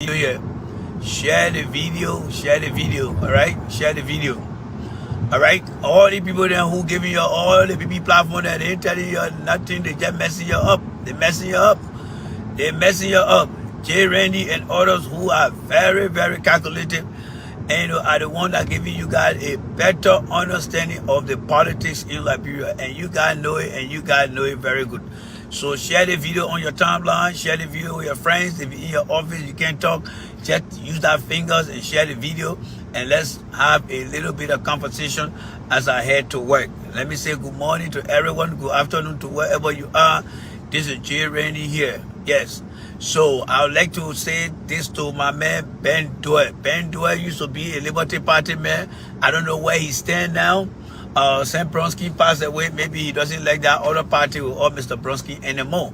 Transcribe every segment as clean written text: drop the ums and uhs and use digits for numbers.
here. Share the video, all right? Share the video, all right? All the people there who giving you all the PP platform that they telling you nothing, they just messing you up. They messing you up. They messing you up. Jay Randy and others who are very, very calculated and are the one that giving you guys a better understanding of the politics in Liberia. And you guys know it, and you guys know it very good. So share the video on your timeline, share the video with your friends. If you're in your office, you can't talk, just use that fingers and share the video. And let's have a little bit of conversation as I head to work. Let me say good morning to everyone, good afternoon to wherever you are. This is Jay Randy here. Yes. So I would like to say this to my man Ben Doyle. Ben Doyle used to be a Liberty Party man. I don't know where he stands now. Sam Bronsky passed away. Maybe he doesn't like that other party or Mr. Bronsky anymore.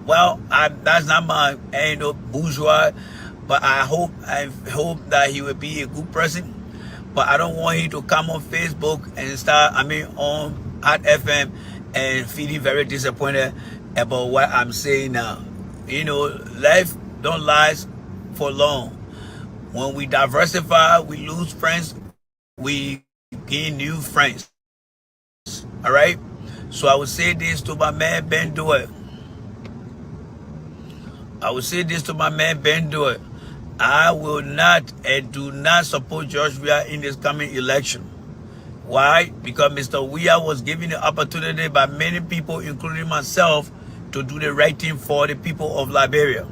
Well, that's not my bourgeois, but I hope that he will be a good person. But I don't want him to come on Facebook and start, on Hot FM and feeling very disappointed about what I'm saying now. You know, life don't last for long. When we diversify, we lose friends, we gain new friends. All right? So I would say this to my man Ben Doyle. I will not and do not support George Weah in this coming election. Why? Because Mr. Weah was given the opportunity by many people, including myself, to do the right thing for the people of Liberia.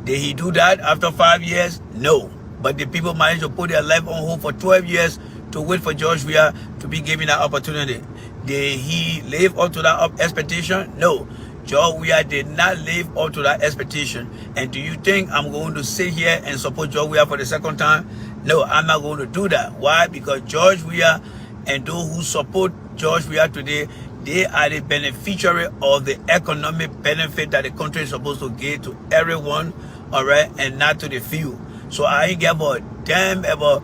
Did he do that after 5 years? No. But the people managed to put their life on hold for 12 years to wait for George Weah to be given that opportunity. Did he live up to that expectation? No. George Weah did not live up to that expectation. And do you think I'm going to sit here and support George Weah for the second time? No, I'm not going to do that. Why? Because George Weah and those who support George Weah today, they are the beneficiary of the economic benefit that the country is supposed to give to everyone, all right, and not to the few. So I ain't give a damn about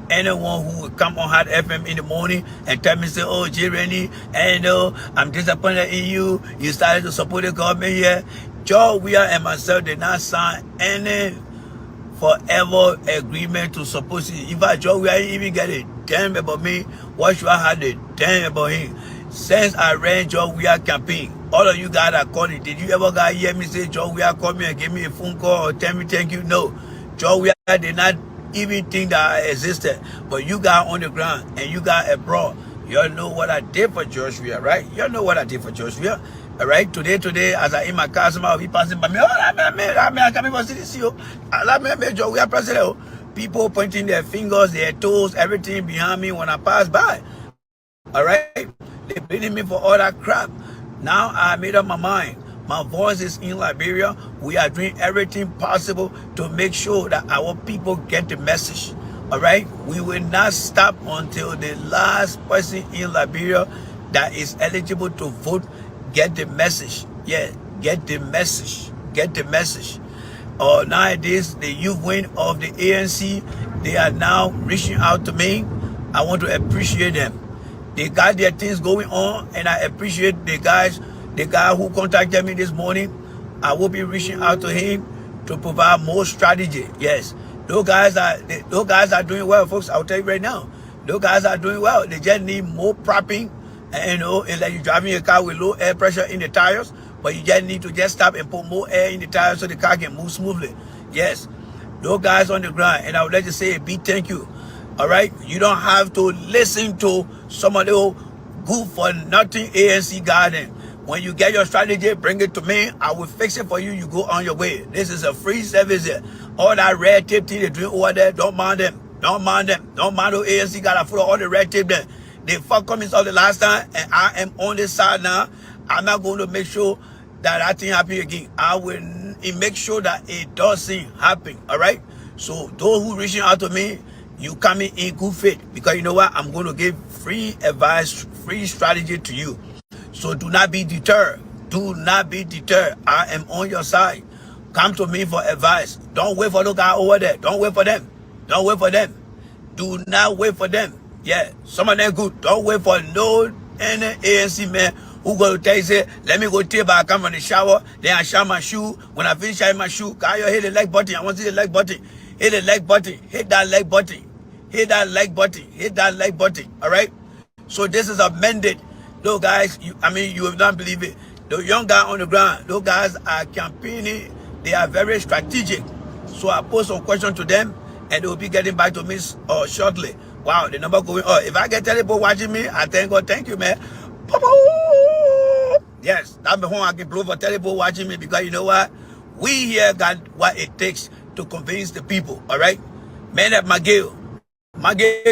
anyone who will come on Hot FM in the morning and tell me, say, oh, Jay Randy, I'm disappointed in you. You started to support the government here. George Weah and myself did not sign any forever agreement to support it. In fact, George Weah didn't even get a damn about me. Why should I have a damn about him? Since I ran George Weah campaign, all of you guys are calling. Did you ever guys hear me say George Weah called me and gave me a phone call or tell me thank you? No. George Weah did not even think that I existed. But you guys on the ground and you guys abroad, y'all know what I did for George Weah, right? Y'all know what I did for George Weah. All right, today, as I in my car, somebody will be passing by me. Oh, I can't even see this. I George Weah president. People pointing their fingers, their toes, everything behind me when I pass by. All right, they blaming me for all that crap. Now I made up my mind. My voice is in Liberia. We are doing everything possible to make sure that our people get the message. All right, we will not stop until the last person in Liberia that is eligible to vote get the message. Yeah, get the message. Get the message. Nowadays, the youth wing of the ANC, they are now reaching out to me. I want to appreciate them. They got their things going on, and I appreciate the guy who contacted me this morning. I will be reaching out to him to provide more strategy. Yes, those guys are doing well, folks. I'll tell you right now, those guys are doing well. They just need more propping, and it's like you're driving a car with low air pressure in the tires, but you just need to just stop and put more air in the tires so the car can move smoothly. Yes, those guys on the ground, and I would like to say a big thank you. All right, you don't have to listen to some of the good for nothing ANC garden. When you get your strategy, bring it to me. I will fix it for you. You go on your way. This is a free service here. All that red tape thing they're doing over there, don't mind them. Don't mind them. Don't mind those ANC got to put all the red tape there. They fuck comments all the last time, and I am on this side now. I'm not going to make sure that thing happen again. I will make sure that it doesn't happen. All right. So those who reaching out to me, you coming in good faith, because you know what? I'm going to give free advice, free strategy to you. So do not be deterred. Do not be deterred. I am on your side. Come to me for advice. Don't wait for the guy over there. Don't wait for them. Don't wait for them. Do not wait for them. Yeah, some of them good. Don't wait for no any ANC man Who go to tell you, say, let me go take back, I come from the shower, then I shower my shoe. When I finish showering my shoe, can you hit the like button? I want to see the like button. Hit the like button. Hit that like button. Hit that like button. Hit that like button. All right? So this is a mandate. Those guys, you will not believe it. The young guy on the ground, those guys are campaigning. They are very strategic. So I pose some questions to them, and they will be getting back to me shortly. Wow, the number going up. If I get people watching me, I thank God. Thank you, man. Yes, that's the home I can prove for people watching me, because you know what? We here got what it takes to convince the people, all right? Man at McGill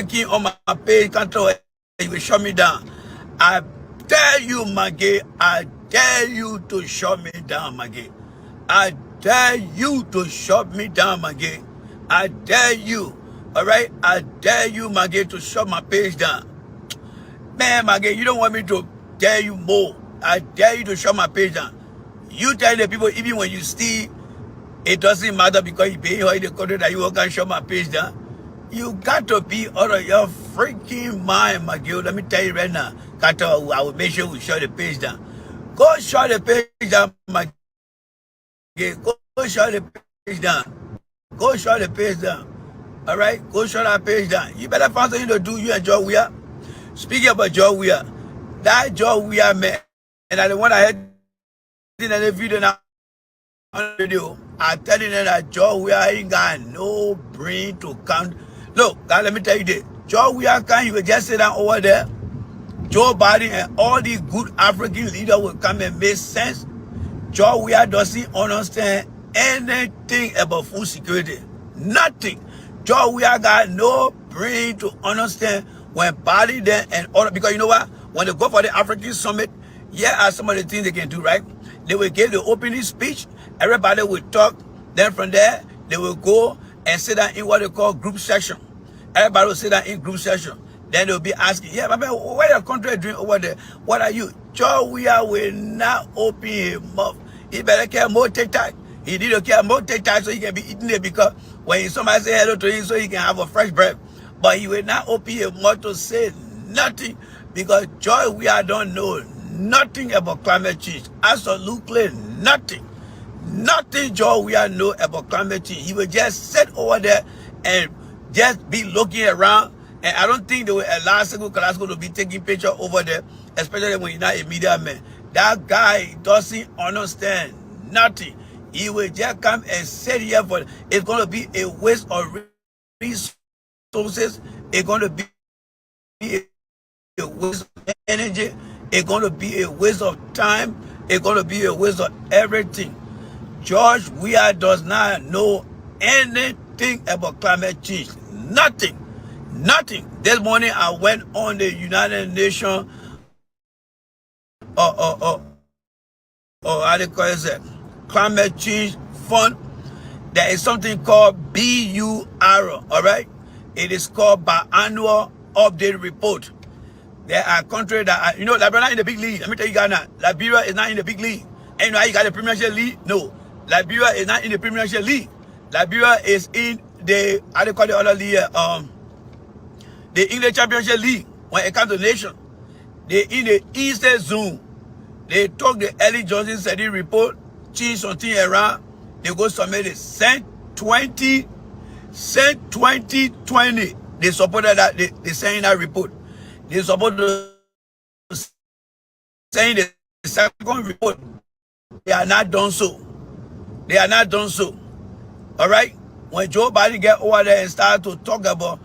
came on my page control, he will shut me down. I dare you, McGill, I dare you to shut me down, McGill. I dare you to shut me down, McGill. I dare you, all right? I dare you, McGill, to shut my page down. Man, McGill, you don't want me to dare you more. I dare you to shut my page down. You tell the people, even when you steal, it doesn't matter because you pay her in the country that you can shut my page down. You got to be out of your freaking mind, McGill. Let me tell you right now. I will make sure we shut the page down. Go shut the page down, McGill. Go shut the page down. Go shut the page down. All right? Go shut that page down. You better find something to do. You and Joe Weah. Speaking about Joe Weah, that Joe Weah man, and I the one I had in the video now on the video, I'm telling you that Joe Weah ain't got no brain to count. Look, God, let me tell you this. Joe Weah can you will just sit down over there. Joe Biden and all these good African leaders will come and make sense. Joe Weah doesn't understand anything about food security. Nothing. Joe Weah got no brain to understand when Biden then and all, because you know what? When they go for the African summit, here are some of the things they can do, right? They will give the opening speech. Everybody will talk. Then from there, they will go and sit down in what they call group session. Everybody will sit down in group session. Then they'll be asking, yeah, but what your country doing over there? What are you? Joe Weah will not open his mouth. He better care more TikTok. He need to care more TikTok so he can be eating it, because when somebody say hello to him so he can have a fresh breath. But he will not open his mouth to say nothing, because Joe Weah don't know nothing about climate change. Absolutely nothing. Nothing Joe Weah know about climate change. He will just sit over there and just be looking around. And I don't think they will allow Seko Carrasco to be taking pictures over there, especially when he's not a media man. That guy doesn't understand nothing. He will just come and sit here for, it's going to be a waste of resources. It's going to be a waste of energy. It's going to be a waste of time. It's going to be a waste of everything. George Weah does not know anything about climate change. Nothing. Nothing. This morning I went on the United Nations how do you call it? Climate Change Fund. There is something called BUR, all right? It is called Biannual Update Report. There are countries that are, you know, Liberia is not in the big league. Let me tell you guys now, Liberia is not in the big league. And you know how you got the Premiership League? No. Liberia is not in the Premiership League. Liberia is in the, how do you call the other league? The English Championship League. When it comes to nation, they in the Eastern Zone. They took the Ellie Johnson study report, change something around. They go submit it. Sent 2020. They supported that. They sent that report. They supposed to send the second report. They are not done so. They are not done so. All right. When Joe Biden get over there and start to talk about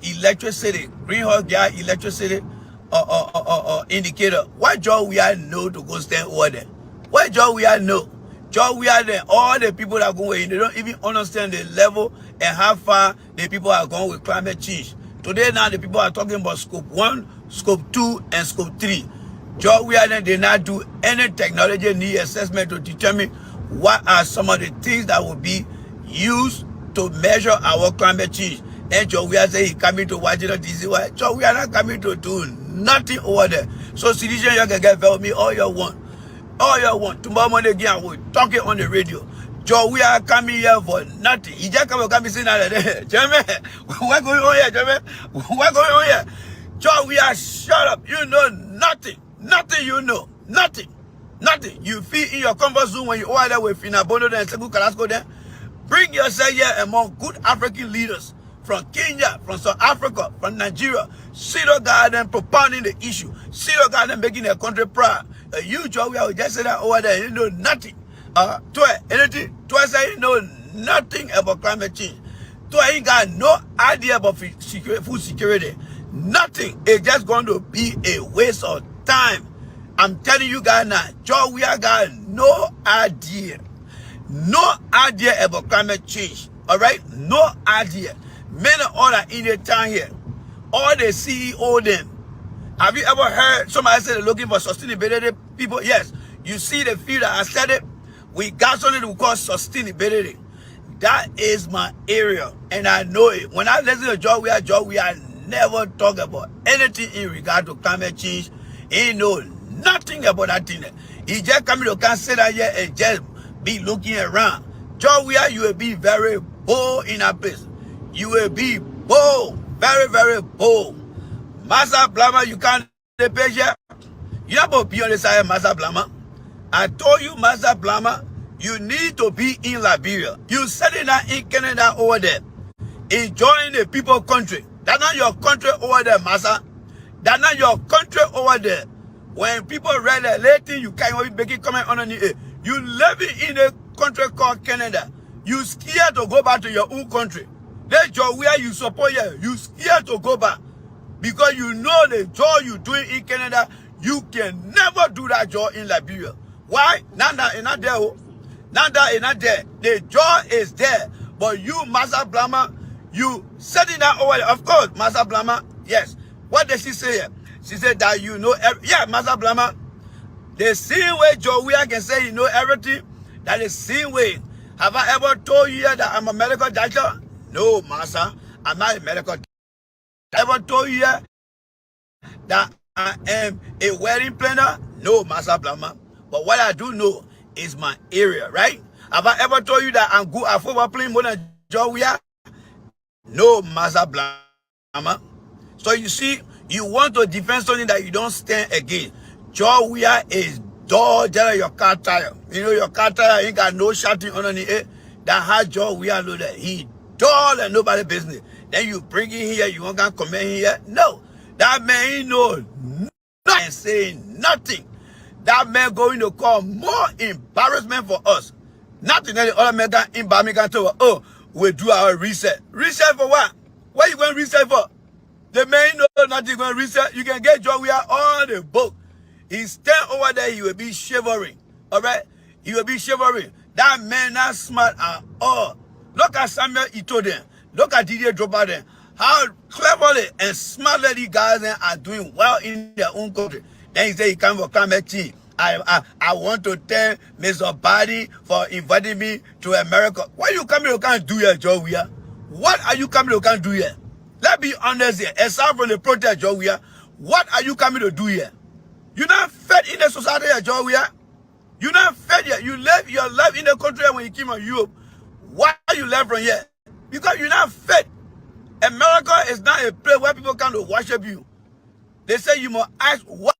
electricity, greenhouse gas electricity indicator, what Joe Weah know to go stand over there? What Joe Weah know? Joe Weah there, all the people that are going, they don't even understand the level and how far the people are going with climate change. Today now the people are talking about scope 1, scope 2, and scope 3. Joe Weah there did not do any technology need assessment to determine what are some of the things that will be used to measure our climate change. And Joe Weah say he coming to Washington DC. Joe Weah not coming to do nothing over there. So citizen, you can get with me all you want. All you want. Tomorrow morning again, I will talk it on the radio. Joe Weah coming here for nothing. He just come and sitting out there. Jeremy, what going on here, Jeremy? What going on here? Joe Weah, shut up. You know nothing. Nothing you know. Nothing. Nothing. You feel in your comfort zone when you over there with Finabono and Segu Carrasco there. Bring yourself here among good African leaders from Kenya, from South Africa, from Nigeria. See the garden propounding the issue. See the garden making their country proud. You, Joe, we will just say that over there, you know nothing. Anything, twice I know nothing about climate change. I ain't got no idea about food security. Nothing. It's just going to be a waste of time. I'm telling you guys now, Joe, we have got no idea. No idea about climate change. All right? No idea. Many other in the town here, all the CEO them. Have you ever heard somebody say they're looking for sustainability people? Yes. You see the field that I said it? We got something we call sustainability. That is my area, and I know it. When I listen to Joe, we are never talk about anything in regard to climate change. He know nothing about that thing. He just come to can sit out here and just be looking around. Joe, you will be very bold in that place. You will be bold, very, very bold. Massa Blama, you can't the page here. You not going to be on the side of Massa Blama. I told you, Massa Blama, you need to be in Liberia. You sitting down in Canada over there, enjoying the people country. That's not your country over there, Massa. That's not your country over there. When people read that later, you can't even make it comment on it. You living in a country called Canada. You scared to go back to your own country. That job where you support you. You scared to go back. Because you know the job you doing in Canada, you can never do that job in Liberia. Why? Not there. Not there. The job is there. But you, Massa Blama, you setting that over there. Of course, Massa Blama, yes. What did she say here? She said that you know, yeah, Massa Blama, the same way Joey can say you know everything, that is the same way. Have I ever told you that I'm a medical doctor? No, Massa, I'm not a medical doctor. Have I ever told you that I am a wedding planner? No, Massa Blama. But what I do know is my area, right? Have I ever told you that I'm good at football playing more than Joey? No, Massa Blama. So you see, you want to defend something that you don't stand against. Joey is dull, just your car tire. You know your car tire ain't got no shouting underneath it. That how Joey know that he dull and nobody business. Then you bring in here, you want to come in here? No, that man ain't no nothing saying nothing. That man going to cause more embarrassment for us. Nothing that the other man can embarrass to us. Oh, we'll do our reset. Reset for what? What you going to reset for? The man know nothing going to reset. You can get Joey on the book. He stand over there, he will be shivering. All right? He will be shivering. That man not smart at all. Look at Samuel Ito then. Look at DJ Dropa then. How cleverly and smartly these guys then are doing well in their own country. Then he say he come for climate change. I want to thank Mr. Biden for inviting me to America. What are you coming to can't do here, Joey? What are you coming to can't do here? Let's be honest here. Aside from the protest, Joey, what are you coming to do here? You're not fed in the society here, Joey. You're not fed here. You live your life in the country when you came to Europe. Why you left from here? Because you're not fed. America is not a place where people come to worship you. They say you must ask why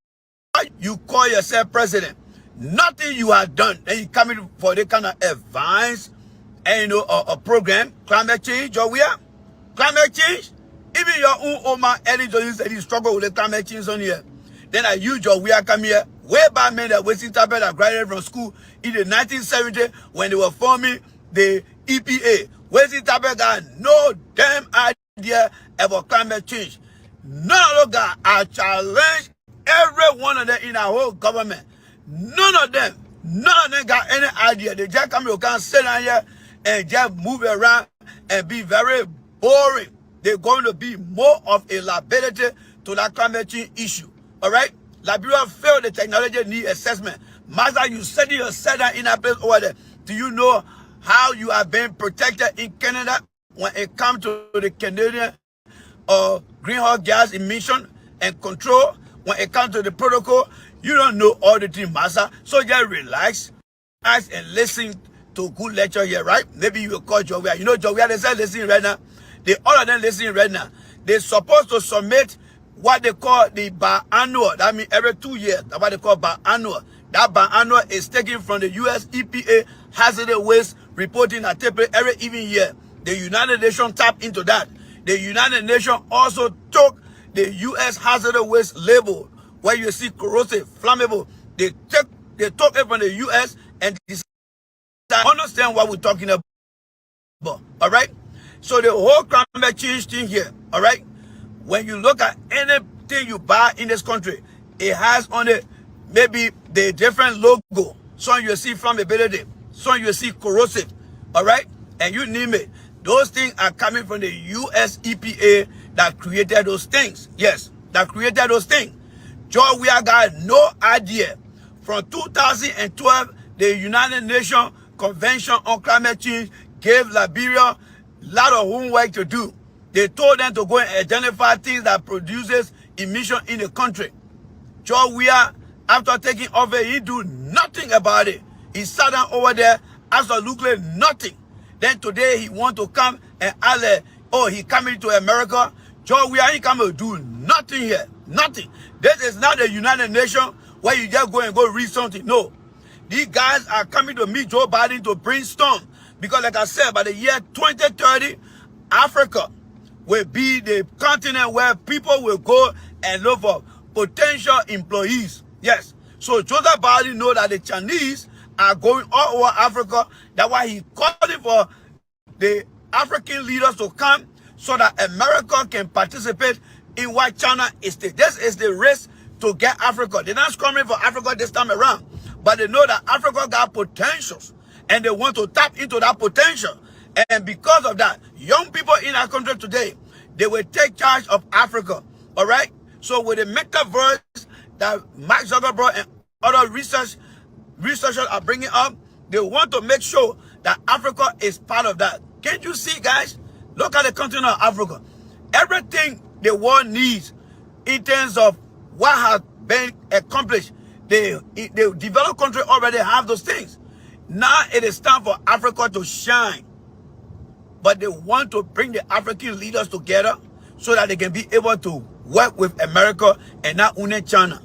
you call yourself president. Nothing you have done. Then you come in for the kind of advice and you know a program. Climate change, Joey. Climate change. Even your own Oma Ellie Johnson said he struggled with the climate change on here. Then I use your Weah come here. Way back men that Weah'S that graduated from school in the 1970s when they were forming the EPA. Weah'S got no damn idea about climate change. None of them I challenge every one of them in our whole government. None of them got any idea. They just come here, can sit down here and just move around and be very boring. They're going to be more of a liability to that climate change issue. All right? Liberia failed the technology need assessment. Master, you said yourself down in that place over there. Do you know how you are being protected in Canada when it comes to the Canadian greenhouse gas emission and control? When it comes to the protocol, you don't know all the things, Master. So just relax, ask and listen to good lecture here, right? Maybe you will call Joey. You know Joey, they say listening right now. They all of them listening right now. They're supposed to submit what they call the biannual. That means every 2 years. That's what they call biannual. That biannual is taken from the U.S. EPA hazardous waste reporting that take place every even year. The United Nations tapped into that. The United Nations also took the U.S. hazardous waste label, where you see corrosive, flammable. They took it from the U.S. and decided to understand what we're talking about. All right? So the whole climate change thing here, all right? When you look at anything you buy in this country, it has on it maybe the different logo. Some you see flammability, some you see corrosive, all right? And you name it. Those things are coming from the U.S. EPA that created those things. Yes, that created those things. George Weah got no idea. From 2012, the United Nations Convention on Climate Change gave Liberia a lot of homework to do. They told them to go and identify things that produces emission in the country. George Weah, after taking over, he do nothing about it. He sat down over there, absolutely nothing. Then today he want to come and add, oh, he coming to America. George Weah ain't coming to do nothing here. Nothing. This is not the United Nations where you just go and go read something. No. These guys are coming to meet Joe Biden to brainstorm. Because like I said, by the year 2030, Africa will be the continent where people will go and look for potential employees. Yes. So Joseph Biden know that the Chinese are going all over Africa. That's why he's calling for the African leaders to come so that America can participate in what China is doing. This is the race to get Africa. They're not coming for Africa this time around. But they know that Africa got potentials. And they want to tap into that potential. And because of that, young people in our country today, they will take charge of Africa. All right? So with the metaverse that Mark Zuckerberg and other researchers are bringing up, they want to make sure that Africa is part of that. Can't you see, guys? Look at the continent of Africa. Everything the world needs in terms of what has been accomplished, the developed country already have those things. Now it is time for Africa to shine. But they want to bring the African leaders together so that they can be able to work with America and not only China.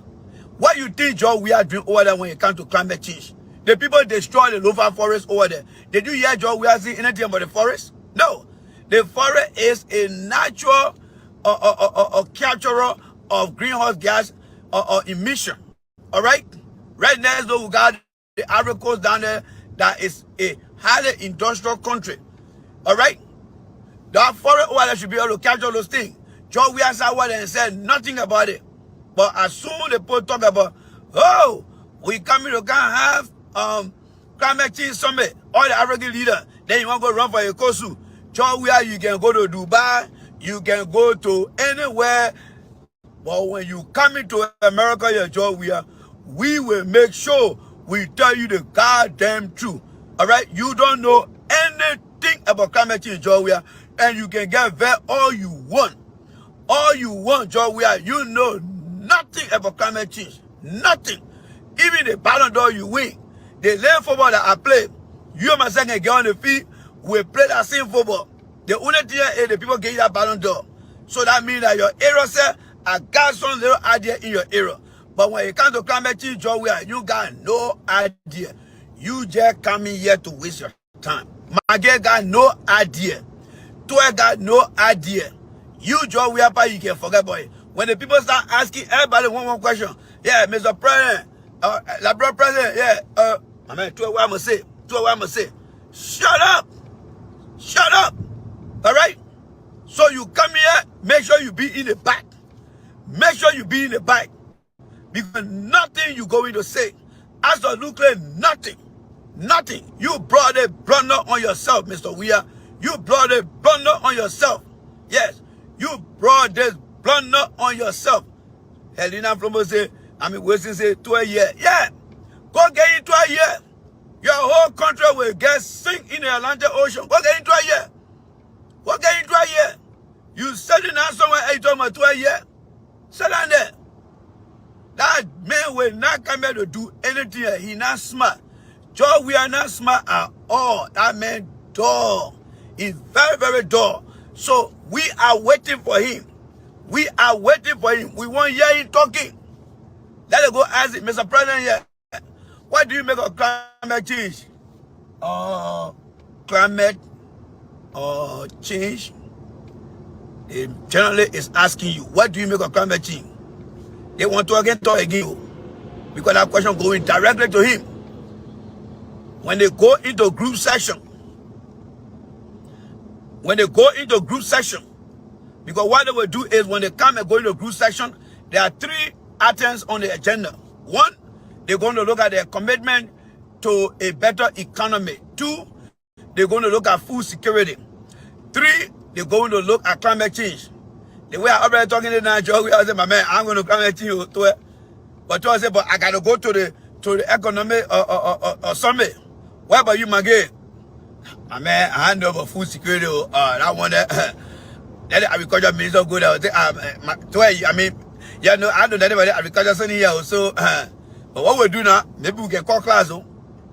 What you think, Joe, we are doing over there when it comes to climate change? The people destroy the local forest over there. Did you hear, Joe, we are seeing anything about the forest? No. The forest is a natural capturer of greenhouse gas emission. All right? Right next door, we got the Ivory Coast down there that is a highly industrial country. All right? That forest over there should be able to capture those things. Joe, we are over there and said nothing about it. But as soon as the people talk about, oh, we coming to have climate change summit, all the African leaders, then you want to go run for a Kosu. Joe, where you can go to Dubai, you can go to anywhere. But when you come into America, your Joe, we will make sure we tell you the goddamn truth. All right? You don't know anything about climate change, Joe, and you can get vet all you want. All you want, Joe, you know nothing about climate change. Nothing. Even the Ballon d'Or you win. The lane football that I play, you and myself can get on the field, we play that same football. The only thing is the people get you that Ballon d'Or. So that means that your area, sir, I got some little idea in your area. But when it comes to climate change, Joe, you got no idea. You just coming here to waste your time. My girl got no idea. Toy got no idea. You, Joe, you can forget about it. When the people start asking everybody one question, yeah, Mr. President, Liberia President, yeah, I mean, to what I'm gonna say. Shut up. Shut up. All right? So you come here, make sure you be in the back. Make sure you be in the back. Because nothing you going to say, absolutely nothing. Nothing. You brought a blunder on yourself, Mr. Weah. You brought a blunder on yourself. Yes. You brought this blunder on yourself. Helena Flomo say, Wilson say 12 years. Yeah. Go get into a year. Your whole country will get sink in the Atlantic Ocean. Go get into a year. Go get into a year. You sitting down somewhere and you talking about 12 years. Sit down there. That man will not come here to do anything. He not smart. Joe, we are not smart at all. That man dull. He's very, very dull. So we are waiting for him. We are waiting for him. We won't hear him talking. Let us go ask him, Mr. President here. What do you make of climate change? Climate change. The journalist is asking you, what do you make of climate change? They want to again talk again. Because that question going directly to him. When they go into group session, because what they will do is when they come and go into group session, there are 3 items on the agenda. 1, they're going to look at their commitment to a better economy. 2, they're going to look at food security. 3, they're going to look at climate change. The way I already talking to Nigeria, I said, my man, I'm going to climate change to it. But I said, but I got to go to the economic summit. What about you, my guy? I mean, I hand over food security. That one that the agriculture minister go there. I mean, yeah, no, I don't know anybody agriculture son here also. But what we do now? Maybe we can call class.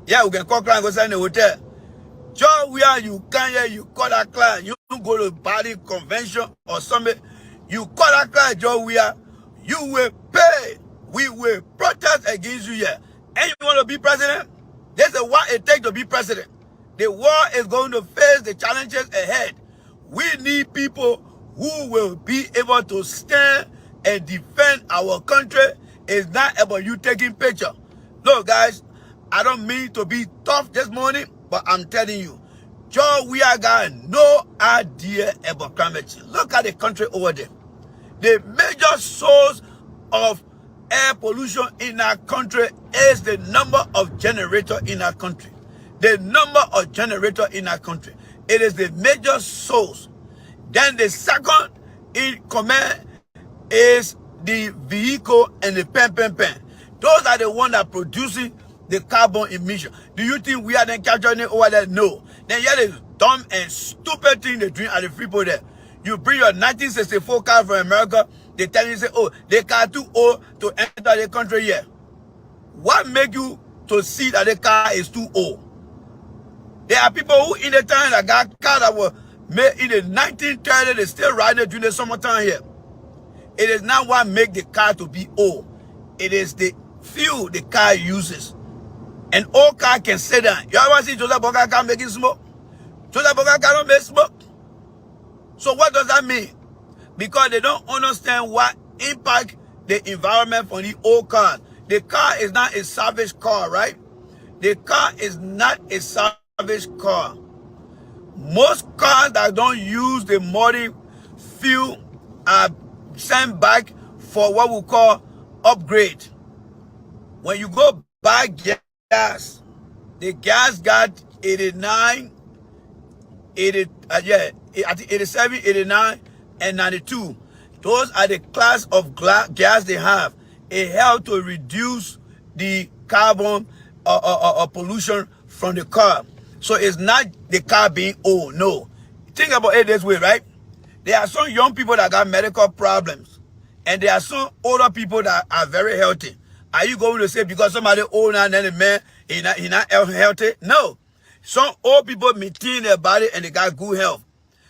Yeah, we can call class and go sign the hotel. Joe, where you can hear, you call that class. You don't go to party convention or summit. You call that class, Joe, where you will pay. We will protest against you here. And you want to be president? This is what it takes to be president. The world is going to face the challenges ahead. We need people who will be able to stand and defend our country. It's not about you taking picture. Look, guys, I don't mean to be tough this morning, but I'm telling you, Joe, we are got no idea about climate change. Look at the country over there. The major source of air pollution in our country is the number of generators in our country. The number of generators in our country. It is the major source. Then the second in command is the vehicle and the pen. Those are the ones that are producing the carbon emission. Do you think we are then capturing it over there? No. Then you have this dumb and stupid thing they doing at the Freeport there. You bring your 1964 car from America, they tell you, say, oh, the car too old to enter the country here. What make you to see that the car is too old? There are people who in the time that got cars that were made in the 1930s, they still riding it during the summertime here. It is not what make the car to be old. It is the fuel the car uses. An old car can sit down. You ever see Joseph Boga car making smoke? Joseph Boga car don't make smoke. So what does that mean? Because they don't understand what impact the environment for the old car. The car is not a salvage car, right? The car is not a salvage car. Most cars that don't use the modern fuel are sent back for what we call upgrade. When you go buy gas, the gas got 89, 87, 89, and 92. Those are the class of gas they have. It helps to reduce the carbon pollution from the car. So it's not the car being old, no. Think about it this way, right? There are some young people that got medical problems. And there are some older people that are very healthy. Are you going to say because somebody old now, then the man, he not healthy? No. Some old people maintain their body and they got good health.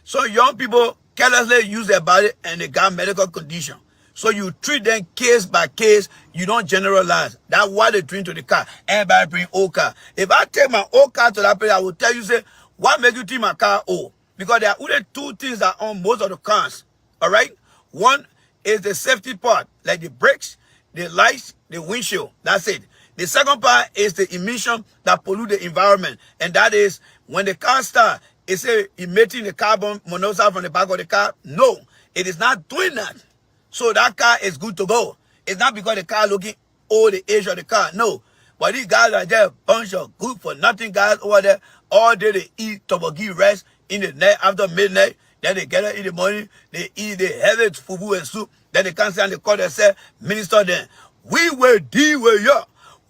Some young people carelessly use their body and they got medical condition. So you treat them case by case. You don't generalize. That's why they bring to the car. Everybody bring old car. If I take my old car to that place, I will tell you, say, what make you think my car old? Because there are only 2 things that are on most of the cars. All right? One is the safety part, like the brakes, the lights, the windshield. That's it. The second part is the emission that pollute the environment. And that is when the car starts, it's emitting the carbon monoxide from the back of the car. No, it is not doing that. So that car is good to go. It's not because the car looking old, the age of the car. No. But these guys are just a bunch of good for nothing guys over there. All day they eat toboggi rice in the night after midnight. Then they get up in the morning. They eat the heavy fufu and soup. Then they come and they call themselves minister then. We will deal with you.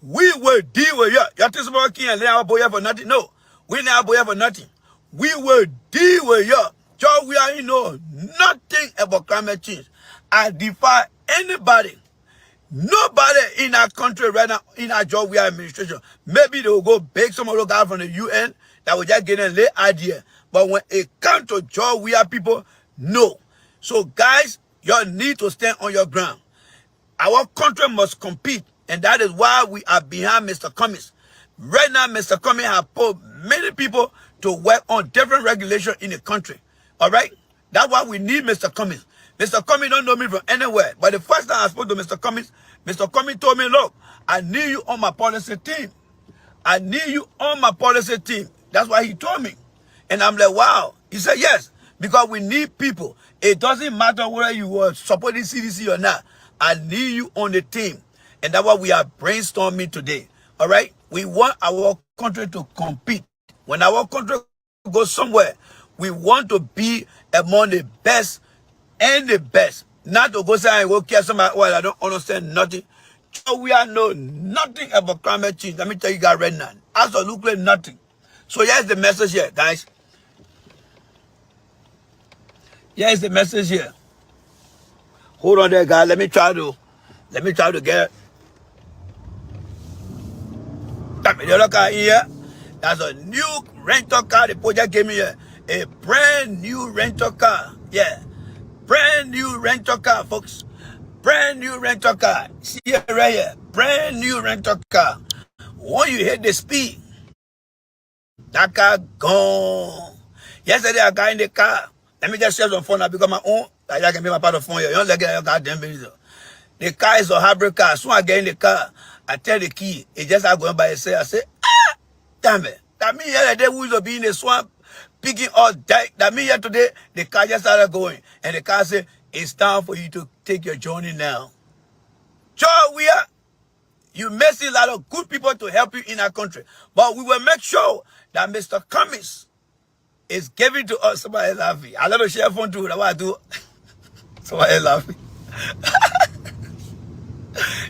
We will deal with you. You're talking about king and our boy for nothing. No. We not boy for nothing. We will deal with you. So we are know nothing about climate change. I defy anybody. Nobody in our country right now, in our job, we are administration. Maybe they will go beg some of those guys from the UN that will just get a late idea. But when it comes to job, we are people, no. So guys, You need to stand on your ground. Our country must compete, and that is why we are behind Mr. Cummings. Right now, Mr. Cummings has put many people to work on different regulations in the country. All right? That's why we need Mr. Cummings. Mr. Cummings don't know me from anywhere. But the first time I spoke to Mr. Cummings told me, look, I need you on my policy team. I need you on my policy team. That's why he told me. And I'm like, wow. He said, yes, because we need people. It doesn't matter whether you are supporting CDC or not. I need you on the team. And that's why we are brainstorming today. All right? We want our country to compete. When our country goes somewhere, we want to be among the best and the best. Not to go say and go care somebody, well, I don't understand nothing. So we are know nothing about climate change. Let me tell you guys right now. Absolutely nothing. So here's the message here, guys. Here's the message here. Hold on there, guys. Let me try to get the other car here. That's a new rental car the project gave me here. A brand new rental car. Yeah. Brand new rental car, folks. Brand new rental car. See it right here. Brand new rental car. When you hit the speed, that car gone. Yesterday I got in the car. Let me just share some phone now because my own. I can be my part of phone here. You don't let your goddamn video. The car is a hybrid car. As soon as I get in the car, I tell the key. It just out going by itself. I say, ah, damn it. That means yesterday we will be in the swamp picking all that. That means yesterday the car just started going. And the car said, it's time for you to take your journey now. Sure, we are. You may see a lot of good people to help you in our country. But we will make sure that Mr. Cummings is giving to us. Somebody laughing. I love to share phone too. That's what I do. Somebody laughing.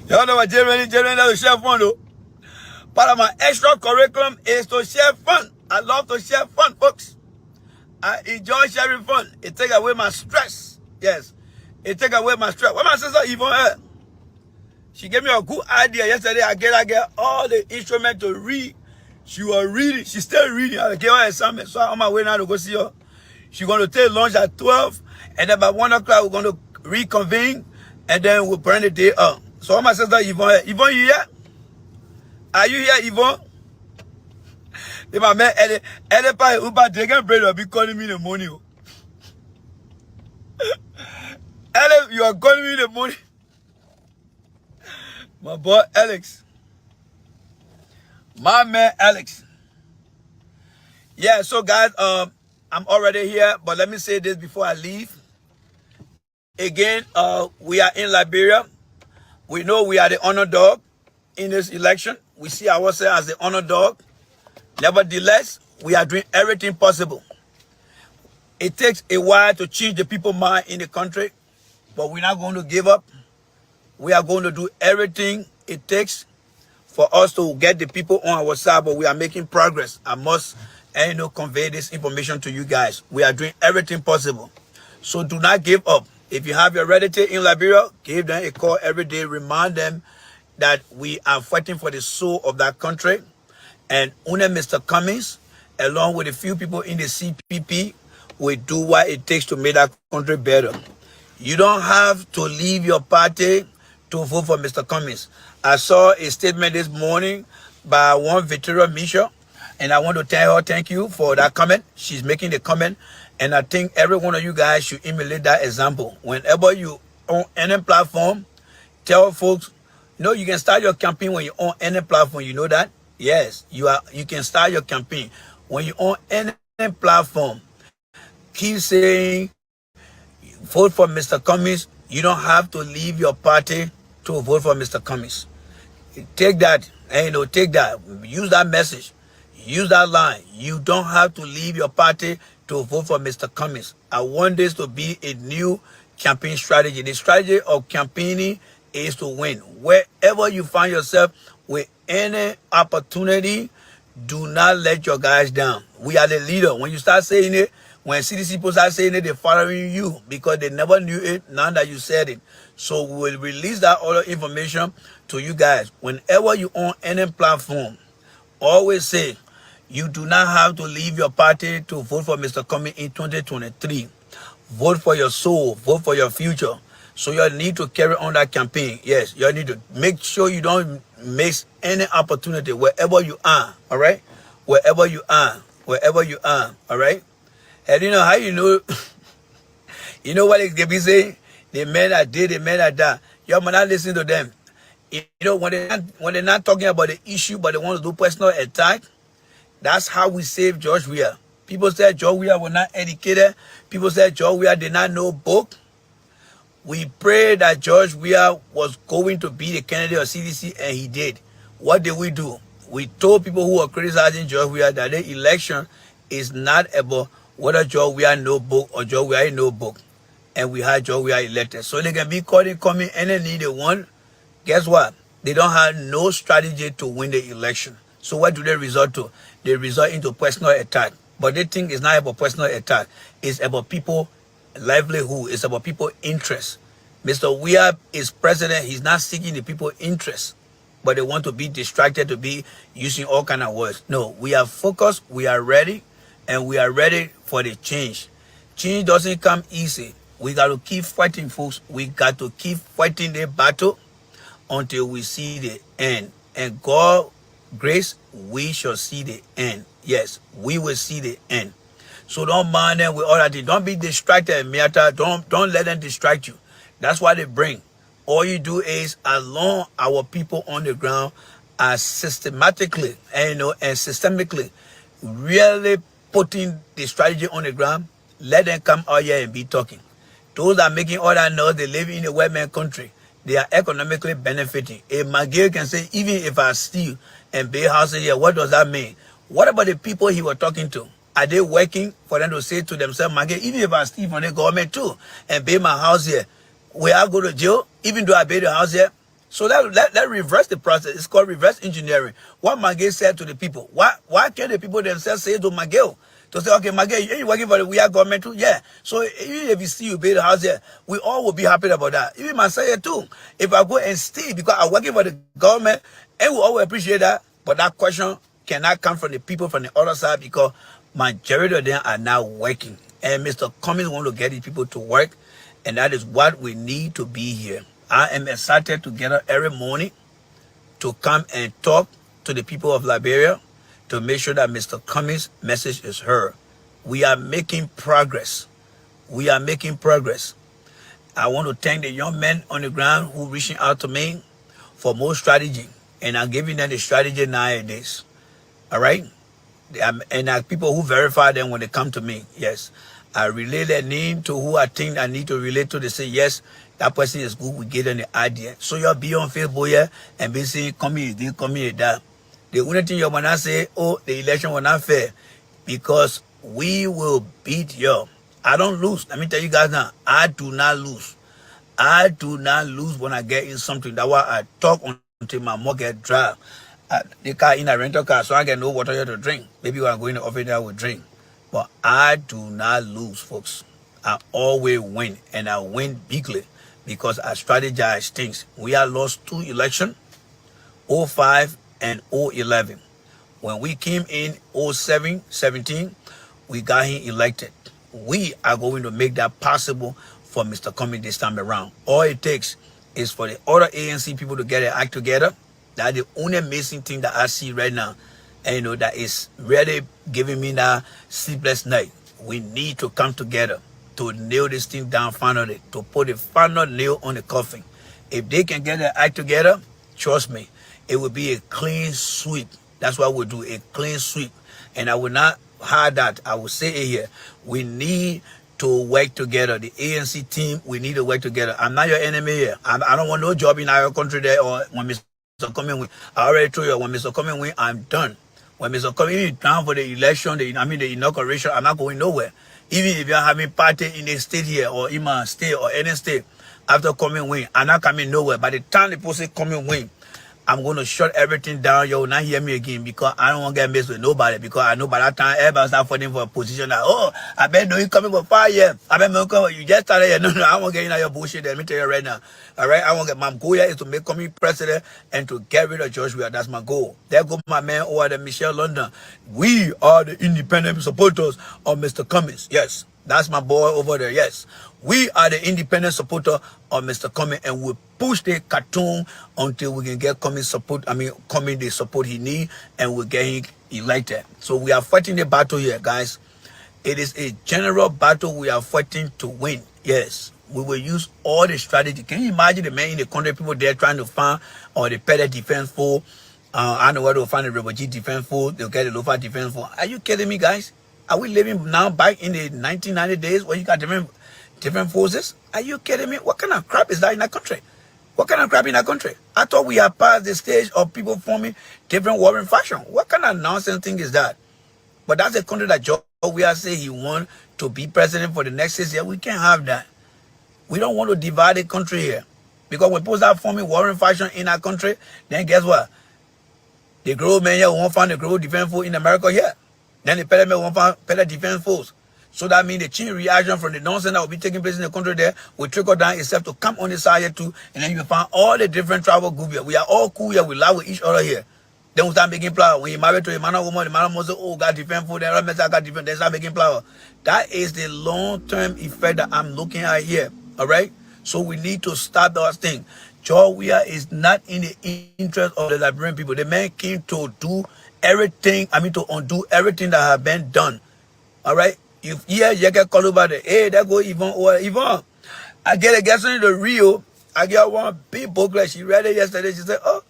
Y'all know what generally love to share fun though. Part of my extra curriculum is to share fun. I love to share fun, folks. I enjoy sharing fun. It takes away my stress. Yes. It takes away my stress. When my sister Yvonne, she gave me a good idea yesterday. I get all the instruments to read. She was reading. She's still reading. I gave her an assignment. So I'm on my way now to go see her. She's going to take lunch at 12. And then by 1 o'clock, we're going to reconvene. And then we'll burn the day up. So my sister Yvonne, Yvonne, you here? Are you here, Yvonne? If my man, any Uber, they can bread will be calling me in the morning. Alex, you are calling me in the morning. My boy, Alex. My man, Alex. Yeah, so guys, I'm already here, but let me say this before I leave. Again, we are in Liberia. We know we are the underdog in this election. We see ourselves as the underdog. Nevertheless, we are doing everything possible. It takes a while to change the people's mind in the country, but we're not going to give up. We are going to do everything it takes for us to get the people on our side, but we are making progress. I must convey this information to you guys. We are doing everything possible. So do not give up. If you have your relative in Liberia, give them a call every day. Remind them that we are fighting for the soul of that country. And only Mr. Cummings, along with a few people in the CPP, will do what it takes to make that country better. You don't have to leave your party to vote for Mr. Cummings. I saw a statement this morning by one Victoria Misha, and I want to tell her thank you for that comment. She's making the comment, and I think every one of you guys should emulate that example. Whenever you on any platform, tell folks, you can start your campaign when you're on any platform. You know that? Yes, you can start your campaign. When you're on any platform, keep saying, vote for Mr. Cummings. You don't have to leave your party to vote for Mr. Cummings. Take that, take that. Use that message. Use that line. You don't have to leave your party to vote for Mr. Cummings. I want this to be a new campaign strategy. The strategy of campaigning is to win. Wherever you find yourself with any opportunity, do not let your guys down. We are the leader. When you start saying it, when CDC people start saying it, they're following you because they never knew it, now that you said it. So we will release that other information to you guys. Whenever you on any platform, always say, you do not have to leave your party to vote for Mr. Cummings in 2023. Vote for your soul. Vote for your future. So you need to carry on that campaign. Yes, you need to make sure you don't miss any opportunity wherever you are. All right, wherever you are, wherever you are. All right. And you know how you know, you know what they be saying? The men that did, the men that died. You might not listen to them. You know when they're not talking about the issue, but they want to do personal attack. That's how we save George Weah. People said George Weah was not educated. People said George Weah did not know book. We prayed that George Weah was going to be the candidate of CDC, and he did. What did we do? We told people who were criticizing George Weah that the election is not about whether George Weah know book or George Weah no book. And we had George Weah elected. So they can be calling, coming, any need they want. Guess what? They don't have no strategy to win the election. So what do they resort to? They resort into personal attack. But they think it's not about personal attack. It's about people livelihood. It's about people interest. Mr. Weah is president. He's not seeking the people interest. But they want to be distracted, to be using all kind of words. No, we are focused. We are ready. And we are ready for the change. Change doesn't come easy. We got to keep fighting, folks. We got to keep fighting the battle until we see the end. And God grace, we shall see the end. Yes, we will see the end. So don't mind them with all that. Don't be distracted, Miata. Don't let them distract you. That's why they bring. All you do is, as long our people on the ground are systematically and systemically really putting the strategy on the ground, let them come out here and be talking. Those that are making all that noise, they live in a white man country. They are economically benefiting. A Magil can say, even if I steal and build houses here, what does that mean? What about the people he was talking to? Are they working for them to say to themselves, Magil, even if I steal from the government too and build my house here, will I go to jail even though I build a house here? So let reverse the process. It's called reverse engineering. What Magil said to the people. Why can't the people themselves say to Magil? To say, okay, Magil, you working for the Weah government too? Yeah. So even if you see you build a house here, we all will be happy about that. Even myself here too. If I go and steal because I'm working for the government, and we all will appreciate that. But that question cannot come from the people from the other side because majority of them are not working. And Mr. Cummings want to get these people to work. And that is what we need to be here. I am excited to get up every morning to come and talk to the people of Liberia to make sure that Mr. Cummings' message is heard. We are making progress. We are making progress. I want to thank the young men on the ground who reaching out to me for more strategy. And I'm giving them the strategy nowadays. All right? And people who verify them when they come to me. Yes. I relay their name to who I think I need to relate to. They say, yes, that person is good. We get them the idea. So you'll be on Facebook here and be saying, come here, this, come here, that. The only thing you want to say, oh, the election was not fair. Because we will beat you. I don't lose. Let me tell you guys now. I do not lose. I do not lose when I get in something. That's why I talk until my mouth get dry. The car in a rental car, so I get no water here to drink. Maybe when I go in the office, I will drink. But I do not lose, folks. I always win. And I win bigly because I strategize things. We have lost 2 elections, 05 and 011. When we came in 17, we got him elected. We are going to make that possible for Mr. Cummings this time around. All it takes is for the other ANC people to get their act together. That's the only amazing thing that I see right now. And that is really giving me that sleepless night. We need to come together to nail this thing down finally, to put the final nail on the coffin. If they can get their act together, trust me, it will be a clean sweep. That's what we'll do, a clean sweep. And I will not hide that. I will say it here. We need to work together. The ANC team, we need to work together. I'm not your enemy here. I don't want no job in our country there or when Mr. Cummings win. I already told you, when Mr. Cummings win, I'm done. When Mr. Cummings is down for the election, the inauguration, I'm not going nowhere. Even if you're having party in the state here or in my state or any state, after Cummings win, I'm not coming nowhere. By the time the person Cummings win, I'm going to shut everything down. You will not hear me again because I don't want to get messed with nobody. Because I know by that time, everybody start fighting for a position that, oh, I bet no, you coming for 5 years. I bet no, you just started here. No, I won't get in your bullshit. Let me tell you right now. All right, I want to get my goal here is to make Cummings president and to get rid of George Weah. That's my goal. There go my man over there, Michelle London. We are the independent supporters of Mr. Cummings. Yes. That's my boy over there. Yes. We are the independent supporter of Mr. Cummings, and we push the cartoon until we can get Cummings support. Cummings the support he need, and we get him elected. So we are fighting the battle here, guys. It is a general battle we are fighting to win. Yes. We will use all the strategy. Can you imagine the men in the country, people there trying to find or the better defense for? I know where to find the refugee defense for. They'll get the local defense for. Are you kidding me, guys? Are we living now back in the 1990 days where you got different forces? Are you kidding me? What kind of crap is that in that country? What kind of crap in that country? I thought we had passed the stage of people forming different warring faction. What kind of nonsense thing is that? But that's a country that George Weah say he want to be president for the next 6 years. We can't have that. We don't want to divide the country here. Because when people start forming warring faction in our country, then guess what? The grown men here won't find the grown defense force in America here. Then the petty men won't find petty defense force. So that means the chain reaction from the nonsense that will be taking place in the country there will trickle down itself to come on the side here too. And then you will find all the different tribal groups here. We are all cool here. We love with each other here. Then we start making flower. When you marry to a man or woman, the man must say, oh, got defense force. Then I got defense. Then start making flower. That is the long-term effect that I'm looking at here. All right? So we need to stop those things. George Weah is not in the interest of the Liberian people. The man came to do everything, to undo everything that has been done. All right? If you get called about it, hey, that go Yvonne or Yvonne. I get something to Rio. I get one big booklet. She read it yesterday. She said, oh,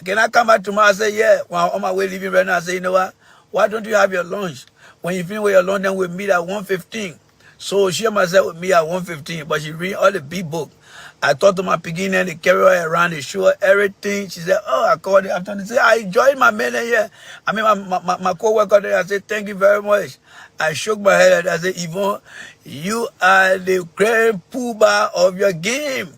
can I come back tomorrow? I said, yeah. When I'm on my way leaving right now, I said, you know what? Why don't you have your lunch? When you finish with your lunch, then we'll meet at 1:15. So she myself with me at 1:15, but she read all the big book. I talked to my beginner and they carry her around, they show her everything. She said, oh, I called it after. She said, I enjoyed my man here. My co-worker there. I said, thank you very much. I shook my head. I said, Yvonne, you are the grand poobah of your game.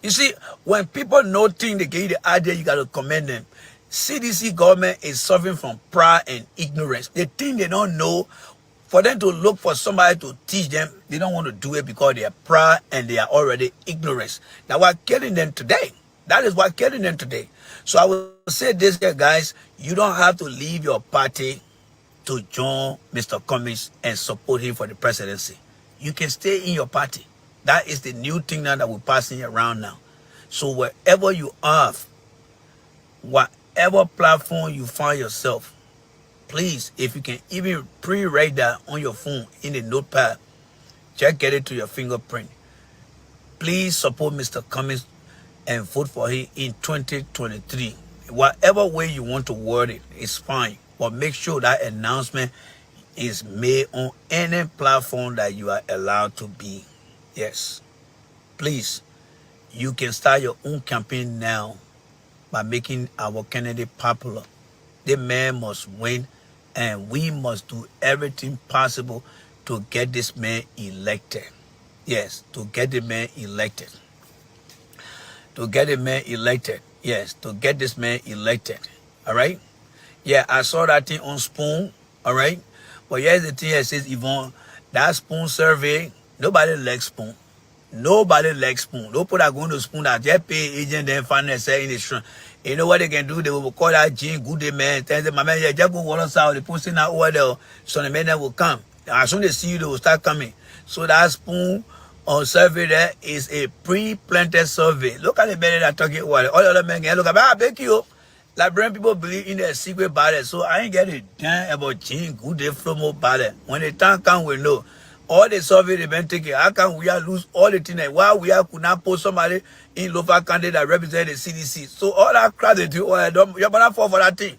You see, when people know things, they give you the idea, you got to commend them. CDC government is suffering from pride and ignorance. They think they don't know. For them to look for somebody to teach them, they don't want to do it because they are proud and they are already ignorant. Now we're killing them today. That is what's killing them today. So I will say this here, guys. You don't have to leave your party to join Mr. Cummings and support him for the presidency. You can stay in your party. That is the new thing now that we're passing around now. So wherever you are, whatever platform you find yourself, please, if you can even pre-write that on your phone in the notepad, just get it to your fingerprint. Please support Mr. Cummings and vote for him in 2023. Whatever way you want to word it, it's fine. But make sure that announcement is made on any platform that you are allowed to be. Yes. Please, you can start your own campaign now by making our candidate popular. The man must win. And we must do everything possible to get this man elected. Yes, to get the man elected. To get the man elected. Yes, to get this man elected. All right? Yeah, I saw that thing on Spoon. All right? But here's the thing that says, Yvonne, that Spoon survey, nobody likes Spoon. Nobody likes Spoon. Don't put that going to Spoon that just pay agent then finance in the strong. You know what they can do? They will call that Gene good day, man. Tell them, my man, yeah, just go water south. They posting that over there. So the men that will come. As soon as they see you, they will start coming. So that Spoon on survey there is a pre-planted survey. Look at the men that are talking about it. All the other men can look at I beg you. Liberian people believe in their secret ballot. So I ain't get it done about Gene good day flow more ballot. When the time comes, we know. All the survey they've been taking, how can we lose all the things? Why we could not post somebody in local candidate that represent the CDC? So all that crowd they do, you're gonna fall for that thing.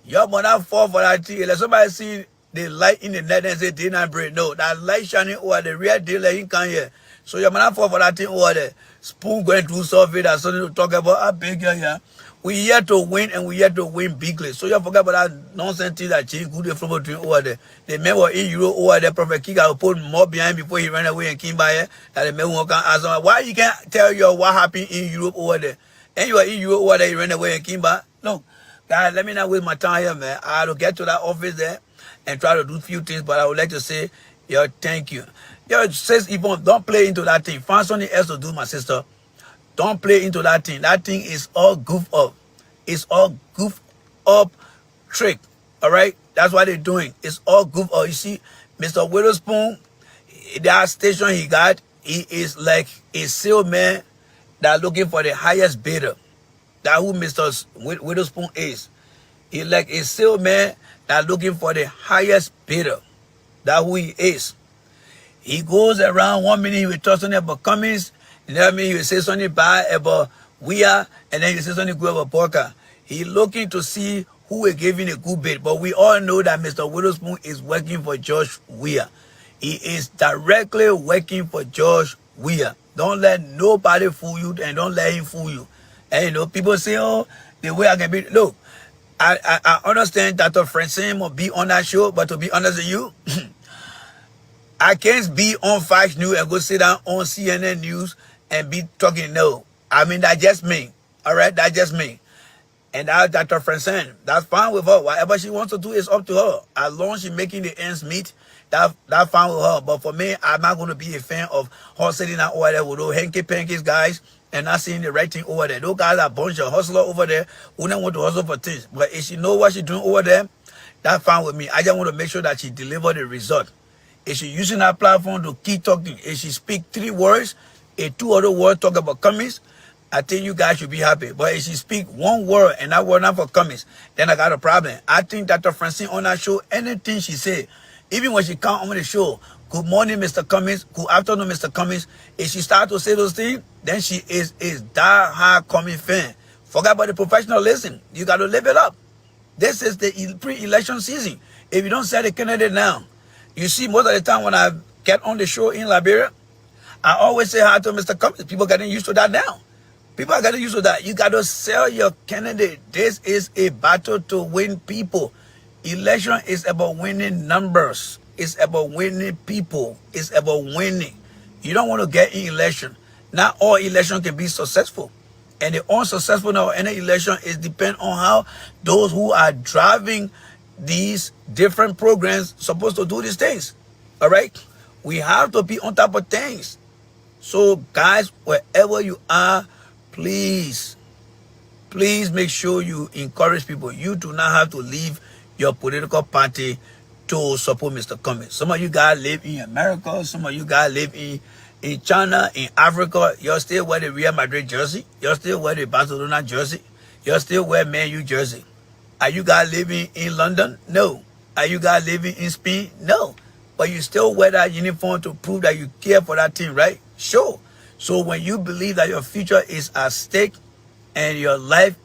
You're gonna fall for that thing. Let somebody see the light in the net and say they not break. No, that light shining over the real deal that he can't hear. So you're gonna fall for that thing over there. Spoon going through survey that's something to talk about. I beg you, yeah. We here to win and we here to win bigly. So you forget about that nonsense thing that change good from between over there. The men were in Europe over there. Prophet Kiga will put more behind before he ran away and came by here. That the men won't come ask him, why you can't tell you what happened in Europe over there? And you are in Europe over there, you ran away and came by. Look, guys, let me not waste my time here, man. I have to get to that office there and try to do a few things, but I would like to say, yo, thank you. Yo, says Yvonne, don't play into that thing. Find something else to do, my sister. Don't play into that thing. That thing is all goof up. It's all goof up trick. All right? That's what they're doing. It's all goof up. You see, Mr. Witherspoon, that station he got, he is like a salesman that looking for the highest bidder. That who Mr. Witherspoon is. He like a salesman that looking for the highest bidder. That who he is. He goes around 1 minute, he will talk something about Cummings, and then he will say something bad about Weah, and then he will say something good about Porker. He looking to see who will give him a good bid. But we all know that Mr. Witherspoon is working for George Weah. He is directly working for George Weah. Don't let nobody fool you, and don't let him fool you. And you know, people say, oh, the way I can be. Look, I understand that Dr. Francine will be on that show, but to be honest with you, I can't be on Fox News and go sit down on CNN News and be talking. No, I mean, that's just me. All right, that's just me. And that Dr. Francine, that's fine with her. Whatever she wants to do is up to her. As long as she's making the ends meet, that's fine with her. But for me, I'm not going to be a fan of her sitting down over there with those hanky-pankies guys and not seeing the right thing over there. Those guys are a bunch of hustlers over there who don't want to hustle for things. But if she know what she's doing over there, that's fine with me. I just want to make sure that she deliver the result. If she using her platform to keep talking, if she speak 3 words, and 2 other words talk about Cummings, I think you guys should be happy. But if she speak 1 word and that word not for Cummings, then I got a problem. I think Dr. Francine on that show, anything she say, even when she come on the show, good morning, Mr. Cummings, good afternoon, Mr. Cummings, if she start to say those things, then she is that hard Cummings fan. Forget about the professionalism. You got to live it up. This is the pre-election season. If you don't set the candidate now, you see, most of the time when I get on the show in Liberia, I always say hi to Mr. Cummings. People getting used to that now. People are getting used to that. You got to sell your candidate. This is a battle to win people. Election is about winning numbers. It's about winning people. It's about winning. You don't want to get in election. Not all election can be successful. And the unsuccessful of any election is depend on how those who are driving these different programs supposed to do these things. All right? We have to be on top of things. So guys, wherever you are, please make sure you encourage people. You do not have to leave your political party to support Mr. Cummings. Some of you guys live in America. Some of you guys live in China, in Africa. You're still wear the Real Madrid jersey. You're still wear the Barcelona jersey. You're still wear Man U jersey. Are you guys living in London? No. Are you guys living in Spain? No. But you still wear that uniform to prove that you care for that team, right? Sure. So when you believe that your future is at stake and your life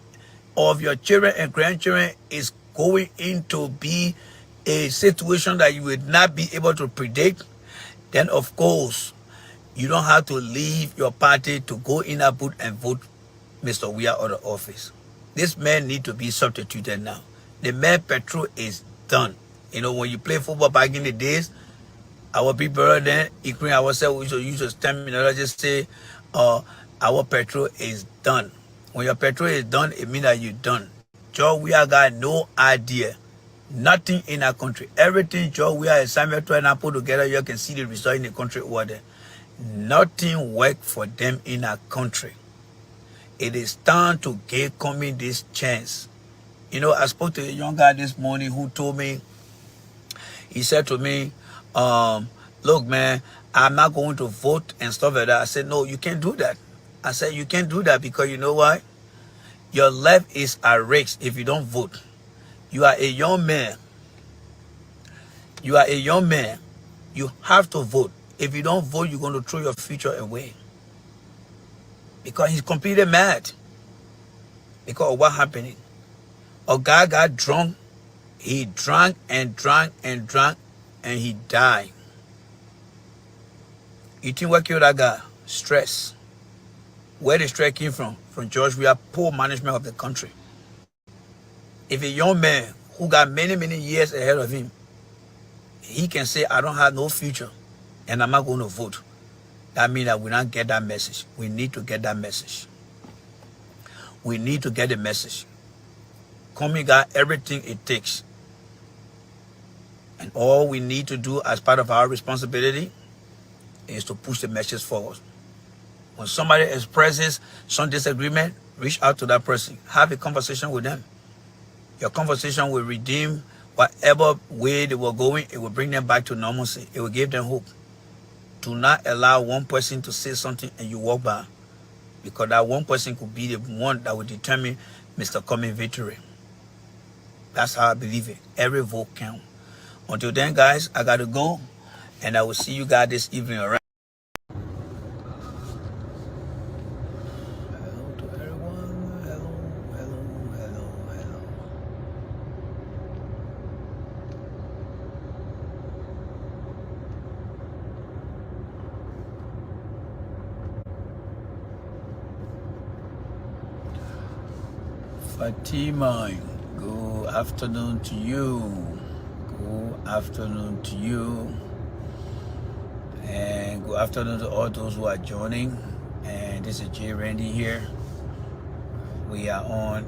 of your children and grandchildren is going into be a situation that you would not be able to predict, then of course, you don't have to leave your party to go in a booth and vote Mr. Weah out of office. This man need to be substituted now. The man petrol is done. You know, when you play football back in the days, our people then, including ourselves, we should use a terminology, just say, our petrol is done. When your petrol is done, it means that you're done. George Weah got no idea. Nothing in our country. Everything George Weah and Samuel trying to put together, you can see the result in the country over there. Nothing worked for them in our country. It is time to give Cummings this chance. You know, I spoke to a young guy this morning who told me, he said to me, look, man, I'm not going to vote and stuff like that. I said, no, you can't do that. I said, you can't do that because you know why? Your life is at risk if you don't vote. You are a young man. You are a young man. You have to vote. If you don't vote, you're going to throw your future away. Because he's completely mad. Because of what happened. A guy got drunk. He drank and drank and drank and he died. You think what killed that guy? Stress. Where the stress came from? From George Weah, poor management of the country. If a young man who got many, many years ahead of him, he can say, I don't have no future and I'm not going to vote. That means that we don't get that message. We need to get that message. We need to get the message. Cummings got everything it takes. And all we need to do as part of our responsibility is to push the message forward. When somebody expresses some disagreement, reach out to that person. Have a conversation with them. Your conversation will redeem whatever way they were going. It will bring them back to normalcy. It will give them hope. Do not allow one person to say something and you walk by, because that one person could be the one that will determine Mr. Cummings' victory. That's how I believe it. Every vote counts. Until then, guys, I got to go, and I will see you guys this evening, all right? Hello to everyone. Hello, hello, hello, hello. Fatima, good afternoon to you. Good afternoon to you. And good afternoon to all those who are joining. And this is J. Randy here. We are on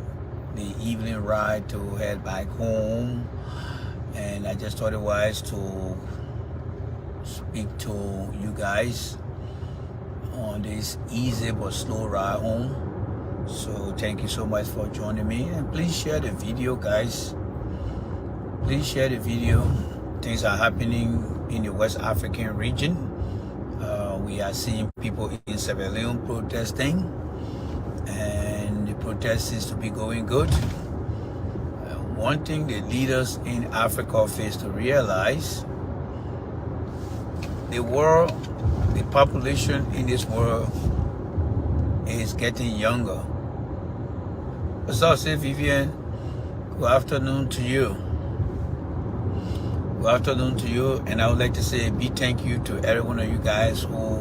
the evening ride to head back home. And I just thought it wise to speak to you guys on this easy but slow ride home. So thank you so much for joining me, and please share the video, guys. Please share the video. Things are happening in the West African region. We are seeing people in Sierra Leone protesting, and the protest seems to be going good. One thing the leaders in Africa face to realize: the world, the population in this world is getting younger. What's up, St. Vivian? Good afternoon to you. Good afternoon to you. And I would like to say a big thank you to every one of you guys who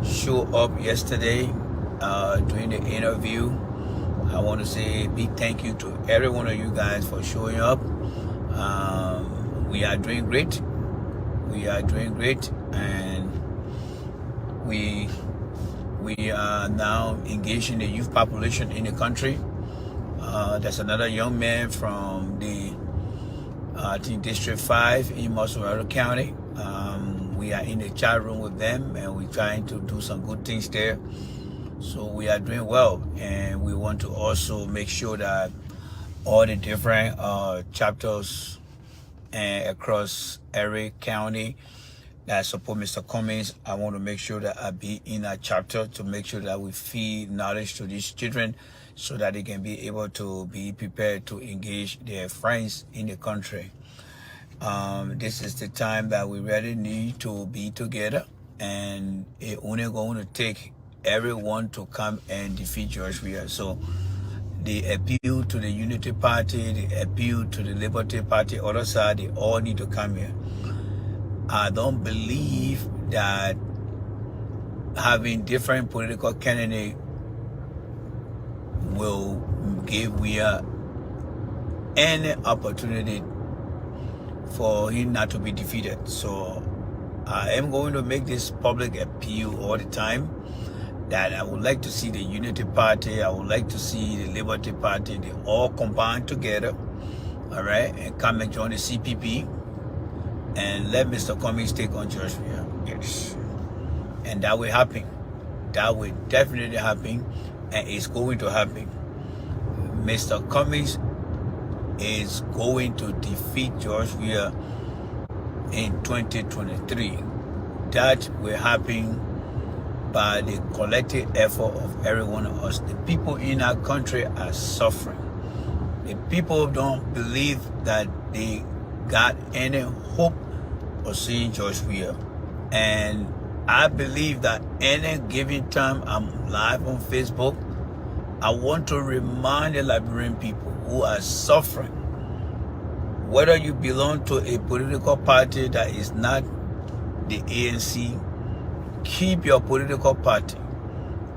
showed up yesterday during the interview. I want to say a big thank you to every one of you guys for showing up. We are doing great. We are doing great. And we are now engaging the youth population in the country. There's another young man from the I think District 5 in Mosquito County. We are in the chat room with them, and we're trying to do some good things there. So we are doing well, and we want to also make sure that all the different chapters and across every county that support Mr. Cummings, I want to make sure that I be in that chapter to make sure that we feed knowledge to these children so that they can be able to be prepared to engage their friends in the country. This is the time that we really need to be together, and it's only going to take everyone to come and defeat George Weah. So the appeal to the Unity Party, the appeal to the Liberty Party, other side, they all need to come here. I don't believe that having different political candidates will give Weah any opportunity for him not to be defeated. So I am going to make this public appeal all the time that I would like to see the Unity Party, I would like to see the Liberty Party, they all combine together, all right, and come and join the CPP and let Mr. Cummings take on George Weah. Yes. And that will happen. That will definitely happen, and it's going to happen. Mr. Cummings is going to defeat George Weah in 2023. That will happen by the collective effort of every one of us. The people in our country are suffering. The people don't believe that they got any hope of seeing George Weah. And I believe that any given time I'm live on Facebook, I want to remind the Liberian people who are suffering, whether you belong to a political party that is not the ANC, keep your political party.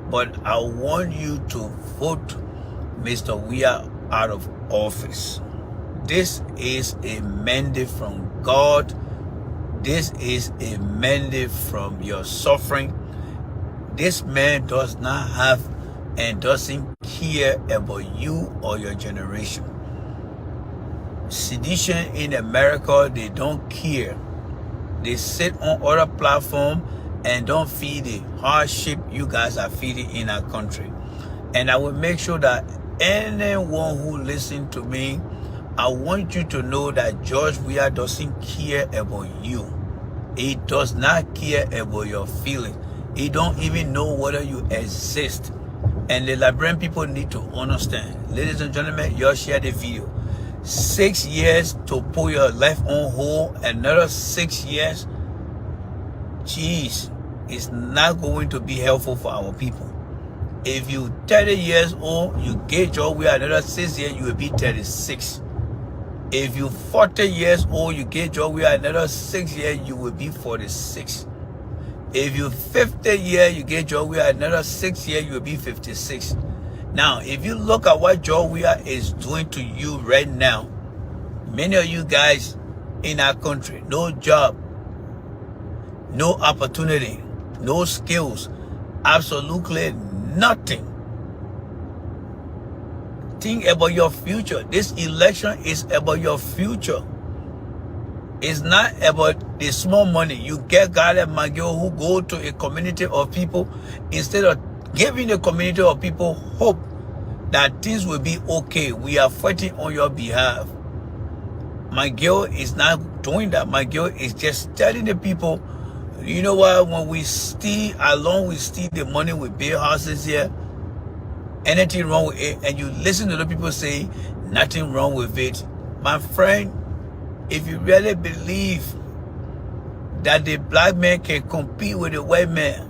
But I want you to vote Mr. Weah out of office. This is a mandate from God. This is a mandate from your suffering. This man does not have and doesn't care about you or your generation. Sedition in America, they don't care. They sit on other platforms and don't feel the hardship you guys are feeling in our country. And I will make sure that anyone who listens to me, I want you to know that George Weah doesn't care about you. He does not care about your feelings. He don't even know whether you exist. And the Liberian people need to understand. Ladies and gentlemen, y'all share the video. 6 years to put your life on hold. Another 6 years. Jeez, it's not going to be helpful for our people. If you 30 years old, you get your way another 6 years, you will be 36. If you 40 years old, you get your way another 6 years, you will be 46. If you 50 years, you get your way another 6 years, you will be 56. Now, if you look at what George Weah is doing to you right now, many of you guys in our country, no job, no opportunity, no skills, absolutely nothing. Think about your future. This election is about your future. It's not about the small money. You get guys like Magio who go to a community of people instead of giving the community of people hope that things will be okay. We are fighting on your behalf. Magio is not doing that. Magio is just telling the people, you know what, when we steal the money, we build houses here. Anything wrong with it? And you listen to the people say, nothing wrong with it. My friend, if you really believe that the black man can compete with the white man,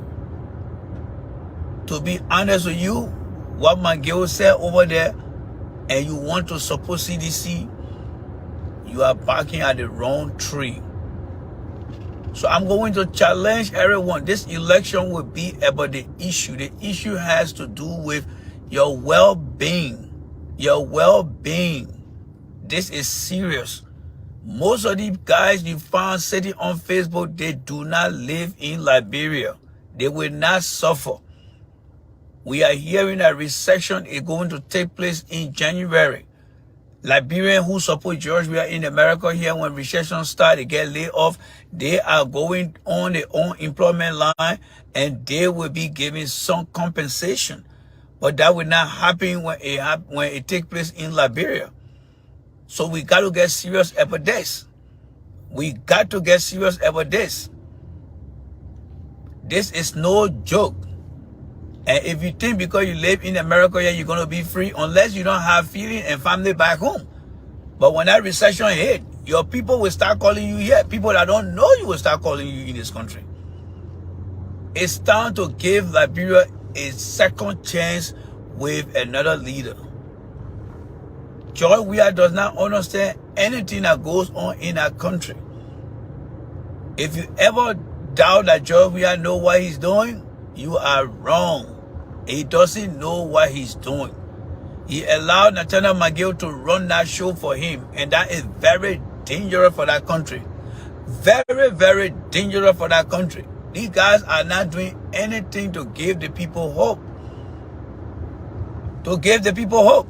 to be honest with you, what my girl said over there, and you want to support CDC, you are barking at the wrong tree. So I'm going to challenge everyone. This election will be about the issue. The issue has to do with your well-being. Your well-being. This is serious. Most of these guys you found sitting on Facebook, they do not live in Liberia. They will not suffer. We are hearing that recession is going to take place in January. Liberians who support George Weah in America here, when recession starts, they get laid off. They are going on their own employment line and they will be given some compensation. But that will not happen when it takes place in Liberia. So we got to get serious about this. We got to get serious about this. This is no joke. And if you think because you live in America, yeah, you're going to be free, unless you don't have feeling and family back home. But when that recession hit, your people will start calling you here. People that don't know you will start calling you in this country. It's time to give Liberia a second chance with another leader. George Weah does not understand anything that goes on in our country. If you ever doubt that George Weah knows what he's doing, you are wrong. He doesn't know what he's doing. He allowed Nathaniel McGill to run that show for him, and that is very dangerous for that country. Very, very dangerous for that country. These guys are not doing anything to give the people hope. To give the people hope.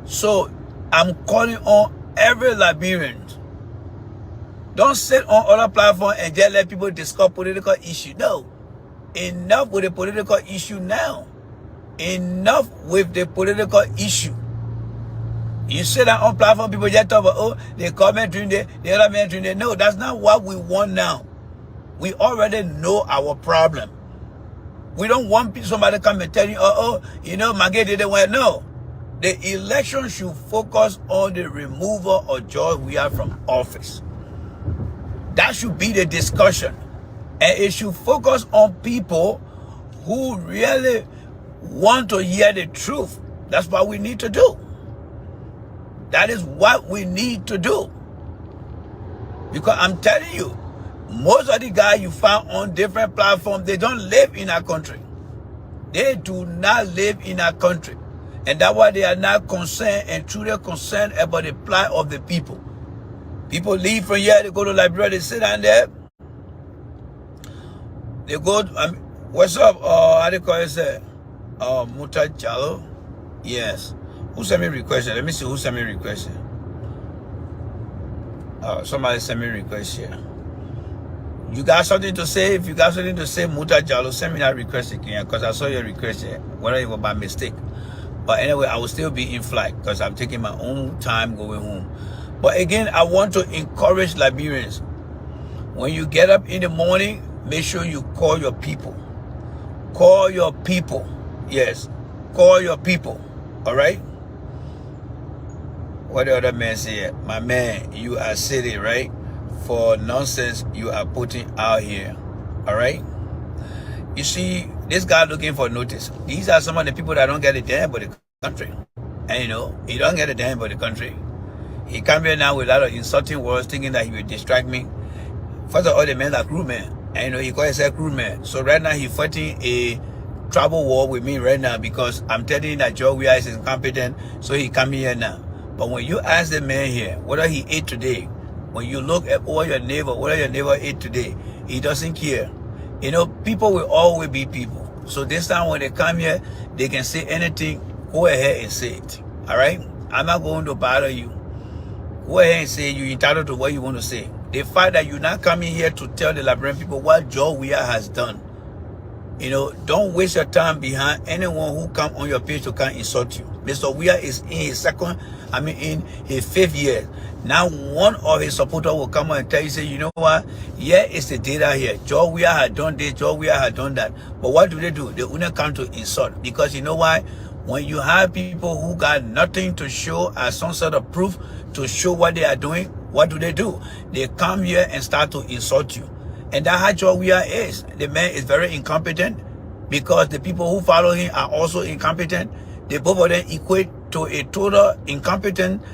So, I'm calling on every Liberian. Don't sit on other platforms and just let people discuss political issues. No. Enough with the political issue now. Enough with the political issue. You sit on platform, people just talk about, oh, they comment during the other man during the. No, that's not what we want now. We already know our problem. We don't want somebody to come and tell you, you know, Maggie didn't want. No. The election should focus on the removal of George Weah from office. That should be the discussion. And it should focus on people who really want to hear the truth. That's what we need to do. That is what we need to do. Because I'm telling you, most of the guys you find on different platforms, they don't live in our country. They do not live in our country. And that's why they are not concerned and truly concerned about the plight of the people. People leave from here, they go to Liberia, they sit down there. They go, what's up, how do you call it, Muta Jalo? Yes. Who sent me a request? Let me see who sent me a request. Somebody sent me a request here. You got something to say? If you got something to say, Muta Jalo, send me that request again, because I saw your request here, whether it was by mistake. But anyway, I will still be in flight because I'm taking my own time going home. But again, I want to encourage Liberians. When you get up in the morning, make sure you call your people. Call your people. Yes. Call your people. All right? What the other man said? My man, you are silly, right? For nonsense you are putting out here. All right? You see, this guy looking for notice. These are some of the people that don't get a damn about the country. And you know, he don't get a damn about the country. He come here now with a lot of insulting words, thinking that he will distract me. First of all, the man are crewman. And you know, he call himself crewman. So right now, he's fighting a travel war with me right now because I'm telling you that Joe Weah'S is incompetent. So he come here now. But when you ask the man here, whether he ate today, when you look at what your neighbor ate today, he doesn't care. You know, people will always be people. So this time when they come here, they can say anything. Go ahead and say it. All right? I'm not going to bother you. Go ahead and say you're entitled to what you want to say. The fact that you're not coming here to tell the Liberian people what Joe Weah has done. You know, don't waste your time behind anyone who come on your page to come insult you. Mr. Weah is in his in his 5th year. Now one of his supporters will come and tell you, say, you know what? Yeah, it's the data here. Joe Weah had done this, Joe Weah had done that. But what do? They only come to insult. Because you know why? When you have people who got nothing to show as some sort of proof to show what they are doing, what do? They come here and start to insult you. And that's how Joe Weah is. The man is very incompetent because the people who follow him are also incompetent. They both of them equate to a total incompetency.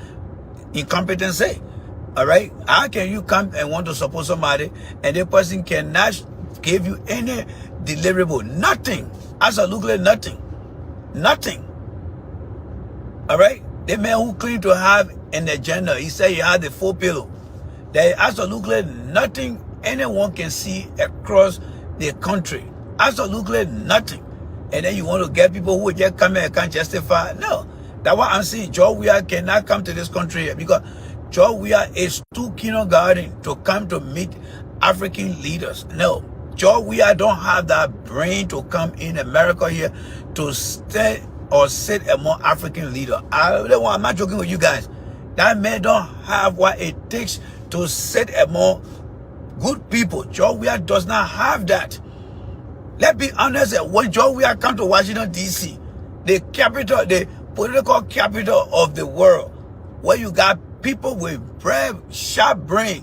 All right? How can you come and want to support somebody and the person cannot give you any deliverable? Nothing. Absolutely nothing. Nothing. All right? The man who claimed to have an agenda, he said he had the 4 pillow. There is absolutely nothing anyone can see across the country. Absolutely nothing. And then you want to get people who just come here and can't justify. No. That's why I'm saying Joe Weah cannot come to this country because Joe Weah is too kindergarten to come to meet African leaders. No. Joe Weah don't have that brain to come in America here to stay or sit among African leaders. I'm not joking with you guys. That man don't have what it takes to sit among good people. Joe Weah does not have that. Let's be honest, when Joe Weah come to Washington, D.C., the capital, the political capital of the world, where you got people with brave, sharp brain,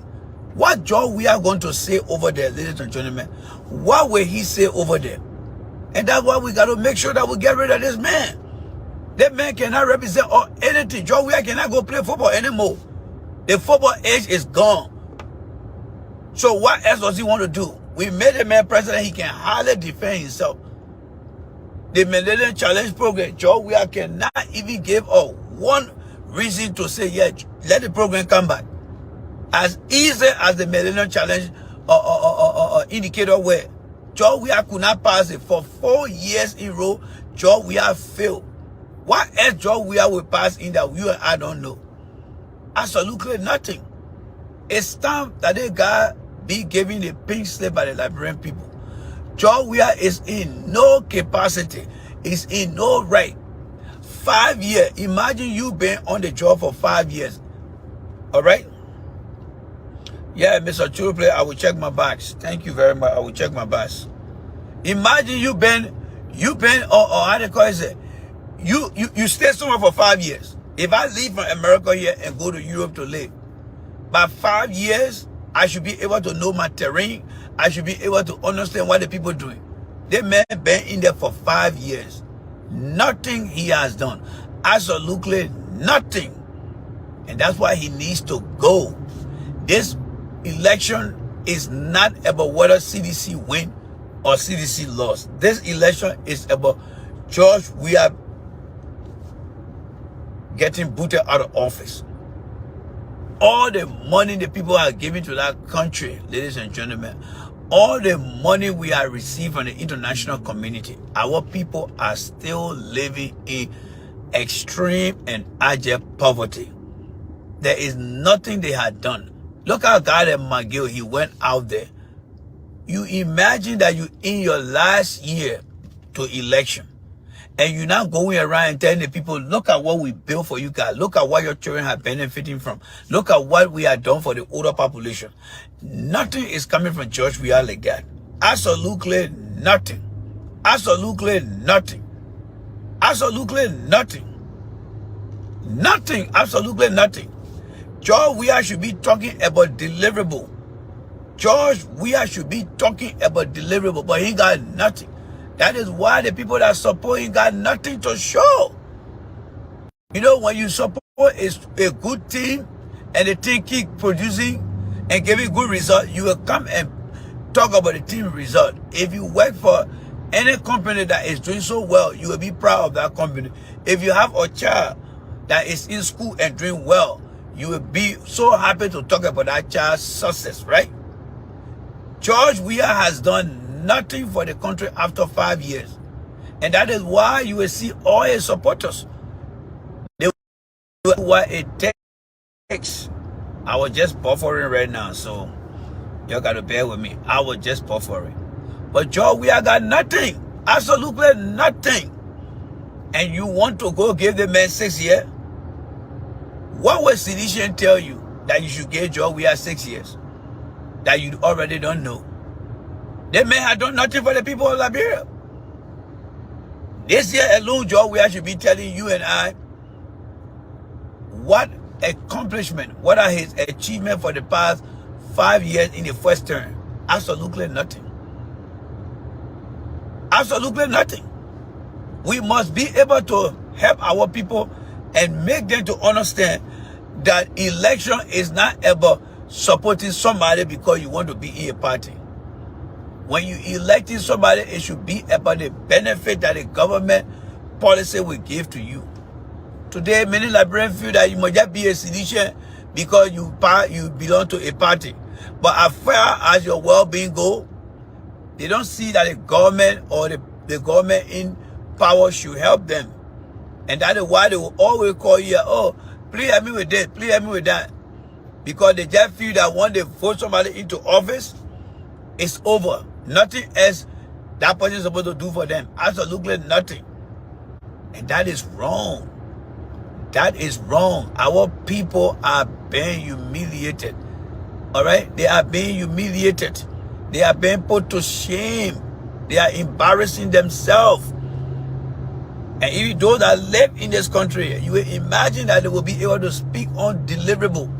what Joe Weah going to say over there, ladies and gentlemen? What will he say over there? And that's why we got to make sure that we get rid of this man. That man cannot represent or anything. Joe Weah cannot go play football anymore. The football age is gone. So what else does he want to do? We made a man president, he can hardly defend himself. The Millennium Challenge program, Joe Weah cannot even give us one reason to say, yeah, let the program come back. As easy as the Millennium Challenge indicator were, Joe Weah could not pass it. For 4 years in a row, Joe Weah failed. What else Joe Weah will pass in that you and I don't know? Absolutely nothing. It's time that they got be given the pink slip by the Liberian people. Joe Weah is in no capacity, is in no right. 5 years. Imagine you been on the job for 5 years. All right? Yeah, Mr. Churuple, I will check my bags. Thank you very much. I will check my bags. Imagine you been how they call it? You stay somewhere for 5 years. If I leave from America here and go to Europe to live, by 5 years, I should be able to know my terrain. I should be able to understand what the people are doing. The man been in there for 5 years. Nothing he has done. Absolutely nothing. And that's why he needs to go. This election is not about whether CDC win or CDC lost. This election is about George Weah getting booted out of office. All the money the people are giving to that country, ladies and gentlemen, all the money we are receiving from the international community, our people are still living in extreme and abject poverty. There is nothing they had done. Look how God and McGill, he went out there. You imagine that you in your last year to election, And you're not going around and telling the people, look at what we built for you guys. Look at what your children are benefiting from. Look at what we have done for the older population. Nothing is coming from George Weah like that. Absolutely nothing. Absolutely nothing. Absolutely nothing. Nothing. Absolutely nothing. George Weah should be talking about deliverable. George Weah should be talking about deliverable, but he got nothing. That is why the people that support him got nothing to show. You know, when you support a good team and the team keep producing and giving good result, you will come and talk about the team result. If you work for any company that is doing so well, you will be proud of that company. If you have a child that is in school and doing well, you will be so happy to talk about that child's success, right? George Weah has done nothing for the country after 5 years. And that is why you will see all his supporters. They will do what it takes. I was just buffering right now, so you got to bear with me. I was just buffering. But George Weah got nothing. Absolutely nothing. And you want to go give the man 6 years? What will Seditian tell you that you should give George Weah 6 years? That you already don't know. They may have done nothing for the people of Liberia. This year alone, George Weah should be telling you and I what accomplishment, what are his achievements for the past 5 years in the first term. Absolutely nothing. Absolutely nothing. We must be able to help our people and make them to understand that election is not about supporting somebody because you want to be in a party. When you electing somebody, it should be about the benefit that the government policy will give to you. Today, many Liberians feel that you must just be a citizen because you belong to a party. But as far as your well-being goes, they don't see that the government or the government in power should help them. And that is why they will always call you, oh, please help me with this, please help me with that. Because they just feel that when they vote somebody into office, it's over. Nothing else that person is supposed to do for them. Absolutely nothing. And that is wrong. That is wrong. Our people are being humiliated. All right? They are being humiliated. They are being put to shame. They are embarrassing themselves. And even those that live in this country, you will imagine that they will be able to speak on deliverable.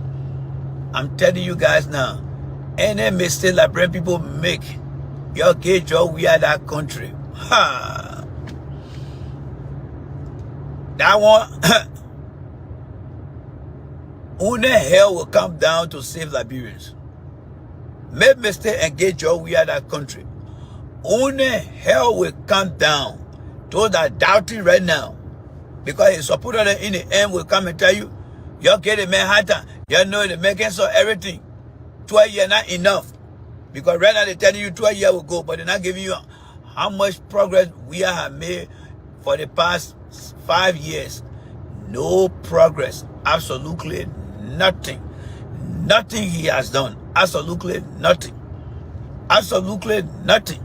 I'm telling you guys now, any mistake Liberian people make, your gauge or we are that country. Ha! That one, only hell will come down to save Liberians. Make mistake and get your we are that country. Only hell will come down. Those that are doubting right now, because his supporter in the end will come and tell you, you're getting Manhattan. You know the making so everything. 12 years not enough. Because right now they're telling you 12 years will go, but they're not giving you how much progress we have made for the past 5 years. No progress. Absolutely nothing. Nothing he has done. Absolutely nothing. Absolutely nothing.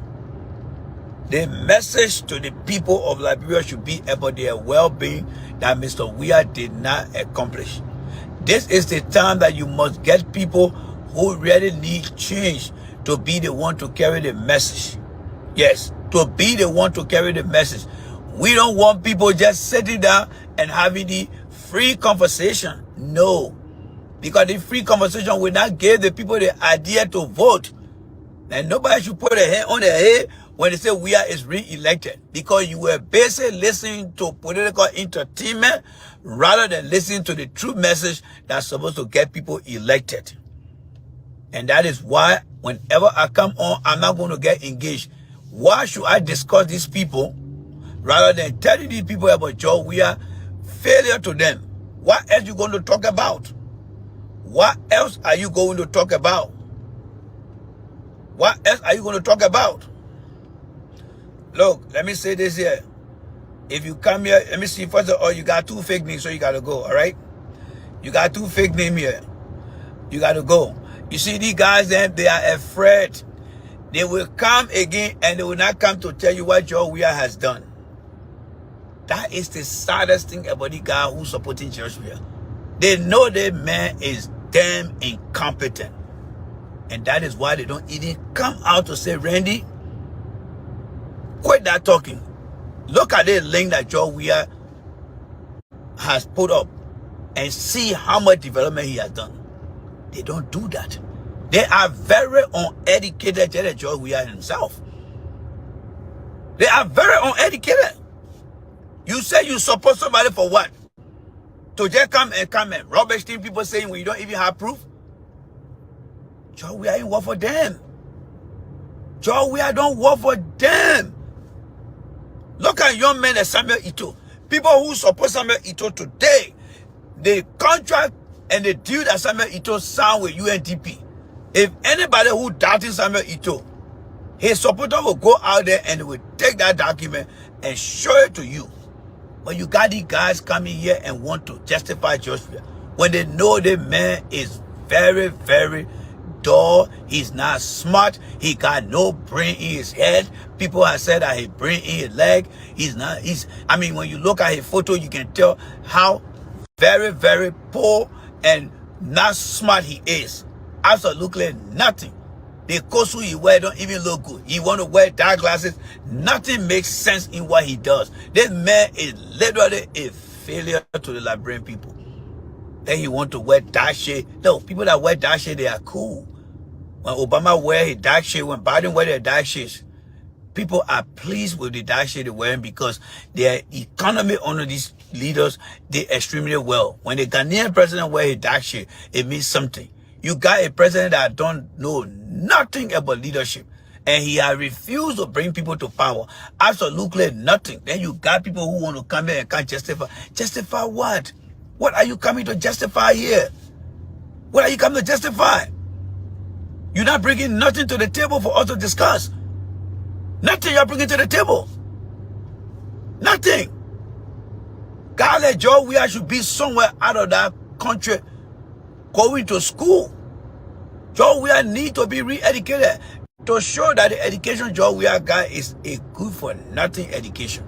The message to the people of Liberia should be about their well-being that Mr. Weah did not accomplish. This is the time that you must get people who really need change to be the one to carry the message. Yes, to be the one to carry the message. We don't want people just sitting down and having the free conversation. No. Because the free conversation will not give the people the idea to vote. And nobody should put a hand on their head when they say Weah is re-elected. Because you were basically listening to political entertainment rather than listening to the true message that's supposed to get people elected. And that is why whenever I come on, I'm not going to get engaged. Why should I discuss these people rather than telling these people about George Weah failure to them? What else are you going to talk about? What else are you going to talk about? What else are you going to talk about? Look, let me say this here. If you come here, let me see, first of all, you got 2 fake names, so you got to go, all right? You got 2 fake names here. You got to go. You see, these guys, then, they are afraid. They will come again, and they will not come to tell you what George Weah has done. That is the saddest thing about the guy who's supporting Joshua. They know that man is damn incompetent. And that is why they don't even come out to say, Randy, quit that talking. Look at the link that George Weah has put up and see how much development he has done. They don't do that. They are very uneducated, just George Weah himself. They are very uneducated. You say you support somebody for what? To just come and rubbish thing people saying when you don't even have proof? George Weah ain't work for them. George Weah don't work for them. Look at young men like Samuel Ito. People who support Samuel Ito today, the contract and the deal that Samuel Ito signed with UNDP. If anybody who doubting Samuel Ito, his supporter will go out there and will take that document and show it to you. But you got these guys coming here and want to justify Joshua when they know the man is very, very dull. He's not smart. He got no brain in his head. People have said that his brain in his leg. I mean, when you look at his photo, you can tell how very, very poor and not smart he is. Absolutely nothing. The costume he wear don't even look good. He want to wear dark glasses. Nothing makes sense in what he does. This man is literally a failure to the Liberian people. Then he want to wear dark shade. No, people that wear dark shade, they are cool. When Obama wear his dark shade, when Biden wear their dark shades, people are pleased with the dark shade they're wearing because their economy under these leaders did extremely well. When the Ghanaian president wear his dark shade, it means something. You got a president that don't know nothing about leadership. And he has refused to bring people to power. Absolutely nothing. Then you got people who want to come here and can't justify. Justify what? What are you coming to justify here? What are you coming to justify? You're not bringing nothing to the table for us to discuss. Nothing you're bringing to the table. Nothing. God, let George Weah should be somewhere out of that country going to school. George Weah need to be re-educated to show that the education George Weah got is a good for nothing education.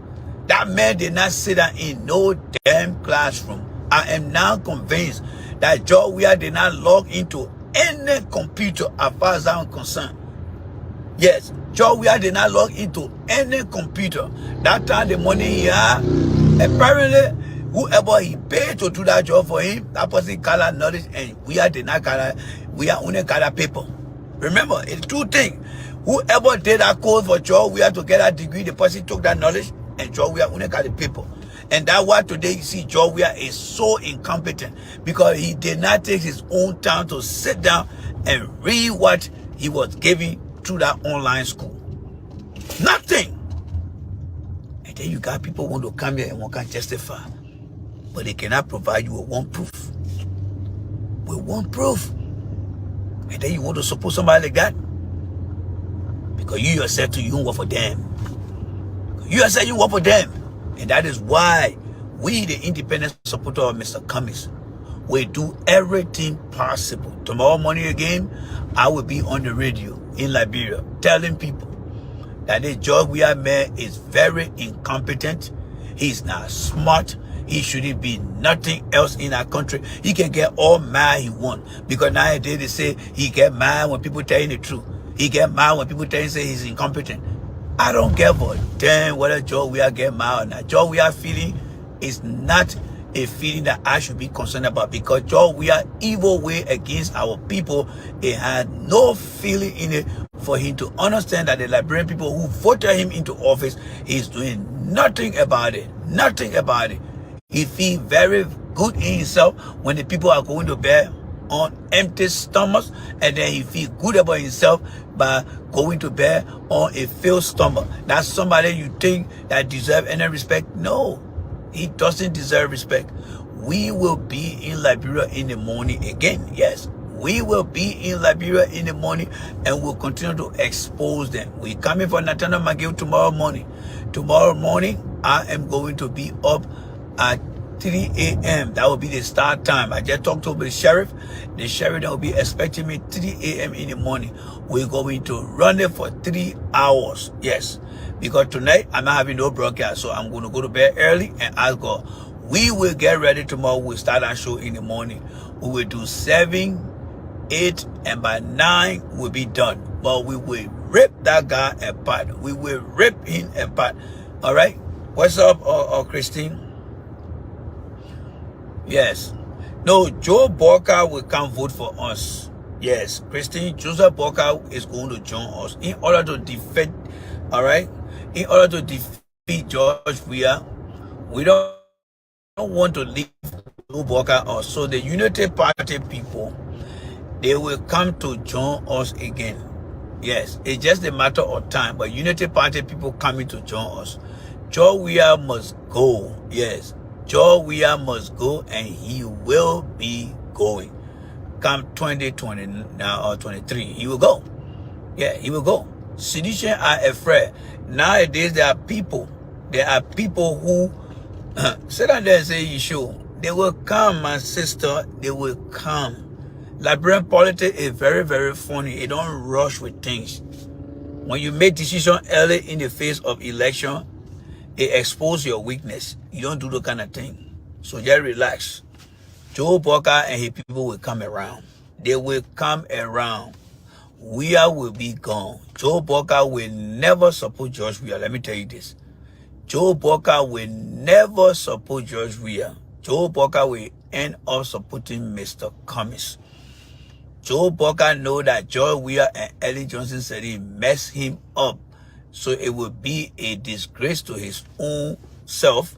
That man did not sit down in no damn classroom. I am now convinced that George Weah did not log into any computer as far as I'm concerned. Yes, George Weah did not log into any computer. That time the money he had, apparently whoever he paid to do that job for him, that person got knowledge and Weah did not got Weah only got paper. Remember, it's two things. Whoever did that code for George Weah to get that degree, the person took that knowledge and George Weah only got the paper. And that's why today you see George Weah is so incompetent because he did not take his own time to sit down and read what he was giving through that online school. Nothing. And then you got people who want to come here and want to justify. But they cannot provide you with one proof. With one proof. And then you want to support somebody like that? Because you yourself too, you don't work for them. You yourself, you work for them. And that is why we, the independent supporter of Mr. Cummings, will do everything possible. Tomorrow morning again, I will be on the radio in Liberia telling people that this George Weah man is very incompetent. He's not smart. He shouldn't be nothing else in our country. He can get all mad he wants. Because nowadays they say he get mad when people tell him the truth. He get mad when people tell him say he's incompetent. I don't care for damn whether George Weah get mad or not. George Weah feeling is not a feeling that I should be concerned about because George Weah evil way against our people, it had no feeling in it for him to understand that the Liberian people who voted him into office is doing nothing about it. Nothing about it. He feels very good in himself when the people are going to bed on empty stomachs, and then he feels good about himself by going to bed on a filled stomach. That's somebody you think that deserve any respect? No, he doesn't deserve respect. We will be in Liberia in the morning again. Yes, we will be in Liberia in the morning and we'll continue to expose them. We're coming for Nathaniel McGill tomorrow morning. Tomorrow morning, I am going to be up at 3 a.m. That will be the start time. I just talked to the sheriff. The sheriff that will be expecting me 3 a.m. in the morning. We're going to run it for 3 hours. Yes. Because tonight, I'm not having no broadcast. So I'm going to go to bed early and ask God. We will get ready tomorrow. We'll start our show in the morning. We will do 7, 8, and by 9, we'll be done. But we will rip that guy apart. We will rip him apart. All right? What's up, Christine? Yes. No, Joe Boca will come vote for us. Yes. Christine, Joseph Boca is going to join us in order to defeat, all right? In order to defeat George Weah, we don't want to leave Joe Boca us. So the Unity Party people, they will come to join us again. Yes, it's just a matter of time. But Unity Party people coming to join us. George Weah must go. Yes, George Weah must go, and he will be going. Come 2020 now or 23, he will go. Yeah, he will go. Sedition are afraid. Nowadays there are people who sit down there and say, you sure? They will come, my sister. They will come. Liberian politics is very, very funny. It don't rush with things. When you make decision early in the phase of election, it exposes your weakness. You don't do the kind of thing. So just relax. Joe Boca and his people will come around. They will come around. Weah will be gone. Joe Boca will never support George Weah. Let me tell you this. Joe Boca will never support George Weah. Joe Boca will end up supporting Mr. Cummings. Joe Boca know that George Weah and Ellen Johnson said he messed him up. So it will be a disgrace to his own self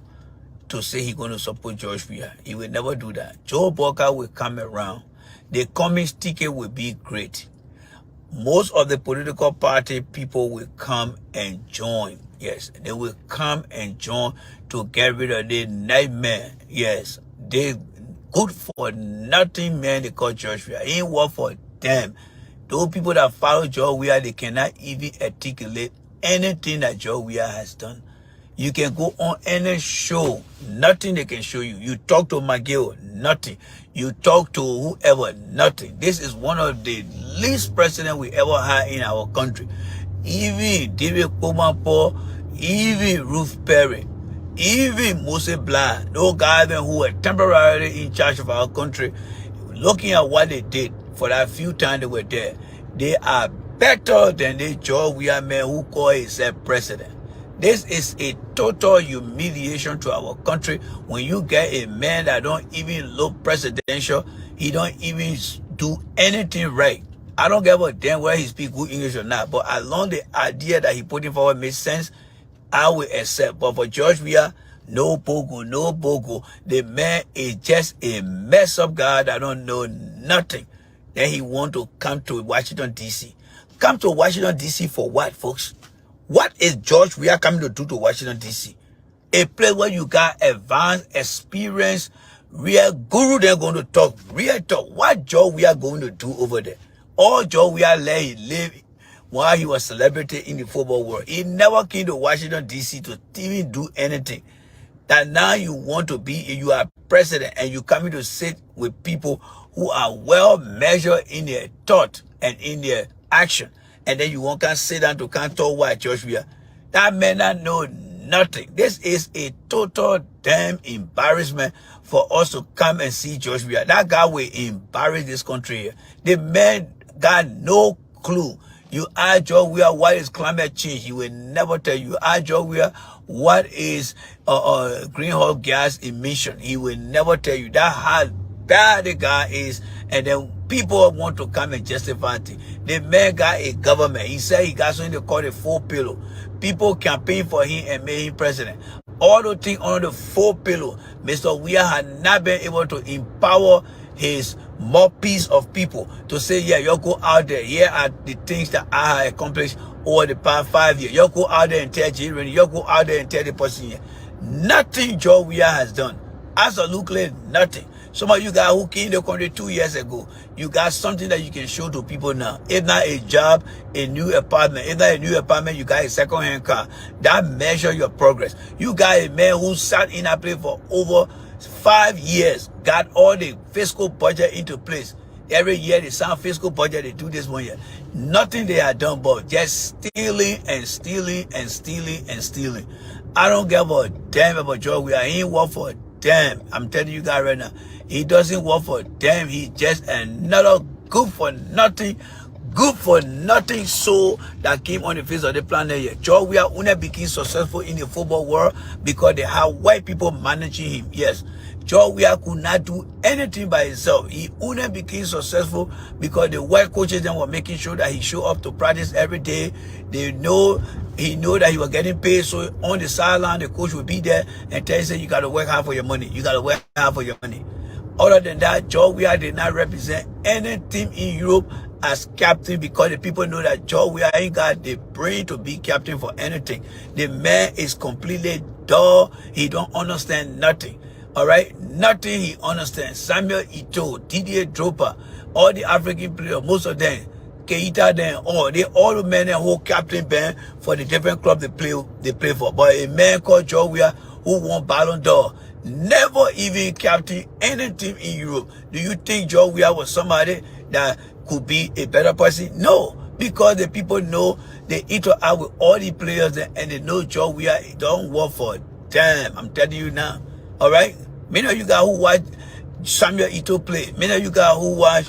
to say he's going to support George Weah. He will never do that. Joe Boca will come around. The Cummings ticket will be great. Most of the political party people will come and join. Yes, they will come and join to get rid of the nightmare. Yes, they good for nothing, man. They call George Weah. It ain't work for them. Those people that follow George Weah, they cannot even articulate anything that George Weah has done. You can go on any show, nothing they can show you. You talk to McGill, nothing. You talk to whoever, nothing. This is one of the least president we ever had in our country. Even David Komapo, even Ruth Perry, even Moses Blah, those guys who were temporarily in charge of our country, looking at what they did for that few time they were there, they are better than the George Weah man who call himself president. This is a total humiliation to our country when you get a man that don't even look presidential. He don't even do anything right. I don't give a damn whether he speak good English or not, but as long the idea that he putting forward makes sense, I will accept. But for George Weah, no bogo, no bogo. The man is just a mess up guy that don't know nothing. Then he want to come to Washington, D.C. Come to Washington, D.C. for what, folks? What is George Weah coming to do to Washington, D.C.? A place where you got advanced experience, real guru, they're going to talk, real talk. What George Weah going to do over there? All George Weah let he live while he was celebrity in the football world. He never came to Washington, D.C. to even do anything. That now you want to be, you are president and you coming to sit with people who are well measured in their thought and in their action. And then you won't can sit down to can't talk what George Weah. That man not know nothing. This is a total damn embarrassment for us to come and see George Weah. That guy will embarrass this country here. The man got no clue. You ask George Weah what is climate change, he will never tell you. You ask George Weah what is greenhouse gas emission, he will never tell you. That's how bad the guy is. And then people want to come and justify it. The man got a government. He said he got something they call a 4 pillar. People campaign for him and made him president. All the things under the 4 pillar, Mr. Weah had not been able to empower his more piece of people to say, yeah, you go out there. Here are the things that I have accomplished over the past 5 years. You go out there and tell Jerry, you go out there and tell the person here. Nothing George Weah has done. Absolutely nothing. Some of you guys who came to the country 2 years ago, you got something that you can show to people now. If not a job, a new apartment. If not a new apartment, you got a second-hand car. That measure your progress. You got a man who sat in that place for over 5 years, got all the fiscal budget into place. Every year they sound fiscal budget, they do this 1 year. Nothing they have done but just stealing and stealing and stealing and stealing. I don't give a damn about George Weah. He ain't work for a damn. I'm telling you guys right now. He doesn't work for a damn. He's just another good for nothing soul that came on the face of the planet here. George Weah only became successful in the football world because they have white people managing him. Yes. George Weah could not do anything by himself. He only became successful because the white coaches then were making sure that he show up to practice every day. He know that he was getting paid, so on the sideline the coach will be there and tell you, you got to work hard for your money. You got to work hard for your money. Other than that, George Weah did not represent any team in Europe as captain because the people know that George Weah ain't got the brain to be captain for anything. The man is completely dull. He don't understand nothing. All right, nothing he understands. Samuel Eto'o, Didier Drogba, all the African players, most of them, Keita, them, they all the men that hold captain band for the different clubs they play for. But a man called George Weah who won Ballon d'Or, never even captain any team in Europe. Do you think George Weah was somebody that could be a better person? No, because the people know they interact with all the players and they know George Weah don't work for a damn. I'm telling you now. All right. Many of you guys who watch Samuel Eto'o play, many of you guys who watch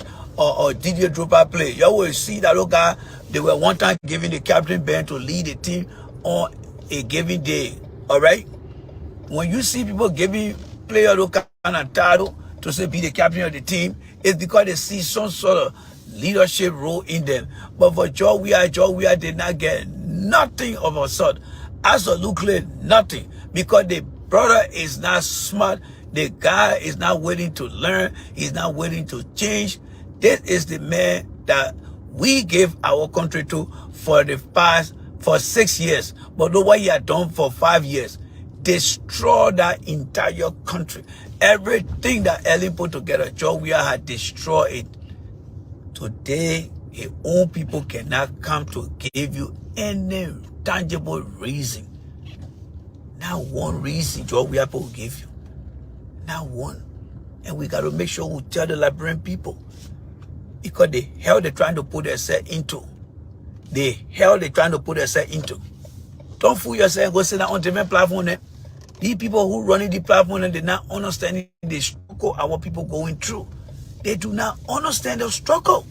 Didier Drogba play, you will see that those guys, they were one time giving the captain band to lead the team on a given day. All right. When you see people giving players those kind of title to say be the captain of the team, it's because they see some sort of leadership role in them. But for George Weah did not get nothing of a sort. Absolutely nothing. Because the brother is not smart. The guy is not willing to learn. He's not willing to change. This is the man that we gave our country to for 6 years. But look what he had done for 5 years. Destroy that entire country. Everything that Ellen put together, George Weah had destroyed it. Today, his own people cannot come to give you any tangible reason. Not one reason George Weah will give you. Not one. And we got to make sure we tell the Liberian people. Because the hell they're trying to put themselves into. The hell they're trying to put themselves into. Don't fool yourself. Go sit down on different platform. These people who running the platform and they're not understanding the struggle our people going through. They do not understand the struggle.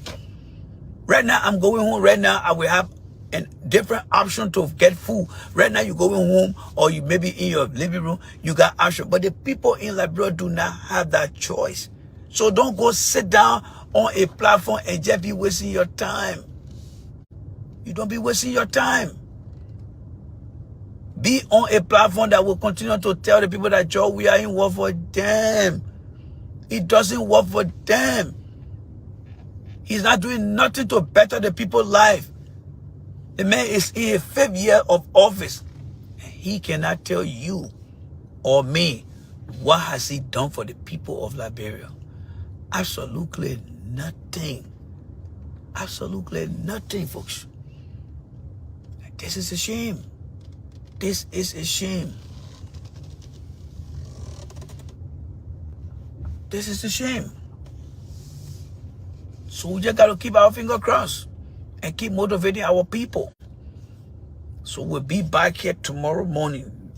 Right now, I'm going home. Right now, I will have a different option to get food. Right now, you're going home or you maybe in your living room, you got option. But the people in Liberia do not have that choice. So don't go sit down on a platform and just be wasting your time. You don't be wasting your time. Be on a platform that will continue to tell the people that George Weah ain't work for them. It doesn't work for them. He's not doing nothing to better the people's life. The man is in his 5th year of office. He cannot tell you or me what has he done for the people of Liberia. Absolutely nothing. Absolutely nothing, folks. This is a shame. This is a shame. This is a shame. So we just got to keep our finger crossed and keep motivating our people. So we'll be back here tomorrow morning.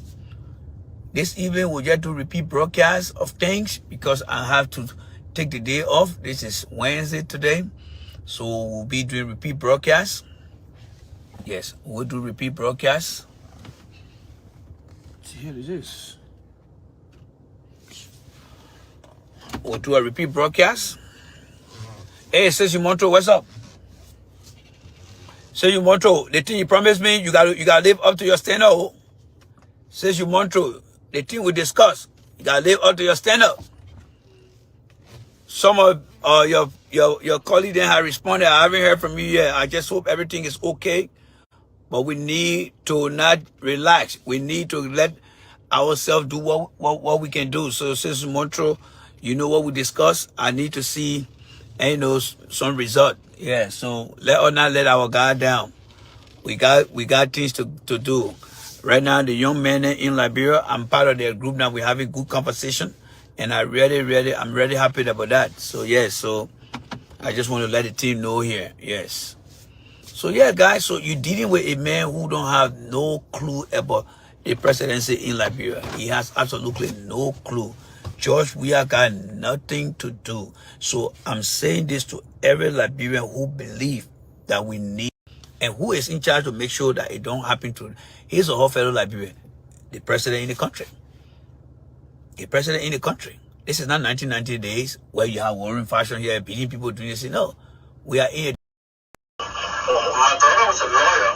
This evening we'll just do repeat broadcast of things because I have to take the day off. This is Wednesday today. So we'll be doing repeat broadcasts. Yes, we'll do repeat broadcasts. Here it is. We'll do a repeat broadcast. Hey, Session Montreal, what's up? Session Montreal, the thing you promised me, you gotta live up to your standard. Session Montreal, the thing we discussed, you gotta live up to your standard. Some of your colleagues then have responded. I haven't heard from you yet. I just hope everything is okay. But we need to not relax. We need to let ourselves do what we can do. So since Montreal, you know what we discussed. I need to see, some result. Yeah. So let us not let our guard down. We got things to do. Right now, the young men in Liberia, I'm part of their group now. We're having good conversation. And I'm really happy about that. So yes, so I just want to let the team know here. Yes. So yeah, guys, so you're dealing with a man who don't have no clue about the presidency in Liberia. He has absolutely no clue. George Weah got nothing to do. So I'm saying this to every Liberian who believe that we need and who is in charge to make sure that it don't happen to his or her fellow Liberian, the president in the country. The president in the country. This is not 1990 days where you have warring fashion here, beating people doing this. No, we are in. My daughter was a lawyer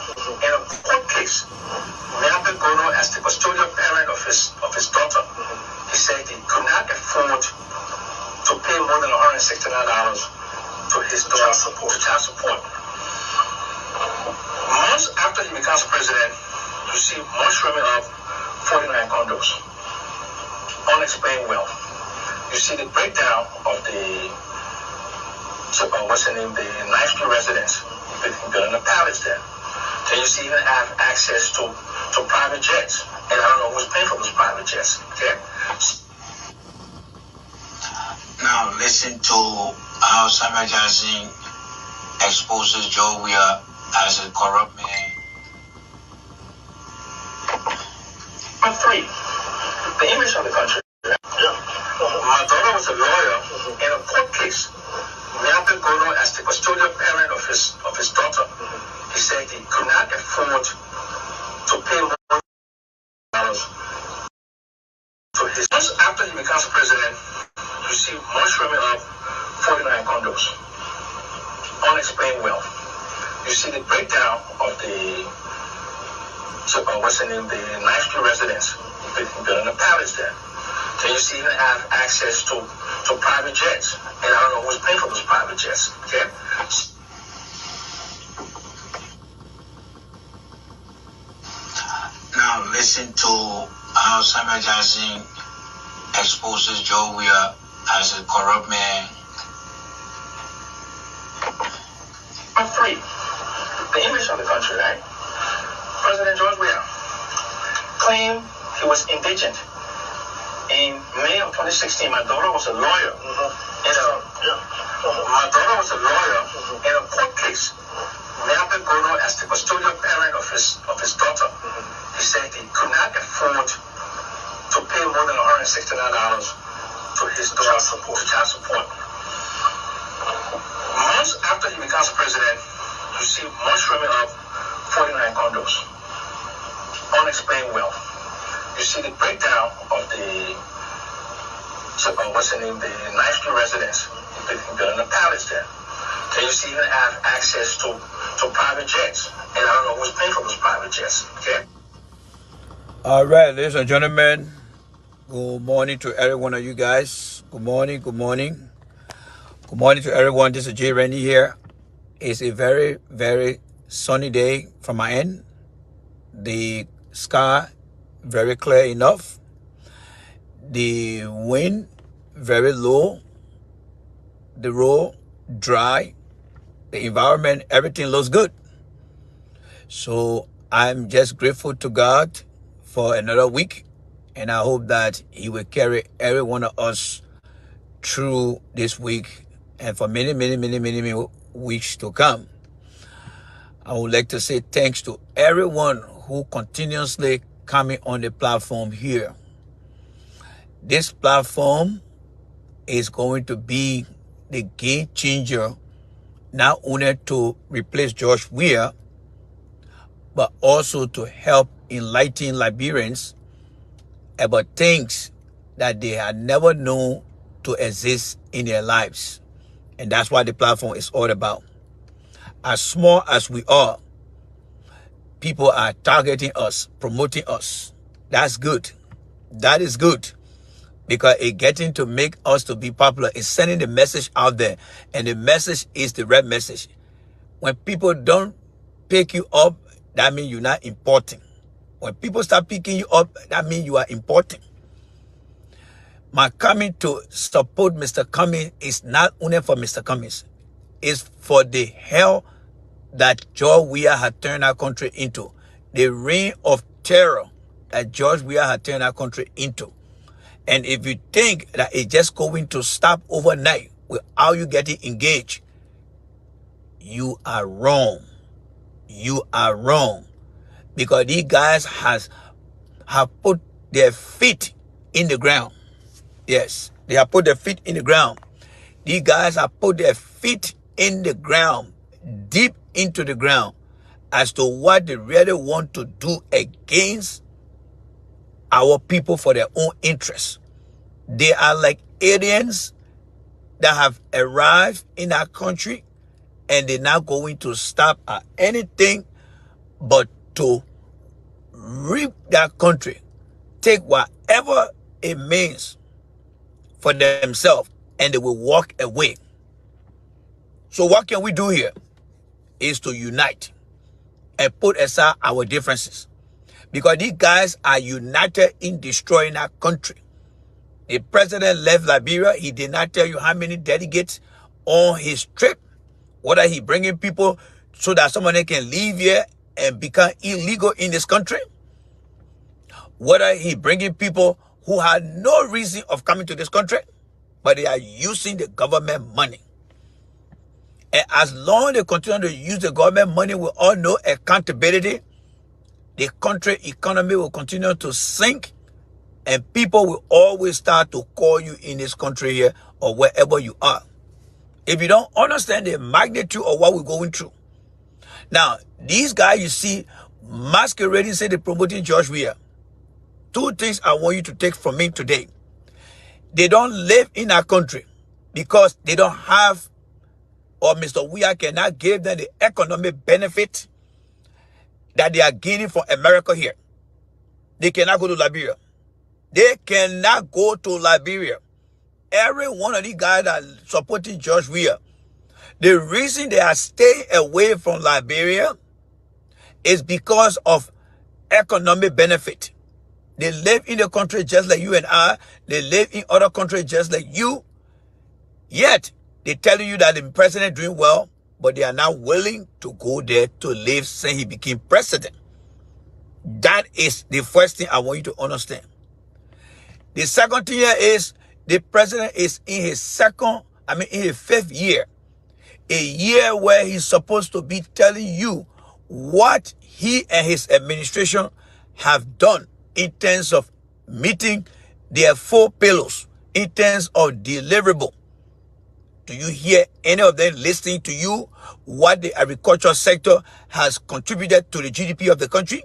in a court case. Weah'S Gono as the custodial parent of his daughter. He said he could not afford to pay more than $169 to his daughter for child support. Months after he becomes president, you see mushrooming up 49 condos. Unexplained wealth. You see the breakdown of the the Ninth Street residence, building a palace there. Then you see even have access to private jets. And I don't know who's paying for those private jets. Okay? Now listen to how Samuel Johnson exposes Joe Weah as a corrupt man. Number 3, the image of the country. My daughter was a lawyer in a court case. Weah'S Gono as the custodial parent of his daughter. He said he could not afford to pay more than $169 to his. Months after he becomes president, you see mushrooming up 49 condos. Unexplained wealth. You see the breakdown of the the Ninth Street residence, building a palace there. Then you see even have access to private jets. And I don't know who's paying for those private jets. Okay? Now listen to how Samuel Johnson exposes Joe Weah as a corrupt man. Number 3, the image of the country, right? President George Weah claimed he was indigent. In May of 2016, my daughter was a lawyer. My daughter was a lawyer in a court case. Weah'S Gono as the custodial parent of his daughter. He said he could not afford to pay more than $169 to his daughter for child support. Months after he becomes president, you see mushrooming up 49 condos. Unexplained wealth. You see the breakdown of the the Ninth Street residence, building a palace there. Then you see even have access to private jets. And I don't know who's paying for those private jets. Okay? All right, ladies and gentlemen, good morning to every one of you guys. Good morning, good morning. Good morning to everyone. This is J. Randy here. It's a very, very sunny day from my end. The sky very clear enough. The wind very low. The road dry. The environment, everything looks good. So I'm just grateful to God for another week. And I hope that He will carry every one of us through this week and for many, many, many, many, many weeks to come. I would like to say thanks to everyone who continuously coming on the platform here. This platform is going to be the game changer, not only to replace George Weah, but also to help enlighten Liberians about things that they had never known to exist in their lives. And that's what the platform is all about. As small as we are, people are targeting us, promoting us. That's good. That is good. Because it's getting to make us to be popular. It's sending the message out there. And the message is the right message. When people don't pick you up, that means you're not important. When people start picking you up, that means you are important. My coming to support Mr. Cummings is not only for Mr. Cummings. It's for the hell that George Weah had turned our country into. The reign of terror that George Weah had turned our country into. And if you think that it's just going to stop overnight without you getting engaged, you are wrong. You are wrong. Because these guys have put their feet in the ground. Yes, they have put their feet in the ground. These guys have put their feet in the ground, deep into the ground, as to what they really want to do against our people for their own interests. They are like aliens that have arrived in our country, and they're not going to stop at anything but to rip that country, take whatever it means for themselves, and they will walk away. So what can we do here is to unite and put aside our differences, because these guys are united in destroying our country. The president left Liberia. He did not tell you how many delegates on his trip, whether he bringing people so that somebody can leave here and become illegal in this country, whether he bringing people who had no reason of coming to this country, but they are using the government money. And as long as they continue to use the government money, we all know accountability, the country economy will continue to sink, and people will always start to call you in this country here or wherever you are, if you don't understand the magnitude of what we're going through. Now, these guys you see masquerading, say they're promoting George Weah. Two things I want you to take from me today. They don't live in our country because they don't have, or Mr. Weah cannot give them the economic benefit that they are gaining from America here. They cannot go to Liberia. They cannot go to Liberia. Every one of these guys that are supporting George Weah, the reason they are staying away from Liberia is because of economic benefit. They live in the country just like you and I. They live in other countries just like you. Yet, they tell you that the president is doing well, but they are not willing to go there to live since he became president. That is the first thing I want you to understand. The second thing here is the president is in his in his fifth year. A year where he's supposed to be telling you what he and his administration have done in terms of meeting their 4 pillars, in terms of deliverable. Do you hear any of them listening to you what the agricultural sector has contributed to the GDP of the country?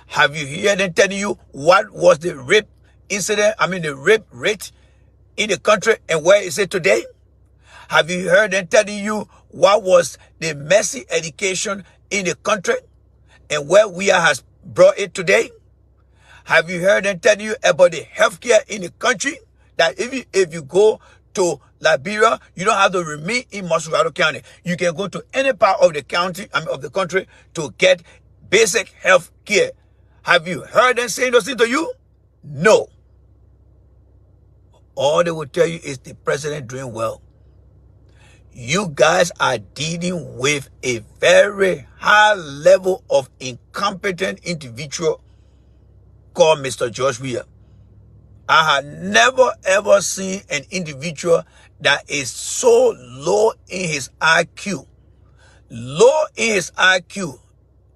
Have you heard them telling you what was the rape incident, the rape rate in the country and where is it today? Have you heard them telling you what was the messy education in the country and where Weah has brought it today? Have you heard them telling you about the healthcare in the country, that if you go to Liberia, you don't have to remain in Massachusetts County. You can go to any part of the county, of the country, to get basic health care. Have you heard them saying those things to you? No. All they will tell you is the president doing well. You guys are dealing with a very high level of incompetent individual called Mr. George Weah. I have never ever seen an individual that is so low in his IQ,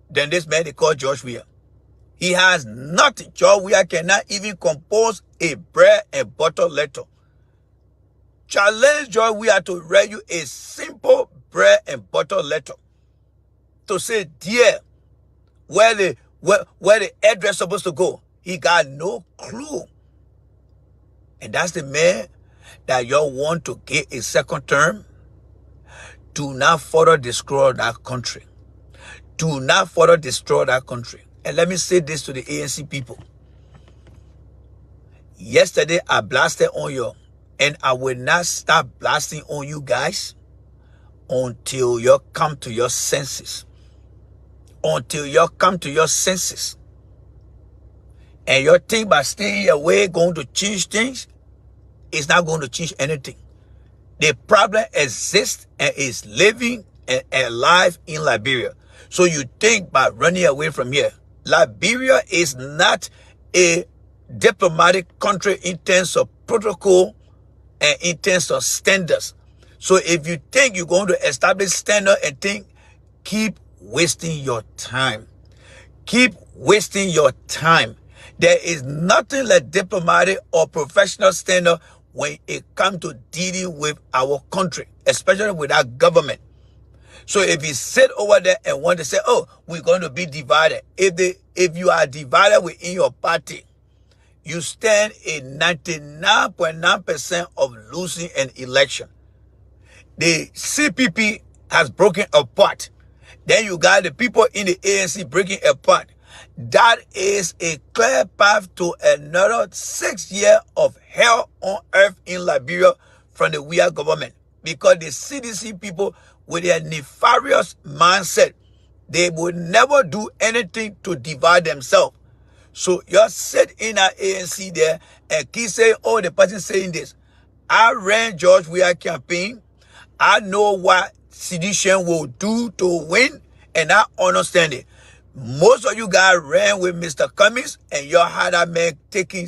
than this man they call George Weah. He has nothing. George Weah cannot even compose a bread and butter letter. Challenge George Weah to write you a simple bread and butter letter to say, dear, where the address supposed to go. He got no clue. And that's the man that y'all want to get a second term. Do not further destroy that country. Do not further destroy that country. And let me say this to the ANC people. Yesterday, I blasted on you, and I will not stop blasting on you guys until you come to your senses. Until you come to your senses. And you think by staying away going to change things, it's not going to change anything. The problem exists and is living and alive in Liberia. So you think by running away from here. Liberia is not a diplomatic country in terms of protocol and in terms of standards. So if you think you're going to establish standard and think, keep wasting your time. Keep wasting your time. There is nothing like diplomatic or professional standard when it comes to dealing with our country, especially with our government. So if you sit over there and want to say, oh, we're going to be divided. If you are divided within your party, you stand a 99.9% of losing an election. The CPP has broken apart. Then you got the people in the ANC breaking apart. That is a clear path to another 6 years of hell on earth in Liberia from the Weah's government. Because the CDC people, with their nefarious mindset, they would never do anything to divide themselves. So you sit in an ANC there and keep saying, oh, the person saying this. I ran George Weah campaign. I know what sedition will do to win, and I understand it. Most of you guys ran with Mr. Cummings, and y'all had that man taking,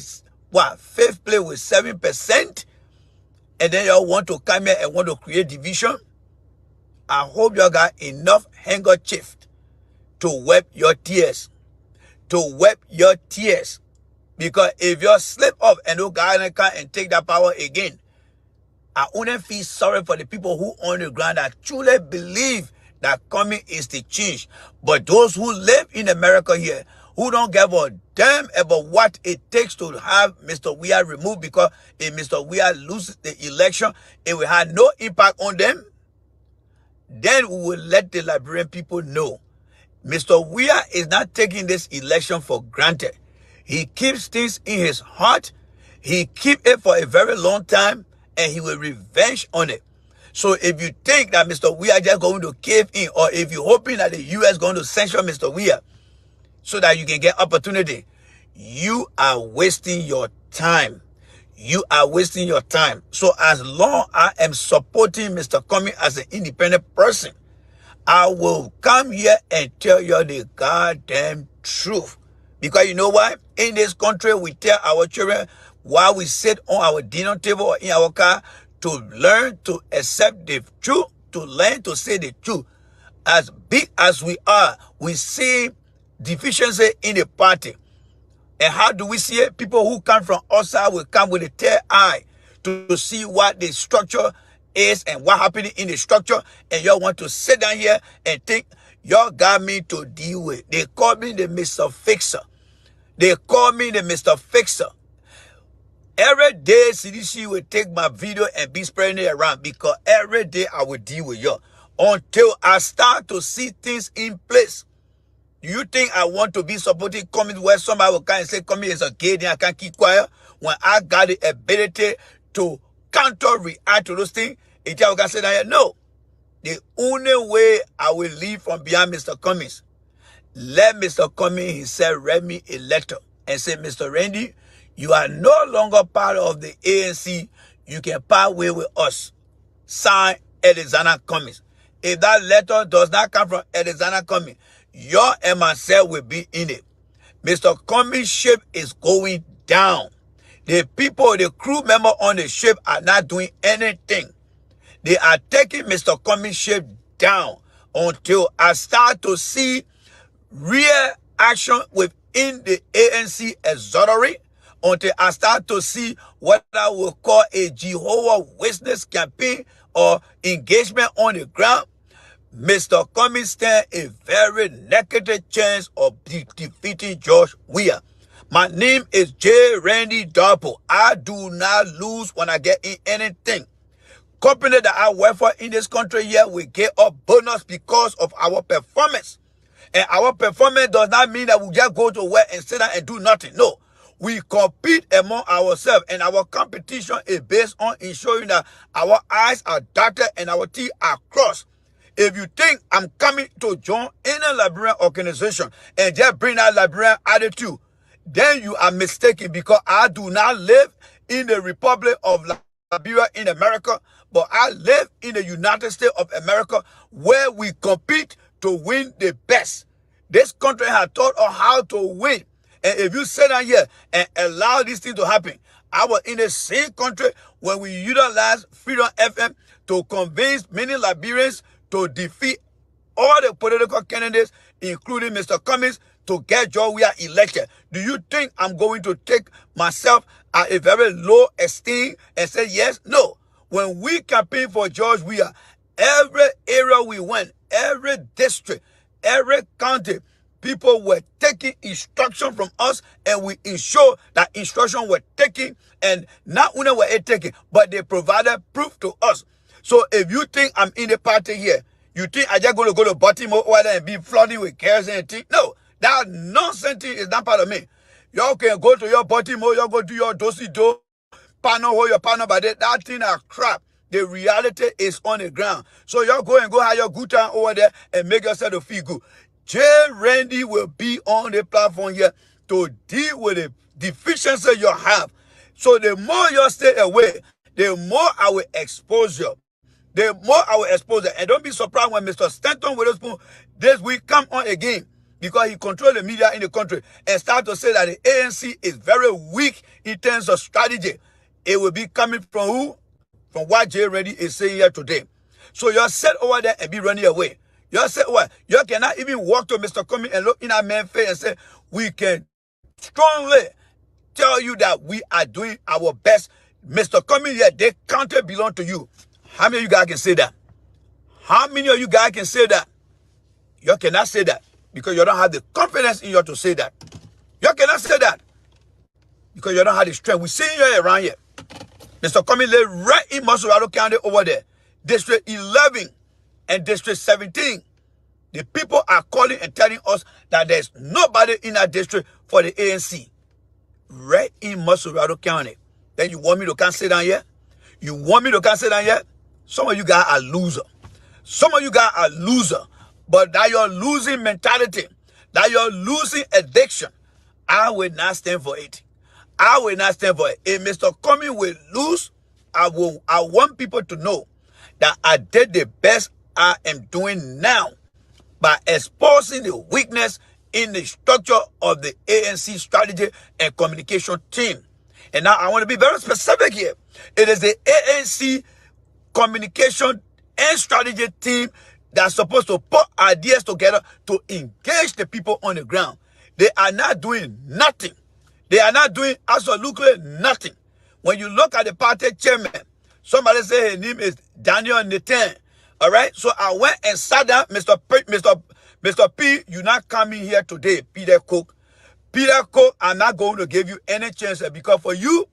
what, 5th place with 7%? And then y'all want to come here and want to create division? I hope y'all got enough handkerchief to wipe your tears. To wipe your tears. Because if you slip up and no guy can and take that power again, I only feel sorry for the people who on the ground that truly believe that coming is the change. But those who live in America here, who don't give a damn about what it takes to have Mr. Weah removed, because if Mr. Weah loses the election, it will have no impact on them, then we will let the Liberian people know. Mr. Weah is not taking this election for granted. He keeps things in his heart. He keep it for a very long time, and he will revenge on it. So if you think that Mr. Weah is just going to cave in, or if you're hoping that the U.S. is going to censure Mr. Weah so that you can get opportunity, you are wasting your time. You are wasting your time. So as long as I am supporting Mr. Cummings as an independent person, I will come here and tell you the goddamn truth. Because you know why? In this country, we tell our children while we sit on our dinner table or in our car to learn to accept the truth, to learn to say the truth. As big as we are, we see deficiency in the party. And how do we see it? People who come from outside will come with a third eye to see what the structure is and what happened in the structure. And y'all want to sit down here and think y'all got me to deal with. They call me the Mr. Fixer. They call me the Mr. Fixer. Every day CDC will take my video and be spreading it around, because every day I will deal with y'all until I start to see things in place. Do you think I want to be supporting Cummings where somebody will come and say Cummings is a gay, then I can't keep quiet when I got the ability to counter-react to those things? If I can say that, no. The only way I will leave from behind Mr. Cummings, let Mr. Cummings himself write me a letter and say, Mr. Randy, you are no longer part of the ANC. You can part way with us. Sign Alexander Cummings. If that letter does not come from Alexander Cummings, your and myself will be in it. Mr. Cummings' ship is going down. The people, the crew member on the ship are not doing anything. They are taking Mr. Cummings' ship down until I start to see real action within the ANC exonerate, until I start to see what I will call a Jehovah's Witness campaign or engagement on the ground. Mr. Cummings stand a very negative chance of defeating George Weah. My name is J. Randy Darpo. I do not lose when I get in anything. Company that I work for in this country here, we get a bonus because of our performance. And our performance does not mean that we just go to work and sit down and do nothing. No. We compete among ourselves, and our competition is based on ensuring that our eyes are dotted and our T's are crossed. If you think I'm coming to join any Liberian organization and just bring that Liberian attitude, then you are mistaken, because I do not live in the Republic of Liberia in America, but I live in the United States of America, where we compete to win the best. This country has taught us how to win. And if you sit down here and allow this thing to happen, I was in the same country when we utilized Freedom FM to convince many Liberians to defeat all the political candidates, including Mr. Cummings, to get George Weah elected. Do you think I'm going to take myself at a very low esteem and say yes? No. When we campaigned for George Weah, every area we went, every district, every county, people were taking instruction from us, and we ensure that instruction were taken, and not only were it taken, but they provided proof to us. So if you think I'm in the party here, you think I just going to go to Baltimore over there and be flooding with cares and things? No, that nonsense thing is not part of me. Y'all can go to your Baltimore, y'all go do your do-si-do, panel, hold your panel, but that thing are crap. The reality is on the ground. So y'all go and go have your good time over there and make yourself to feel good. Jay Randy will be on the platform here to deal with the deficiency you have. So the more you stay away, the more I will expose you. The more I will expose you. And don't be surprised when Mr. Stanton Witherspoon this week come on again, because he controls the media in the country, and start to say that the ANC is very weak in terms of strategy. It will be coming from who? From what Jay Randy is saying here today. So you sit over there and be running away. You say, well, you cannot even walk to Mr. Cummings and look in our man's face and say, we can strongly tell you that we are doing our best. Mr. Cummings, yeah, they county belong to you. How many of you guys can say that? How many of you guys can say that? You cannot say that because you don't have the confidence in you to say that. You cannot say that because you don't have the strength. We see you around here. Mr. Cummings live right in Masurado County over there. District 11 and District 17. The people are calling and telling us that there's nobody in that district for the ANC. Right in Masurado County. Then you want me to come sit down here? You want me to come sit down here? Some of you guys are loser. Some of you guys are loser. But that you're losing mentality, that you're losing addiction, I will not stand for it. I will not stand for it. If Mr. Cummings will lose, I want people to know that I did the best I am doing now by exposing the weakness in the structure of the ANC strategy and communication team. And now I want to be very specific here. It is the ANC communication and strategy team that's supposed to put ideas together to engage the people on the ground. They are not doing nothing. They are not doing absolutely nothing. When you look at the party chairman, somebody say his name is Daniel Nathan. All right? So I went and sat down, Mr. P, you're not coming here today, Peter Cook. Peter Cook, I'm not going to give you any chance because for you,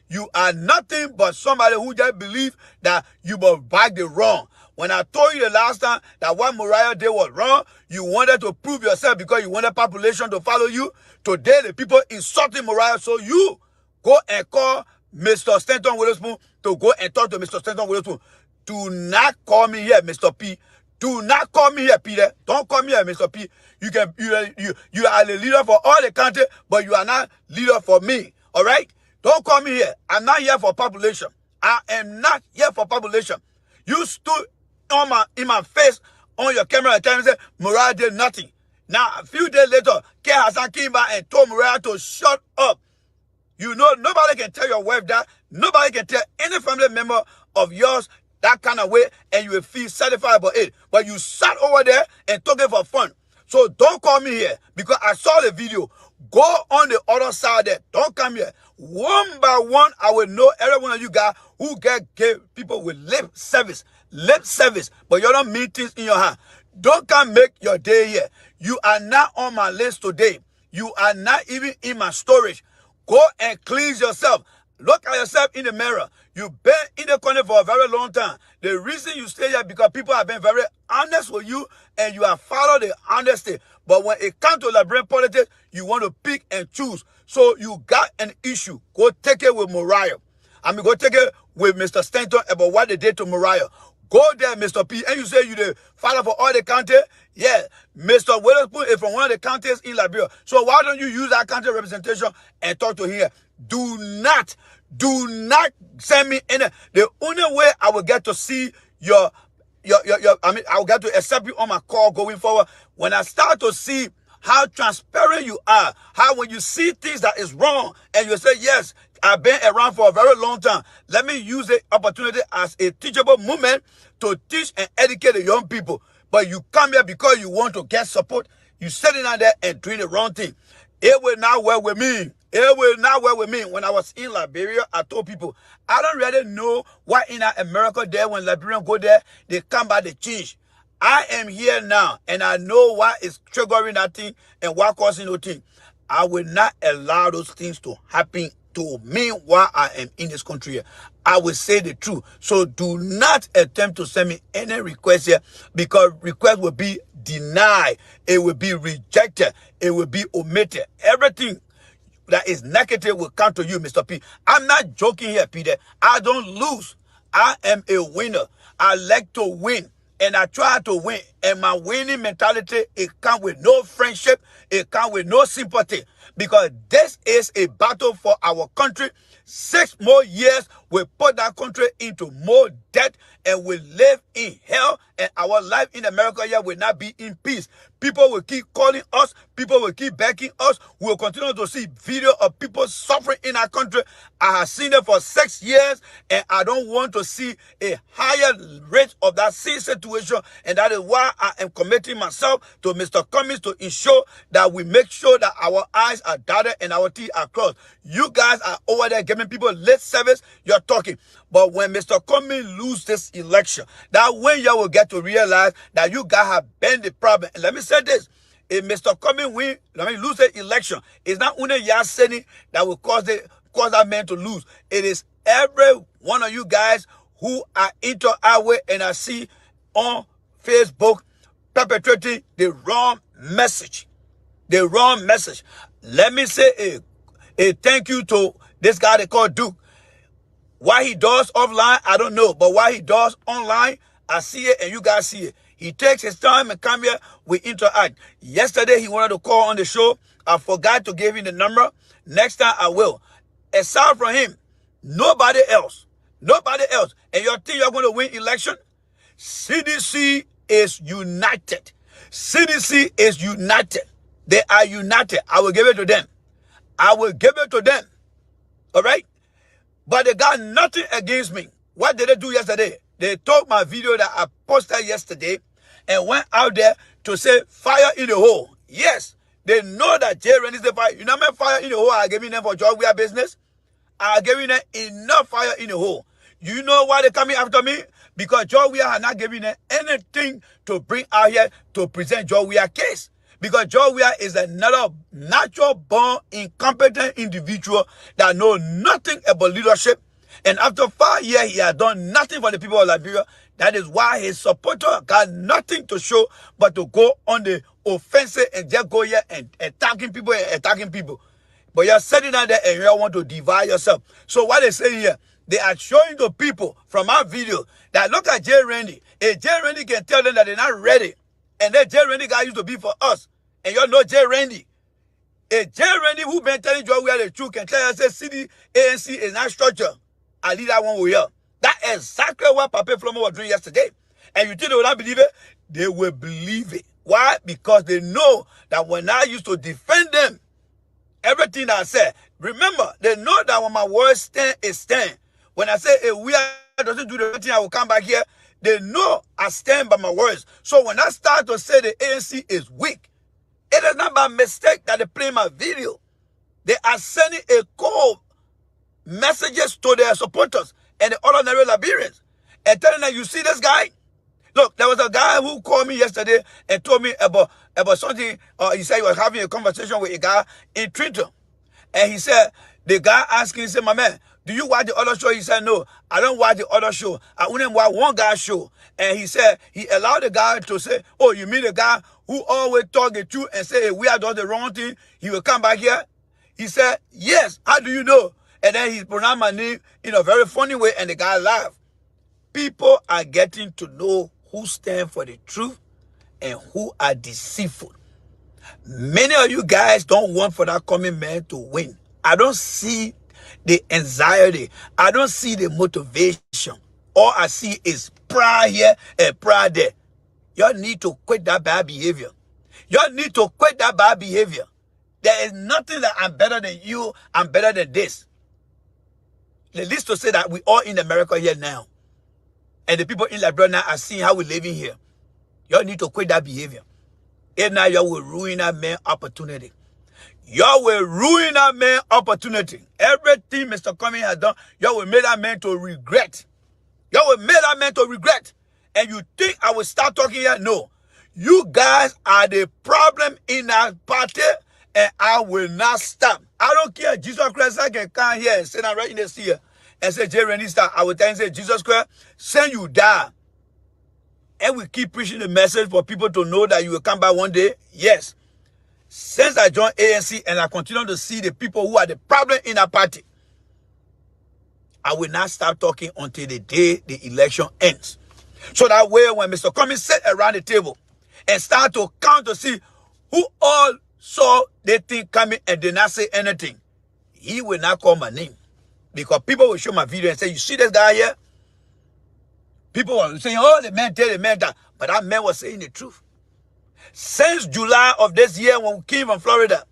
you are nothing but somebody who just believes that you must back the wrong. When I told you the last time that what Mariah did was wrong, you wanted to prove yourself because you wanted population to follow you. Today, the people insulting Mariah, so you go and call Mr. Stanton Witherspoon to go and talk to Mr. Stanton Witherspoon. Do not call me here, Mr. P. Do not call me here, Peter. Don't call me here, Mr. P. You are the leader for all the country, but you are not leader for me. All right? Don't call me here. I'm not here for population. I am not here for population. You stood in my face on your camera and tell me that Mariah did nothing. Now, a few days later, K. Hassan came back and told Mariah to shut up. You know, nobody can tell your wife that. Nobody can tell any family member of yours that kind of way, and you will feel satisfied about it. But you sat over there and took it for fun. So don't call me here because I saw the video. Go on the other side there. Don't come here. One by one, I will know every one of you guys who give people with lip service, but you don't mean things in your hand. Don't come make your day here. You are not on my list today. You are not even in my storage. Go and cleanse yourself. Look at yourself in the mirror. You've been in the corner for a very long time. The reason you stay here because people have been very honest with you and you have followed the honesty. But when it comes to Liberian politics, you want to pick and choose. So you got an issue. Go take it with Mariah. Go take it with Mr. Stanton about what they did to Mariah. Go there, Mr. P. And you say you the father for all the county? Yeah. Mr. Witherspoon is from one of the counties in Liberia. So why don't you use that county representation and talk to him? Do not send me any. The only way I will get to see I will get to accept you on my call going forward when I start to see how transparent you are, how when you see things that is wrong and you say, yes, I've been around for a very long time. Let me use the opportunity as a teachable moment to teach and educate the young people. But you come here because you want to get support. You sitting out there and doing the wrong thing. It will not work with me. It will not work with me. When I was in Liberia, I told people, I don't really know why in America there, when Liberians go there, they come back, they change. I am here now, and I know why it's triggering that thing and why causing those things. I will not allow those things to happen to me while I am in this country here. I will say the truth. So do not attempt to send me any request here, because request will be denied. It will be rejected. It will be omitted. Everything that is negative will come to you, Mr. P. I'm not joking here, Peter. I don't lose. I am a winner. I like to win. And I try to win. And my winning mentality, it comes with no friendship. It comes with no sympathy. Because this is a battle for our country. 6 more years will put that country into more debt and will live in hell. And our life in America here will not be in peace. People will keep calling us. People will keep begging us. We will continue to see video of people suffering in our country. I have seen it for 6 years, and I don't want to see a higher rate of that same situation. And that is why I am committing myself to Mr. Cummings to ensure that we make sure that our eyes are dotted and our T's are crossed. You guys are over there giving people lip service. You're talking. But when Mr. Cummings lose this election, that when you will get to realize that you guys have been the problem. And let me say this. If Mr. Cummings lose the election, it's not only Yaseni that will cause that man to lose. It is every one of you guys who are into our way and I see on Facebook perpetrating the wrong message. The wrong message. Let me say a thank you to this guy they call Duke. Why he does offline, I don't know. But why he does online, I see it and you guys see it. He takes his time and come here, we interact. Yesterday, he wanted to call on the show. I forgot to give him the number. Next time, I will. Aside from him, nobody else. Nobody else. And you think you're going to win election? CDC is united. CDC is united. They are united. I will give it to them. I will give it to them. All right? But they got nothing against me. What did they do yesterday? They took my video that I posted yesterday and went out there to say fire in the hole. Yes, they know that Jay Rennie is the fire. You know how many fire in the hole I giving them for George Weah business? I giving them enough fire in the hole. You know why they coming after me? Because George Weah had not given them anything to bring out here to present George Weah case. Because George Weah is another natural-born, incompetent individual that knows nothing about leadership. And after 5 years, he has done nothing for the people of Liberia. That is why his supporter got nothing to show but to go on the offensive and just go here and attacking people. But you're sitting out there and you want to divide yourself. So what they say here, they are showing the people from our video that look at Jay Rennie. If Jay Rennie can tell them that they're not ready, and that Jay Rennie guy used to be for us, and you know Jay Rennie. If Jay Rennie, who been telling George Weah the truth, can tell us that city ANC is not structured, I leave that one with you. That's exactly what Papa Flomo was doing yesterday. And you think they will not believe it? They will believe it. Why? Because they know that when I used to defend them, everything that I said, remember, they know that when my words stand, it stand. When I say, if Weah doesn't do the right thing, I will come back here. They know I stand by my words. So when I start to say the ANC is weak, it is not by mistake that they play my video. They are sending a call messages to their supporters and the ordinary Liberians and telling them, you see this guy? Look, there was a guy who called me yesterday and told me about something. He said he was having a conversation with a guy in Trenton. And he said, the guy asking, he said, my man, do you watch the other show? He said, no, I don't watch the other show. I only watch one guy's show. And he said, he allowed the guy to say, oh, you mean the guy who always talk the truth and say, hey, we are doing the wrong thing, he will come back here? He said, yes, how do you know? And then he pronounced my name in a very funny way, and the guy laughed. People are getting to know who stand for the truth and who are deceitful. Many of you guys don't want for that coming man to win. I don't see the anxiety. I don't see the motivation. All I see is pride here and pride there. Y'all need to quit that bad behavior. Y'all need to quit that bad behavior. There is nothing that I'm better than you, I'm better than this. The least to say that we all in America here now. And the people in Liberia now are seeing how we're living here. Y'all need to quit that behavior. If not, y'all will ruin that man opportunity. Y'all will ruin that man opportunity. Everything Mr. Cummings has done, y'all will make that man to regret. Y'all will make that man to regret. And you think I will start talking here? No. You guys are the problem in our party, and I will not stop. I don't care. Jesus Christ, I can come here and sit down right in the seat and say, J. Rennie Star, I will tell you, say, Jesus Christ, send you die. And we keep preaching the message for people to know that you will come back one day. Yes. Since I joined ANC and I continue to see the people who are the problem in our party, I will not stop talking until the day the election ends. So that way, when Mr. Cummings sit around the table and start to count to see who all saw the thing coming and did not say anything, he will not call my name. Because people will show my video and say, you see this guy here? People were saying, oh, the man did, the man that. But that man was saying the truth. Since July of this year, when we came from Florida,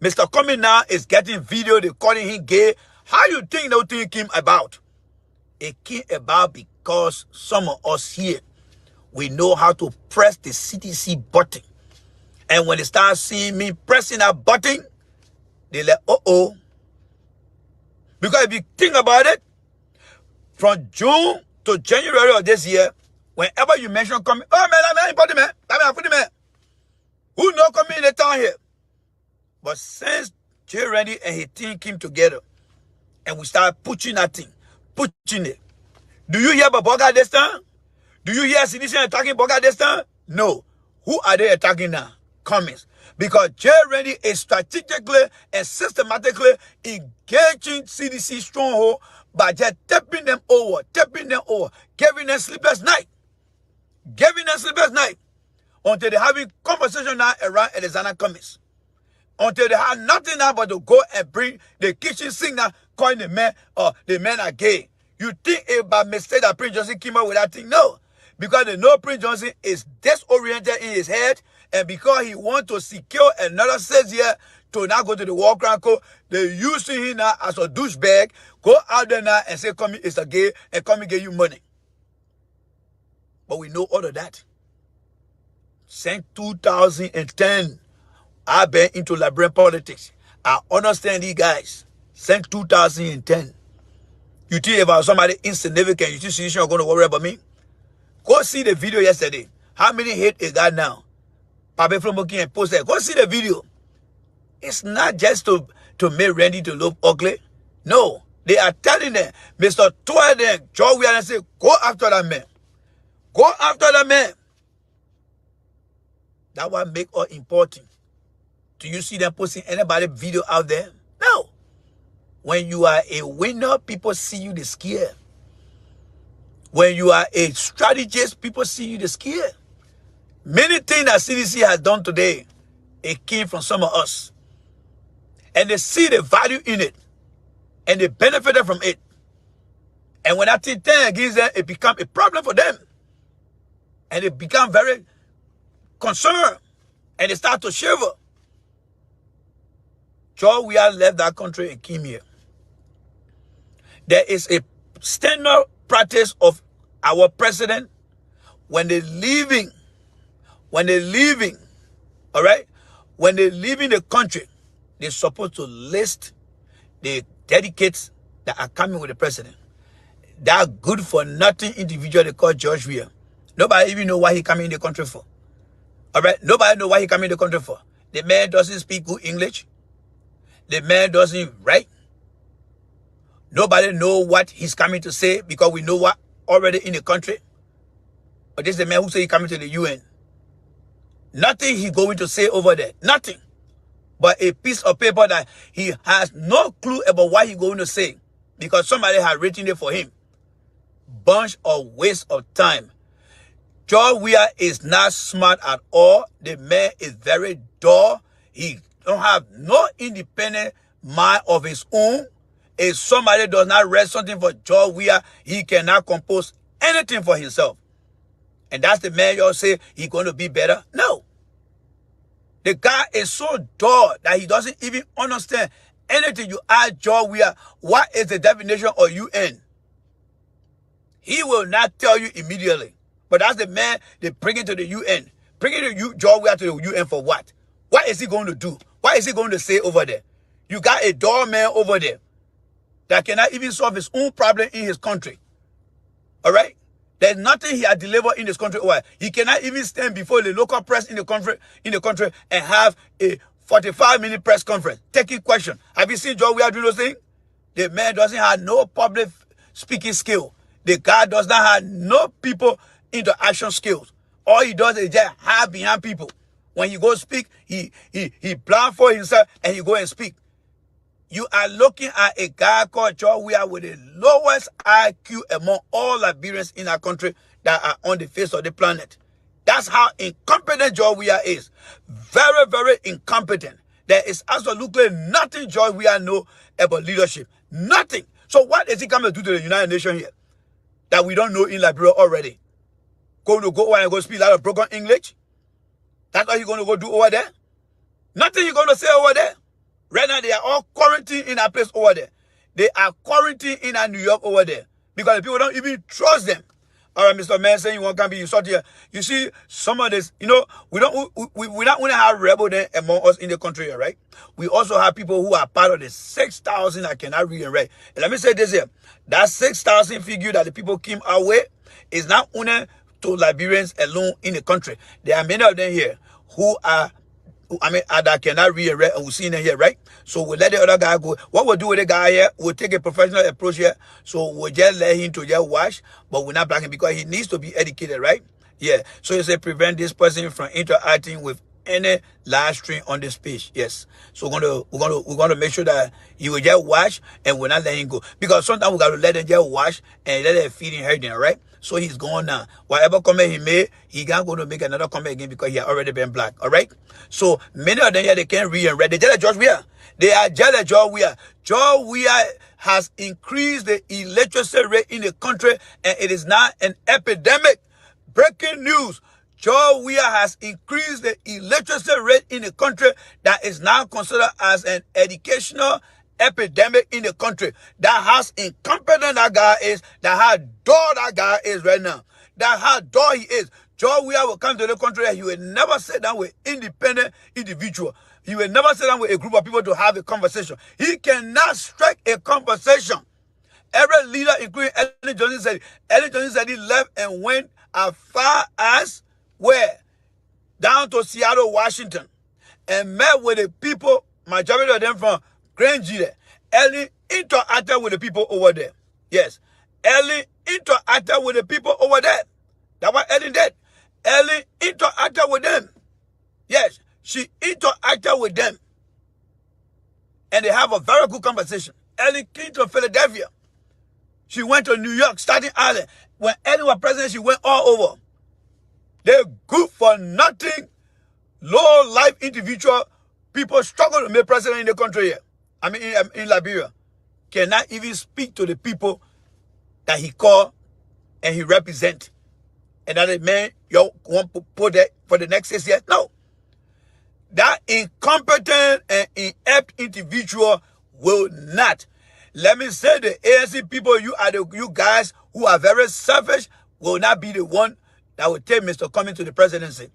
Mr. Cummings now is getting video, they're calling him gay. How you think that thing came about? It came about because some of us here, we know how to press the CTC button. And when they start seeing me pressing that button, they're like, uh-oh. Because if you think about it, from June to January of this year, whenever you mention coming, oh man, that man important man, that man, who know coming in the town here? But since J. Randy and his team came together, and we started pushing that thing, pushing it. Do you hear about Boga this time? Do you hear CDC attacking Boga this time? No. Who are they attacking now? Cummings. Because J. Randy is strategically and systematically engaging CDC stronghold by just tapping them over, giving them sleepless night. Until they're having conversation now around Alexander Cummings. Until they have nothing now but to go and bring the kitchen sink now, calling the men, the men are gay. You think it by mistake that Prince Johnson came up with that thing? No. Because they know Prince Johnson is disoriented in his head, and because he wants to secure another 6 years to now go to the War Crime Court, they're using him now as a douchebag. Go out there now and say, come is a gay, and come and give you money. But we know all of that. Since 2010, I've been into Liberian politics. I understand these guys. Since 2010. You think if I was somebody insignificant, you think you're going to worry about me? Go see the video yesterday. How many hate is that now? Pape Flomoki and posted. Go see the video. It's not just to make Randy to look ugly. No. They are telling them, Mr. Toyden, Joe Weah'S say, go after that man. Go after that man. That one make all important. Do you see them posting anybody video out there? No. When you are a winner, people see you the scare. When you are a strategist, people see you the scare. Many things that CDC has done today, it came from some of us. And they see the value in it. And they benefited from it. And when that thing turns against them, it becomes a problem for them. And they become very concerned. And they start to shiver. Joe Weah'S left that country and came here. There is a standard practice of our president when they're leaving, all right? When they're leaving the country, they're supposed to list the delegates that are coming with the president. That good for nothing individual they call George Weah. Nobody even know why he coming in the country for. All right? Nobody know why he coming in the country for. The man doesn't speak good English. The man doesn't write. Nobody know what he's coming to say because we know what already in the country. But this is the man who say he's coming to the UN. Nothing he going to say over there. Nothing. But a piece of paper that he has no clue about what he's going to say. Because somebody has written it for him. Bunch of waste of time. George Weah is not smart at all. The man is very dull. He don't have no independent mind of his own. If somebody does not read something for George Weah, he cannot compose anything for himself. And that's the man y'all say he's going to be better. No. The guy is so dull that he doesn't even understand anything you ask George Weah, what is the definition of UN? He will not tell you immediately. But that's the man they bring into the UN. Bring it to George Weah to the UN for what? What is he going to do? What is he going to say over there? You got a dull man over there that cannot even solve his own problem in his country. All right? There's nothing he has delivered in this country. He cannot even stand before the local press in the country and have a 45-minute press conference taking questions. Have you seen George Weah do those things? The man doesn't have no public speaking skill. The guy does not have no people interaction skills. All he does is just hide behind people. When he goes speak, he blindfold himself and he go and speak. You are looking at a guy called George Weah with the lowest IQ among all Liberians in our country that are on the face of the planet. That's how incompetent George Weah is. Very, very incompetent. There is absolutely nothing George Weah knows about leadership. Nothing. So what is he coming to do to the United Nations here that we don't know in Liberia already? Going to go over and go speak a lot of broken English? That's what he's going to go do over there? Nothing he's going to say over there. Right now, they are all quarantined in a place over there. They are quarantined in New York over there. Because the people don't even trust them. All right, Mr. Man saying you want to be insult here. You see, some of this, we not only have rebels among us in the country here, right? We also have people who are part of the 6,000 that cannot read and write. And let me say this here. That 6,000 figure that the people came our way is not only to Liberians alone in the country. There are many of them here who are that cannot read and write, and we've seen it here, right? So we'll let the other guy go. What we'll do with the guy here, we'll take a professional approach here. So we'll just let him to just watch, but we're not blocking him because he needs to be educated, right? Yeah. So you say prevent this person from interacting with any live stream on this page. Yes. So we're gonna make sure that he will just watch and we're not letting him go. Because sometimes we gotta let him just watch and let him feed him hurting, right? So he's gone now. Whatever comment he made, he can't go to make another comment again because he had already been blocked. All right? So many of them here, they can't read and write. They jealous George Weah. They are jealous George Weah. George Weah has increased the illiteracy rate in the country, and it is now an epidemic. Breaking news. George Weah has increased the illiteracy rate in the country that is now considered as an educational epidemic in the country. That how incompetent that guy is, that how dull that guy is right now. That how dull he is. George Weah will come to the country and he will never sit down with independent individual. He will never sit down with a group of people to have a conversation. He cannot strike a conversation. Every leader, including Ellen Johnson, said he left and went as far as where? Down to Seattle, Washington, and met with the people, majority of them from Granger. Ellen interacted with the people over there. Yes. Ellen interacted with the people over there. That's what Ellen did. Ellen interacted with them. Yes. She interacted with them. And they have a very good conversation. Ellen came to Philadelphia. She went to New York, Staten Island. When Ellen was president, she went all over. They're good for nothing, low-life individual people struggle to make president in the country here. In Liberia. Cannot even speak to the people that he called and he represent. And that the man, you want to put that for the next 6 years? No. That incompetent and inept individual will not. Let me say the ANC people, you guys who are very selfish, will not be the one that will take Mr. Cummings to the presidency.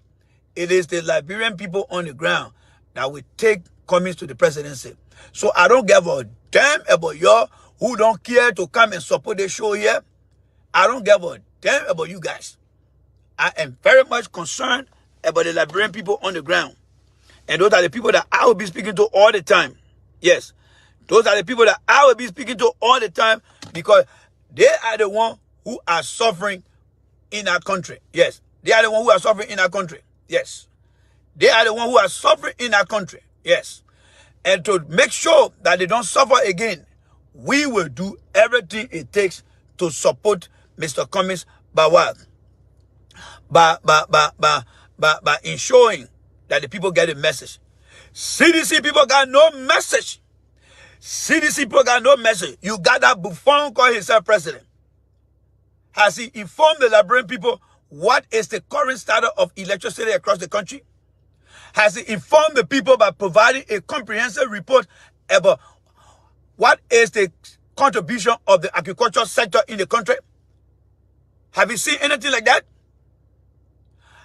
It is the Liberian people on the ground that will take Cummings to the presidency. So I don't give a damn about y'all who don't care to come and support the show here. I don't give a damn about you guys. I am very much concerned about the Liberian people on the ground. And those are the people that I will be speaking to all the time. Yes. Those are the people that I will be speaking to all the time because they are the ones who are suffering in our country. Yes. They are the ones who are suffering in our country. Yes. They are the ones who are suffering in our country. Yes. And to make sure that they don't suffer again, we will do everything it takes to support Mr. Cummings by ensuring that the people get a message. CDC people got no message. CDC people got no message. You got that buffoon called himself president. Has he informed the Liberian people what is the current status of electricity across the country? Has he informed the people by providing a comprehensive report about what is the contribution of the agricultural sector in the country? Have you seen anything like that?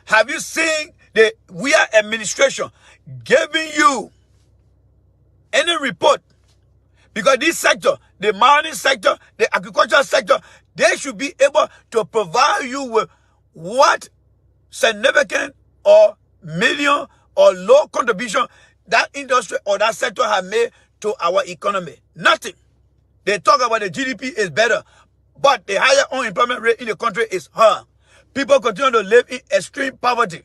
Have you seen the Weah'S administration giving you any report? Because this sector, the mining sector, the agricultural sector, they should be able to provide you with what significant or medium or low contribution that industry or that sector have made to our economy. Nothing. They talk about the GDP is better, but the higher unemployment rate in the country is high. People continue to live in extreme poverty.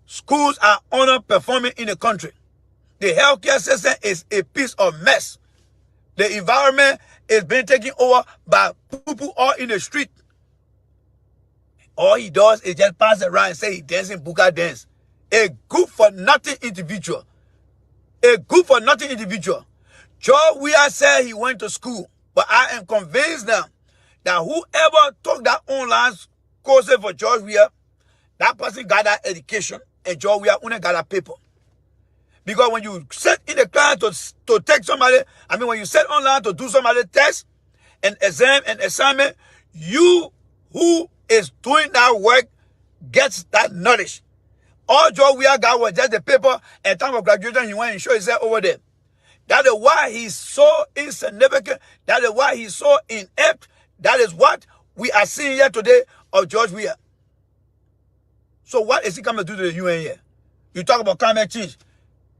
Schools are underperforming in the country. The healthcare system is a piece of mess. The environment is being taken over by people all in the street. All he does is just pass around and say he dancing buka dance. A good for nothing individual. A good for nothing individual. George Weah said he went to school, but I am convinced now that whoever took that online course for George Weah, that person got that education, and George Weah only got that paper. Because when you sit in the class to take somebody, when you sit online to do somebody test, an exam, an assignment, you who is doing that work gets that knowledge. All George Weah got was just the paper, and time of graduation, he went and showed himself over there. That is why he's so insignificant. That is why he's so inept. That is what we are seeing here today of George Weah. So what is he coming to do to the UN here? You talk about climate change.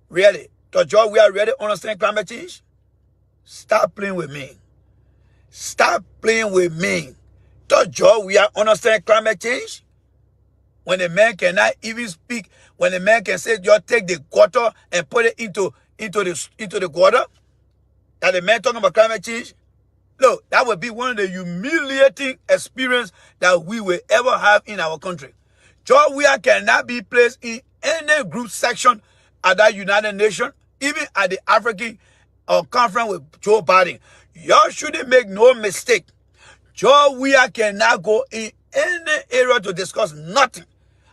Really? Does George Weah really understand climate change? Stop playing with me. Stop playing with me. Does George Weah understand climate change? When a man cannot even speak, when a man can say, just take the water and put it into the water, that the man talking about climate change? Look, that would be one of the humiliating experiences that we will ever have in our country. George Weah cannot be placed in any group section at that United Nations, even at the African conference with Joe Biden. Y'all shouldn't make no mistake. George Weah cannot go in any area to discuss nothing.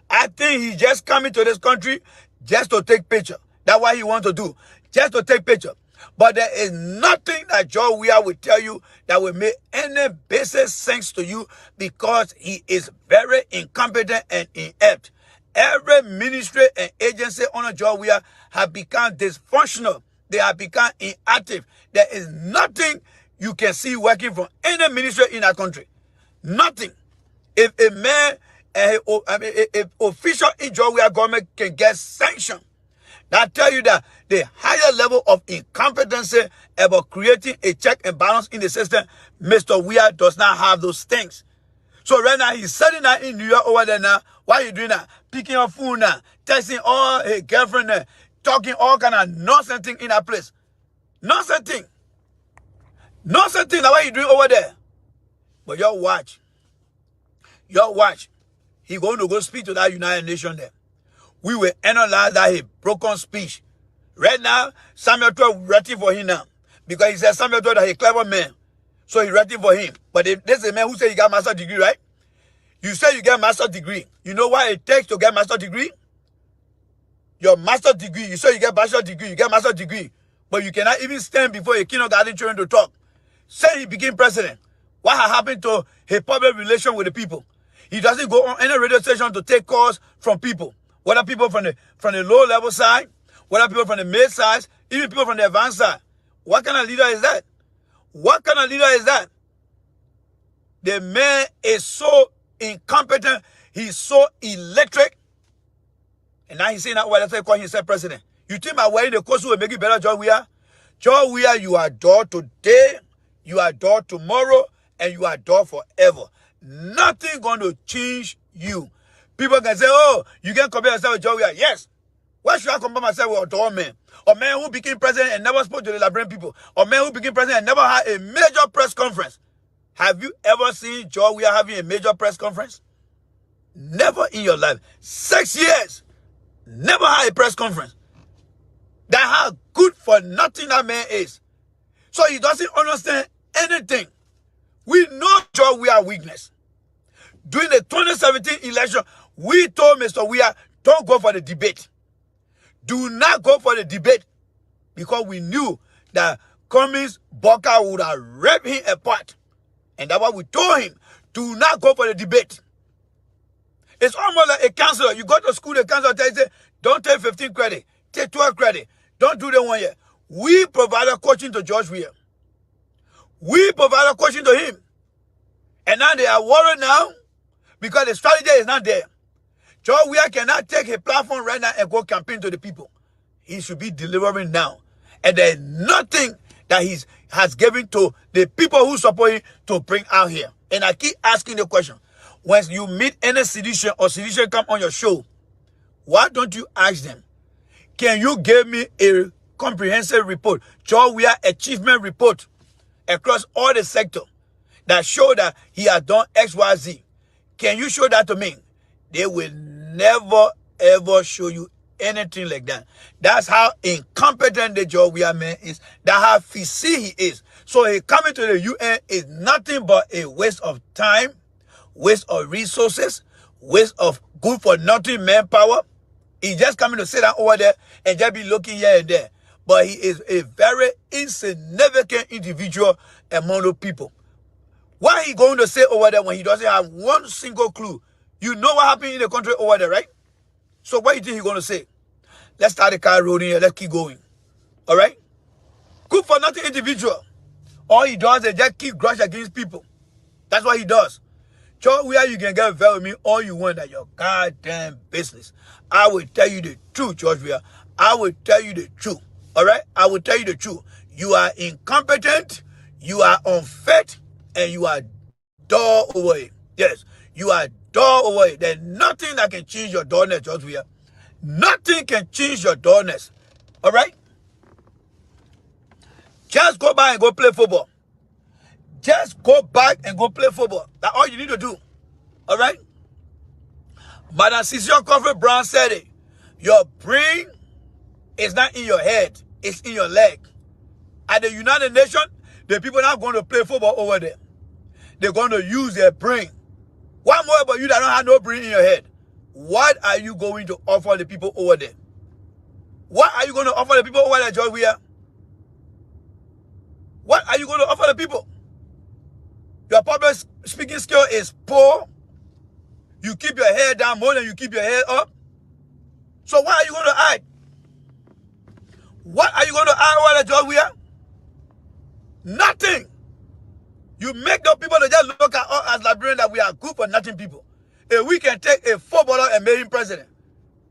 I think he's just coming to this country just to take picture. That's what he wants to do, just to take picture. But there is nothing that George Weah will tell you that will make any basic sense to you, because he is very incompetent and inept. Every ministry and agency under George Weah have become dysfunctional. They have become inactive. There is nothing you can see working from any ministry in our country. Nothing. If a man, if official in George Weah government can get sanctioned, that tell you that the higher level of incompetency about creating a check and balance in the system, Mr. Weah does not have those things. So right now, he's sitting out in New York over there now. Why are you doing that? Picking up phone now, texting all his girlfriend there, talking all kind of nonsense thing in that place. Nonsense thing. Nonsense thing. Now what are you doing over there? But y'all watch. Y'all watch. He going to go speak to that United Nations there. We will analyze that his broken speech. Right now, Samuel 12 writing for him now. Because he said Samuel 12 is a clever man. So he's writing for him. But if this is a man who said he got master's degree, right? You say you get master's degree. You know what it takes to get master's degree? Your master's degree. You say you get bachelor's degree. You get master's degree. But you cannot even stand before a kindergarten children to talk. Say he became president. What happened to his public relation with the people? He doesn't go on any radio station to take calls from people. Whether people from the low level side, whether people from the mid side, even people from the advanced side. What kind of leader is that? What kind of leader is that? The man is so incompetent. He's so electric. And now he's saying that, well, that's why he call himself president. You think by wearing the costume will make it better, George Weah? George Weah, you are adored today, you are adored tomorrow, and you are adored forever. Nothing going to change you. People can say, oh, you can compare yourself with George Weah. Yes. Why should I compare myself with a tall man? A man who became president and never spoke to the Liberian people. A man who became president and never had a major press conference. Have you ever seen George Weah having a major press conference? Never in your life. 6 years. Never had a press conference. That's how good for nothing that man is. So he doesn't understand anything. We know George Weah's weakness. During the 2017 election, we told Mr. Weah, don't go for the debate. Do not go for the debate because we knew that Cummings Booker would have ripped him apart. And that's what we told him. Do not go for the debate. It's almost like a counselor. You go to school, the counselor tells you, don't take 15 credit, take 12 credit. Don't do the 1 year. We provided coaching to George Weah. We provided coaching to him. And now they are worried now because the strategy is not there. George Weah cannot take a platform right now and go campaign to the people. He should be delivering now. And there's nothing that he has given to the people who support him to bring out here. And I keep asking the question. When you meet any citizen or citizen come on your show, why don't you ask them, can you give me a comprehensive report, George Weah achievement report across all the sector that show that he has done X, Y, Z? Can you show that to me? They will never, ever show you anything like that. That's how incompetent the George Weah man is. That's how fishy he is. So he coming to the UN is nothing but a waste of time, waste of resources, waste of good for nothing manpower. He's just coming to sit down over there and just be looking here and there. But he is a very insignificant individual among the people. What are he going to say over there when he doesn't have one single clue? You know what happened in the country over there, right? So what do you think he's going to say? Let's start the car rolling here. Let's keep going. All right? Good for nothing individual. All he does is just keep grudge against people. That's what he does. George Weah, you can get very with me all you want at your goddamn business. I will tell you the truth, George Weah. I will tell you the truth. All right? I will tell you the truth. You are incompetent, you are unfit, and you are dull over it. Yes, you are dull over it. There's nothing that can change your dullness, George Weah. Nothing can change your dullness. All right? Just go back and go play football. Just go back and go play football. That's all you need to do. All right? Madam Cecile Coffee Brown said it. Your brain is not in your head. It's in your leg. At the United Nations, the people are not going to play football over there. They're going to use their brain. What more about you that don't have no brain in your head? What are you going to offer the people over there? What are you going to offer the people over there, George Weah? What are you going to offer the people? Your public speaking skill is poor. You keep your head down more than you keep your head up. So what are you going to add? What are you going to add over there, George Weah? Nothing. You make the people to just look at us as Liberians that we are good for nothing people. If we can take a footballer and make him president,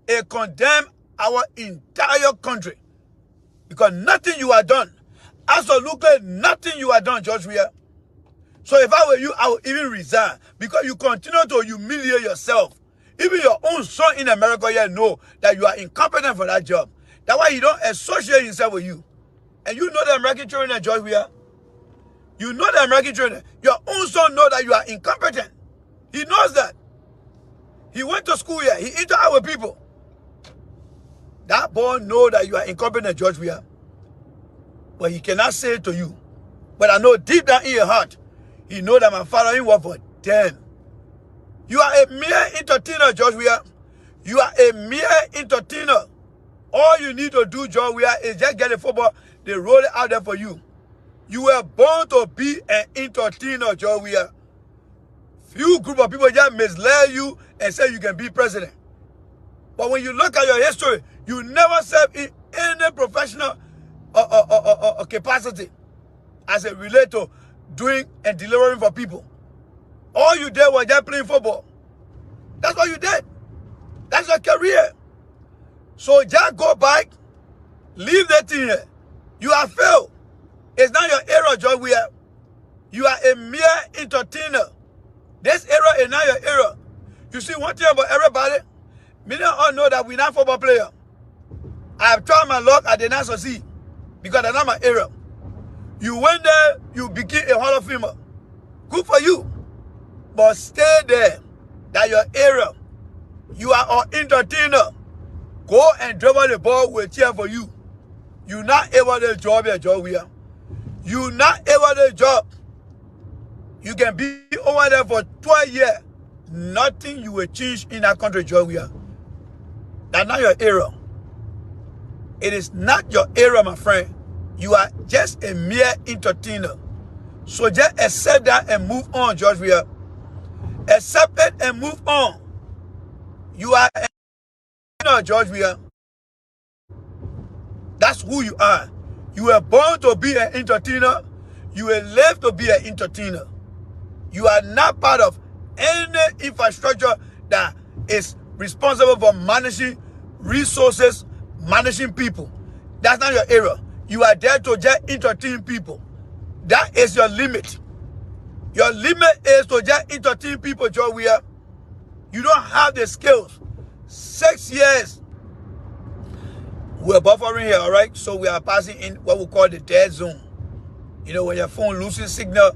it condemn our entire country. Because nothing you have done, absolutely nothing you have done, George Weah. So if I were you, I would even resign. Because you continue to humiliate yourself. Even your own son in America here know that you are incompetent for that job. That's why he don't associate himself with you. And you know the American children, George Weah. You know the American children. Your own son know that you are incompetent. He knows that. He went to school here. He interacted with people. That boy know that you are incompetent, George Weah. But he cannot say it to you. But I know deep down in your heart, he know that my father ain't work for them. You are a mere entertainer, George Weah. You are a mere entertainer. All you need to do, George Weah, is just get a football. They roll it out there for you. You were born to be an entertainer, George Weah. Few group of people just mislead you and say you can be president. But when you look at your history, you never served in any professional capacity as it relates to doing and delivering for people. All you did was just playing football. That's what you did. That's your career. So just go back, leave that thing here. You have failed. It's not your era, George Weah. You are a mere entertainer. This era is not your era. You see, one thing about everybody, many all know that we're not football player. I have tried my luck, I did not succeed. Because that's not my era. You went there, you became a Hall of Famer. Good for you. But stay there. That's your era. You are an entertainer. Go and dribble the ball, we'll cheer for you. You're not able to job here, George Weah. You're not able to job. You can be over there for 12 years. Nothing you will change in that country, George Weah. That's not your era. It is not your area, my friend. You are just a mere entertainer. So just accept that and move on, George Weah. Accept it and move on. You are an entertainer, George Weah. That's who you are. You were born to be an entertainer. You will live to be an entertainer. You are not part of any infrastructure that is responsible for managing resources, managing people. That's not your area. You are there to just entertain people. That is your limit. Your limit is to just entertain people, George Weah. You don't have the skills. 6 years. We're buffering here, all right? So we are passing in what we call the dead zone. You know, when your phone loses signal,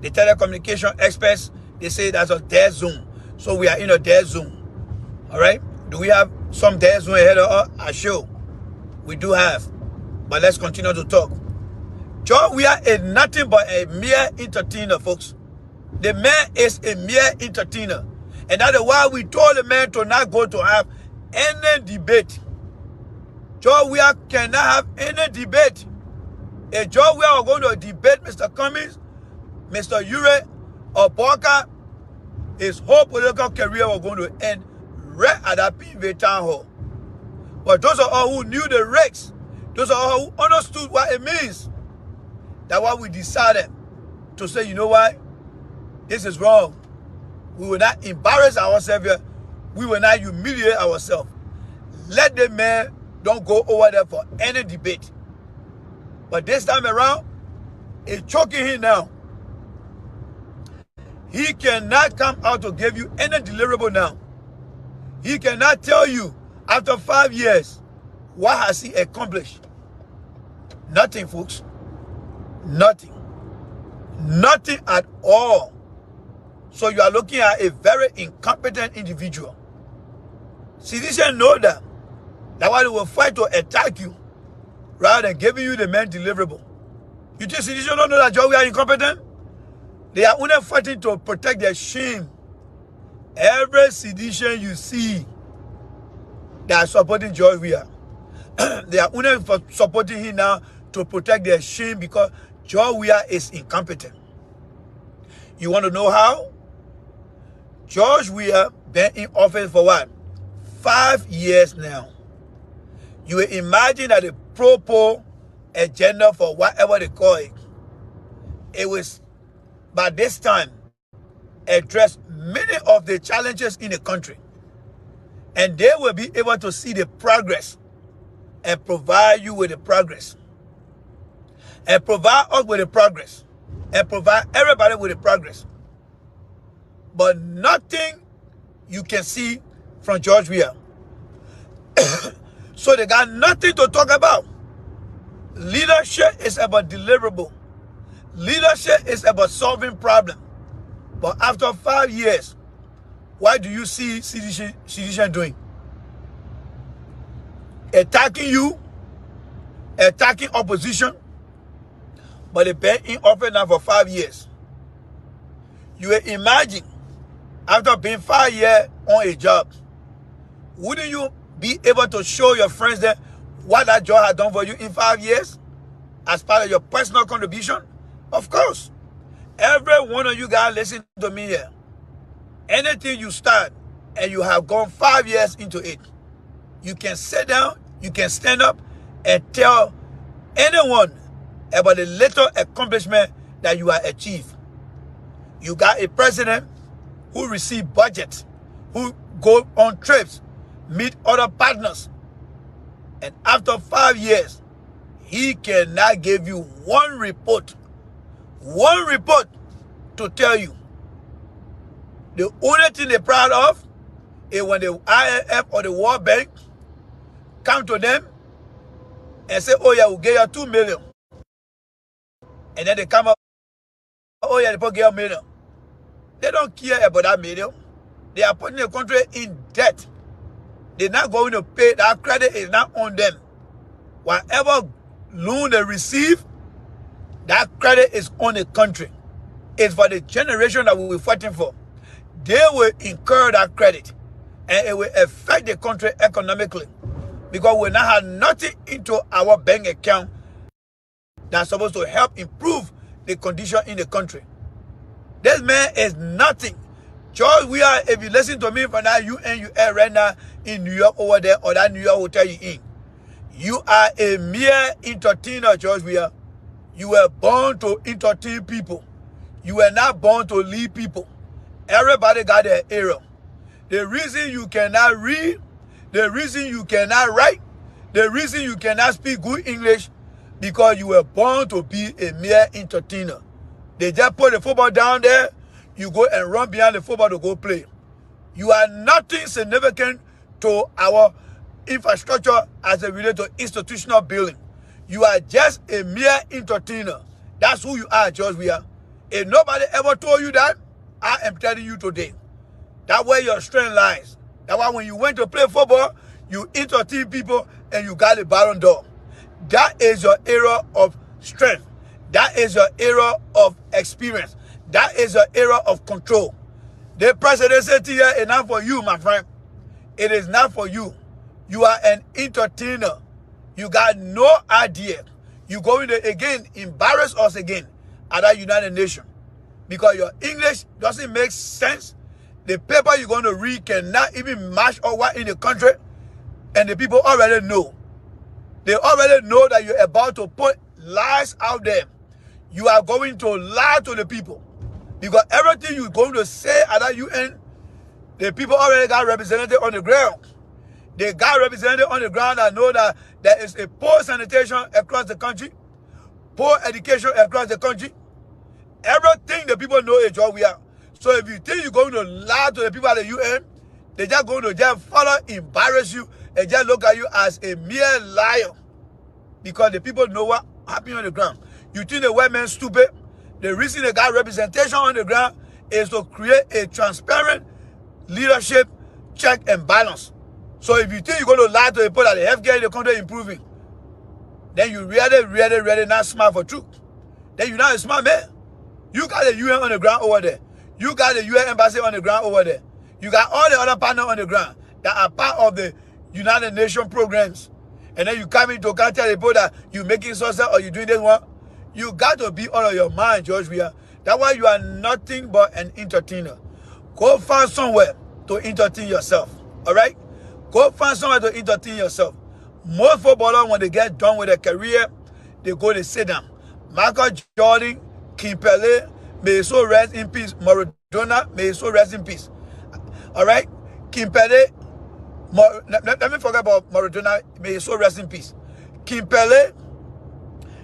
the telecommunication experts, they say that's a dead zone. So we are in a dead zone. All right? Do we have some dead zone ahead of us? I sure. We do have. But let's continue to talk. George Weah is nothing but a mere entertainer, folks. The man is a mere entertainer. And that is why we told the man to not go to have any debate. George Weah cannot have any debate. If George Weah were going to debate Mr. Cummings, Mr. Ure, or Parker, his whole political career was going to end right at that PV town hall. But those are all who knew the risks. Those are all who understood what it means. That's why we decided to say, you know what? This is wrong. We will not embarrass ourselves here. We will not humiliate ourselves. Let the man don't go over there for any debate. But this time around, it's choking him now. He cannot come out to give you any deliverable now. He cannot tell you after 5 years, what has he accomplished? Nothing, folks. Nothing. Nothing at all. So you are looking at a very incompetent individual. Citizens know that. That's why they will fight to attack you rather than giving you the main deliverable. You think citizens don't know that George Weah is incompetent? They are only fighting to protect their shame. Every sedition you see that are supporting George Weah, they are only supporting him now to protect their shame because George Weah is incompetent. You want to know how? George Weah been in office for what? 5 years now. You will imagine that the pro-poll agenda for whatever they call it, it was by this time address many of the challenges in the country. And they will be able to see the progress and provide you with the progress. And provide us with the progress. And provide everybody with the progress. But nothing you can see from George Weah. So they got nothing to talk about. Leadership is about deliverable. Leadership is about solving problems. But after 5 years, what do you see citizens doing? Attacking you, attacking opposition, but they've been in office now for 5 years. You will imagine, after being 5 years on a job, wouldn't you be able to show your friends that what that job has done for you in 5 years as part of your personal contribution? Of course. Every one of you guys listen to me here. Anything you start and you have gone 5 years into it, you can sit down, you can stand up and tell anyone about the little accomplishment that you have achieved. You got a president who received budget, who go on trips, meet other partners. And after 5 years, he cannot give you one report to tell you. The only thing they're proud of is when the IMF or the World Bank come to them and say, oh yeah, we'll give you 2 million. And then they come up, oh yeah, they put give $1 million. They don't care about that million. They are putting the country in debt. They're not going to pay. That credit is not on them. Whatever loan they receive, that credit is on the country. It's for the generation that we're fighting for. They will incur that credit and it will affect the country economically. because we now have nothing into our bank account that's supposed to help improve the condition in the country. This man is nothing. George Weah, if you listen to me from that UN right now in New York over there, or that New York hotel you in, you are a mere entertainer, George Weah. You were born to entertain people. You were not born to lead people. Everybody got their error. The reason you cannot read, the reason you cannot write, the reason you cannot speak good English, because you were born to be a mere entertainer. They just put the football down there, you go and run behind the football to go play. You are nothing significant to our infrastructure as it relates to institutional building. You are just a mere entertainer. That's who you are, George Weah. If nobody ever told you that, I am telling you today. That's where your strength lies. That's why when you went to play football, you entertain people and you got the Ballon d'Or. That is your era of strength. That is your era of experience. That is your era of control. The presidency here is not for you, my friend. It is not for you. You are an entertainer. You got no idea. You going to again embarrass us again at that United Nations because your English doesn't make sense. The paper you're going to read cannot even match or what in the country, and the people already know. They already know that you're about to put lies out there. You are going to lie to the people because everything you're going to say at that UN, the people already got represented on the ground. They got represented on the ground and know that there is a poor sanitation across the country, poor education across the country. Everything the people know is what we are. So if you think you're going to lie to the people at the UN, they're just going to just follow, embarrass you, and just look at you as a mere liar. Because the people know what happened on the ground. You think the white man stupid? The reason they got representation on the ground is to create a transparent leadership check and balance. So if you think you're going to lie to the people that the healthcare in the country is improving, then you really not smart for truth. Then you're not a smart man. You got the UN on the ground over there. You got the UN embassy on the ground over there. You got all the other partners on the ground that are part of the United Nations programs. And then you come in to tell the people that you're making success or you're doing this one. You got to be out of your mind, George Weah. That's why you are nothing but an entertainer. Go find somewhere to entertain yourself. All right? Go find somewhere to entertain yourself. Most footballers, when they get done with their career, they go to sit down. Michael Jordan, King Pele, may his soul rest in peace. Maradona, may his soul rest in peace. All right? King Pele, let me forget about Maradona, may his soul rest in peace. King Pele,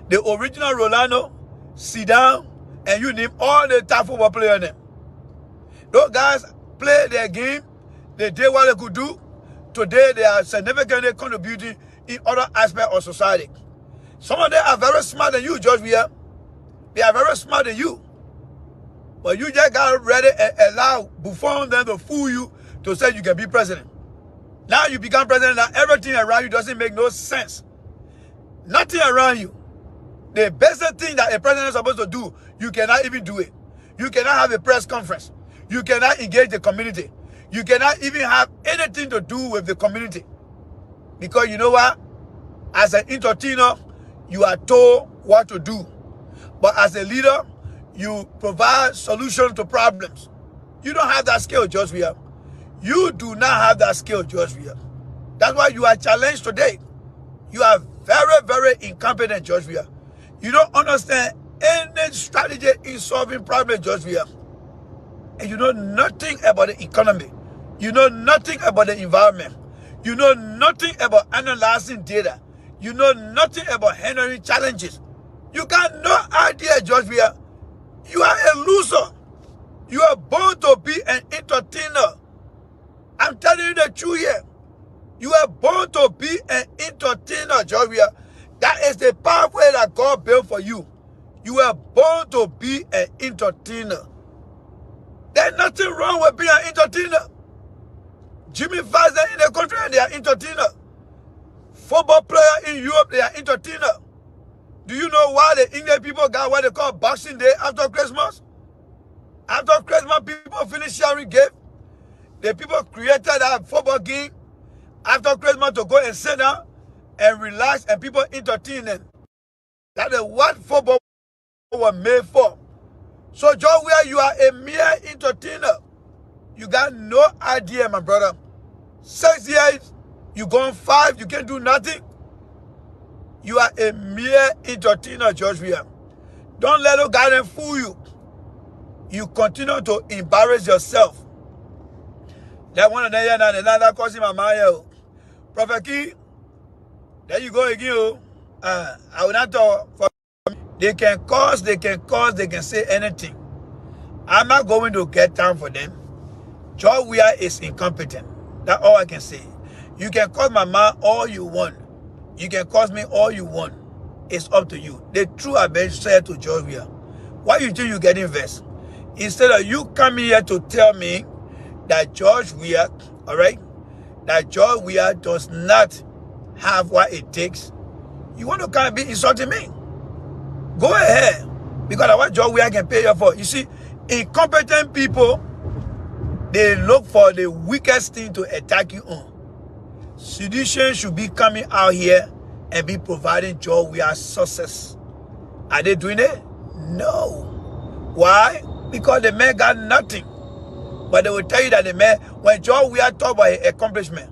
the original Rolando, Zidane, and you name all the top football players in them. Those guys play their game. They did what they could do. Today, they are significantly contributing in other aspects of society. Some of them are very smart than you, George Weah. They are very smart than you. But you just got ready and allow Buffon them to fool you to say you can be president. Now you become president, now everything around you doesn't make no sense. Nothing around you. The best thing that a president is supposed to do, you cannot even do it. You cannot have a press conference. You cannot engage the community. You cannot even have anything to do with the community. Because you know what? As an entertainer, you are told what to do. But as a leader, you provide solutions to problems. You don't have that skill, George Weah. You do not have that skill, George Weah. That's why you are challenged today. You are very, very incompetent, George Weah. You don't understand any strategy in solving problems, George Weah. And you know nothing about the economy. You know nothing about the environment. You know nothing about analyzing data. You know nothing about handling challenges. You got no idea, George Weah. You are a loser. You are born to be an entertainer. I'm telling you the truth here. You are born to be an entertainer, George Weah. That is the pathway that God built for you. You were born to be an entertainer. There's nothing wrong with being an entertainer. Jimmy Vassar in the country, they are entertainer. Football player in Europe, they are entertainer. Do you know why the English people got what they call Boxing Day after Christmas? After Christmas, people finish sharing gifts. The people created that football game after Christmas to go and sit down and relax and people entertain them. That is what football was made for. So, George Weah, you are a mere entertainer. You got no idea, my brother. 6 years, you gone 5, you can't do nothing. You are a mere entertainer, George Weah. Don't let no guy fool you. You continue to embarrass yourself. That one and another causing my mind. Prophet Key, there you go again. I will not talk for they can cause, they can say anything. I'm not going to get time for them. George Weah is incompetent. That's all I can say. You can call my mom all you want. You can cause me all you want. It's up to you. The truth I been said to George Weah. Why you think you get invest? Instead of you coming here to tell me that George Weah, all right, that George Weah does not have what it takes, you want to come and be insulting me? Go ahead. Because I want George Weah can pay you for. You see, incompetent people, they look for the weakest thing to attack you on. Seditions should be coming out here and be providing George Weah success. Are they doing it? No. Why? Because the man got nothing. But they will tell you that the man, when George Weah talk about his accomplishment,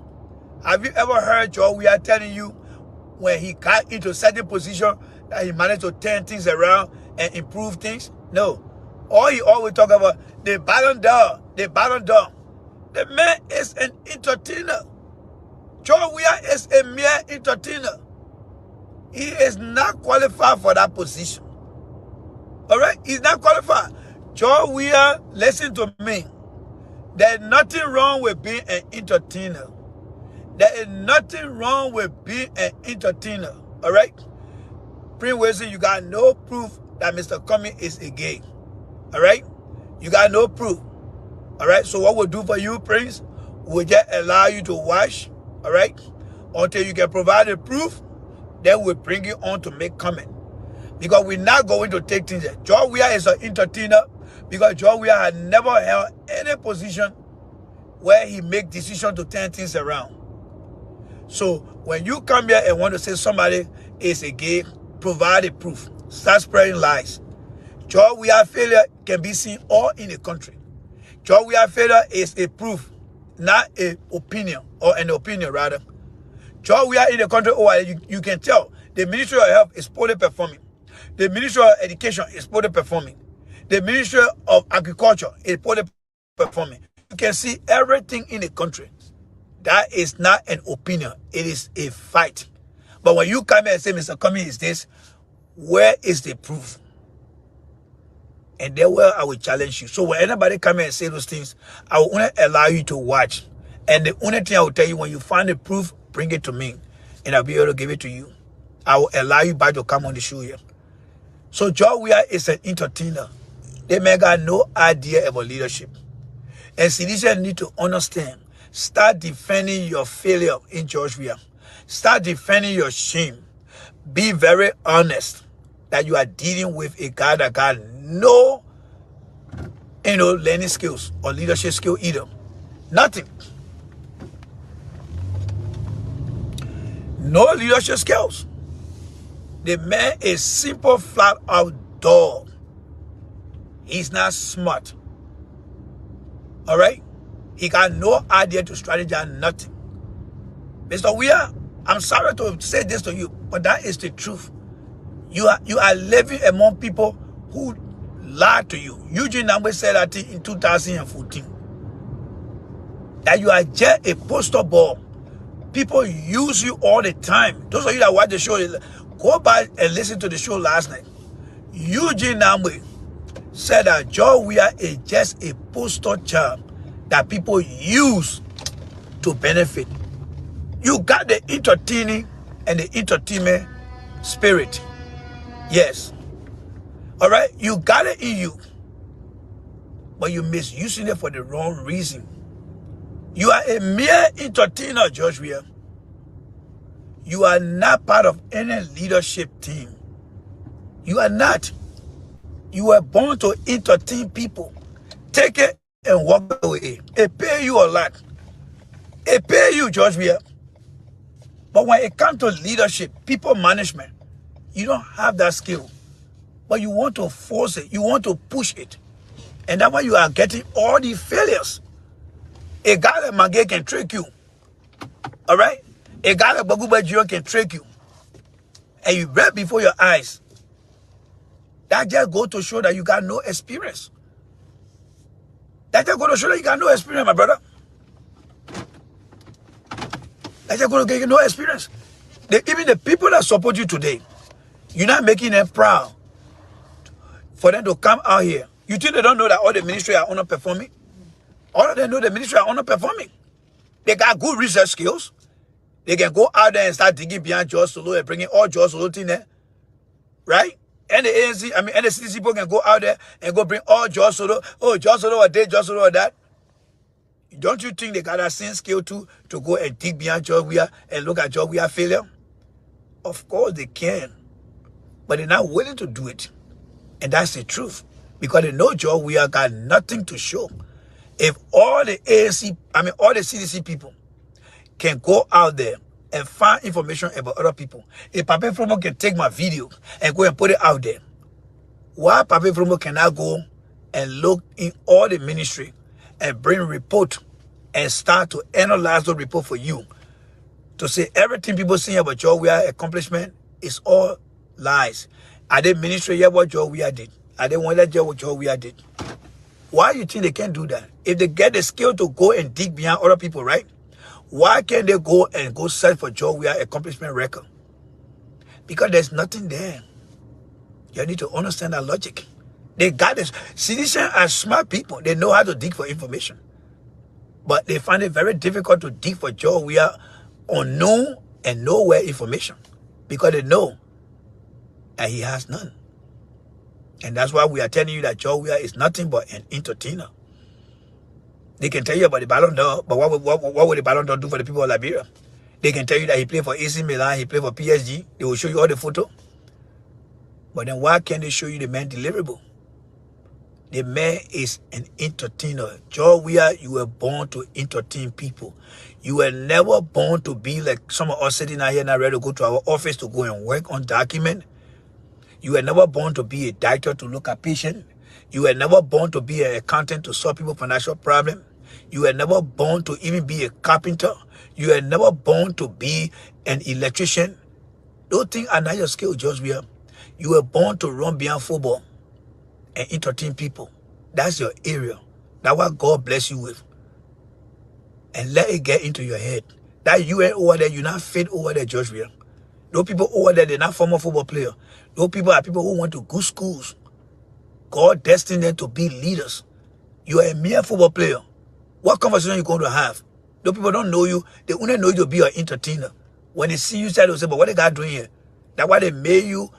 have you ever heard George Weah telling you when he got into certain position that he managed to turn things around and improve things? No. All he always talk about, the Ballon d'Or, the Ballon d'Or. The man is an entertainer. George Weah is a mere entertainer. He is not qualified for that position. All right? He's not qualified. George Weah, listen to me. There is nothing wrong with being an entertainer. There is nothing wrong with being an entertainer. All right? Prince Weah'S, you got no proof that Mr. Cummings is a gay. All right? You got no proof. All right? So what we'll do for you, Prince, we'll just allow you to watch. All right? Until you can provide the proof, then we'll bring you on to make comment. Because we're not going to take things there. George Weah is an entertainer because George Weah had never held any position where he make decisions to turn things around. So when you come here and want to say somebody is a gay, provide a proof. Start spreading lies. George Weah failure can be seen all in the country. George Weah failure is a proof, not an opinion, or an opinion rather. George Weah in the country, you can tell the Ministry of Health is poorly performing. The Ministry of Education is poorly performing. The Ministry of Agriculture is poorly performing. You can see everything in the country. That is not an opinion. It is a fight. But when you come here and say, Mr. Cummings is this, where is the proof? And then where I will challenge you. So when anybody come here and say those things, I will only allow you to watch. And the only thing I will tell you, when you find the proof, bring it to me. And I'll be able to give it to you. I will allow you back to come on the show here. So George Weah is an entertainer. They may got no idea about leadership. And citizens need to understand. Start defending your failure in George Weah. Start defending your shame. Be very honest that you are dealing with a guy that got no, learning skills or leadership skill either. Nothing. No leadership skills. The man is simple, flat out dog. He's not smart. All right? He got no idea to strategize, nothing. Mr. Weah, I'm sorry to say this to you, but that is the truth. You are living among people who lie to you. Eugene Nambwe said that in 2014. That you are just a poster boy. People use you all the time. Those of you that watch the show, go back and listen to the show last night. Eugene Nambwe said that George Weah is just a poster child that people use to benefit. You got the entertaining and the entertainment spirit. Yes. All right? You got it in you. But you're misusing it for the wrong reason. You are a mere entertainer, George Weah. You are not part of any leadership team. You are not. You were born to entertain people. Take it and walk away. It pay you a lot. It pay you, George Weah. But when it comes to leadership, people management, you don't have that skill. But you want to force it. You want to push it. And that's why you are getting all the failures. A guy like Mange can trick you. All right? A guy like Baguba Jiro can trick you. And you read before your eyes. That just go to show that you got no experience. That just go to show that you got no experience, my brother. That just go to get you no experience. Even the people that support you today, you're not making them proud for them to come out here. You think they don't know that all the ministry are underperforming? All of them know the ministry are underperforming. They got good research skills. They can go out there and start digging behind George Solo and bringing all George Solo in there. Right? And the ANC, and the CDC people can go out there and go bring all George Solo. Oh, George Solo or this, George Solo or that. Don't you think they got that same skill too to go and dig behind George Weah and look at George Weah failure? Of course they can. But they're not willing to do it. And that's the truth. Because they know George Weah got nothing to show. If all the ANC, all the CDC people can go out there and find information about other people, if Papa Fromo can take my video and go and put it out there, why Papa Fromo cannot go and look in all the ministry and bring a report and start to analyze the report for you to say everything people saying about George Weah accomplishment is all lies? Are they ministry yet what George Weah did? Are they want to do what George Weah did? Why do you think they can't do that? If they get the skill to go and dig behind other people, right? Why can't they go and go search for George Weah accomplishment record? Because there's nothing there. You need to understand that logic. They got this. Citizens are smart people. They know how to dig for information. But they find it very difficult to dig for George Weah unknown and nowhere information. Because they know that he has none. And that's why we are telling you that George Weah is nothing but an entertainer. They can tell you about the Ballon d'Or, but what would the Ballon d'Or do for the people of Liberia? They can tell you that he played for AC Milan, he played for PSG. They will show you all the photo. But then why can't they show you the man deliverable? The man is an entertainer. George Weah, you were born to entertain people. You were never born to be like some of us sitting out here now ready to go to our office to go and work on document. You were never born to be a doctor to look at patients. You were never born to be an accountant to solve people's financial problems. You were never born to even be a carpenter. You were never born to be an electrician. Those things are not your skill, George Weah. You were born to run behind football and entertain people. That's your area. That's what God bless you with. And let it get into your head. That you ain't over there, you're not fit over there, George Weah. Those people over there, they're not former football players. Those people are people who went to good schools. God destined them to be leaders. You are a mere football player. What conversation are you going to have? Those people don't know you. They only know you to be an entertainer. When they see you, they'll say, but what they got doing here? That's why they made you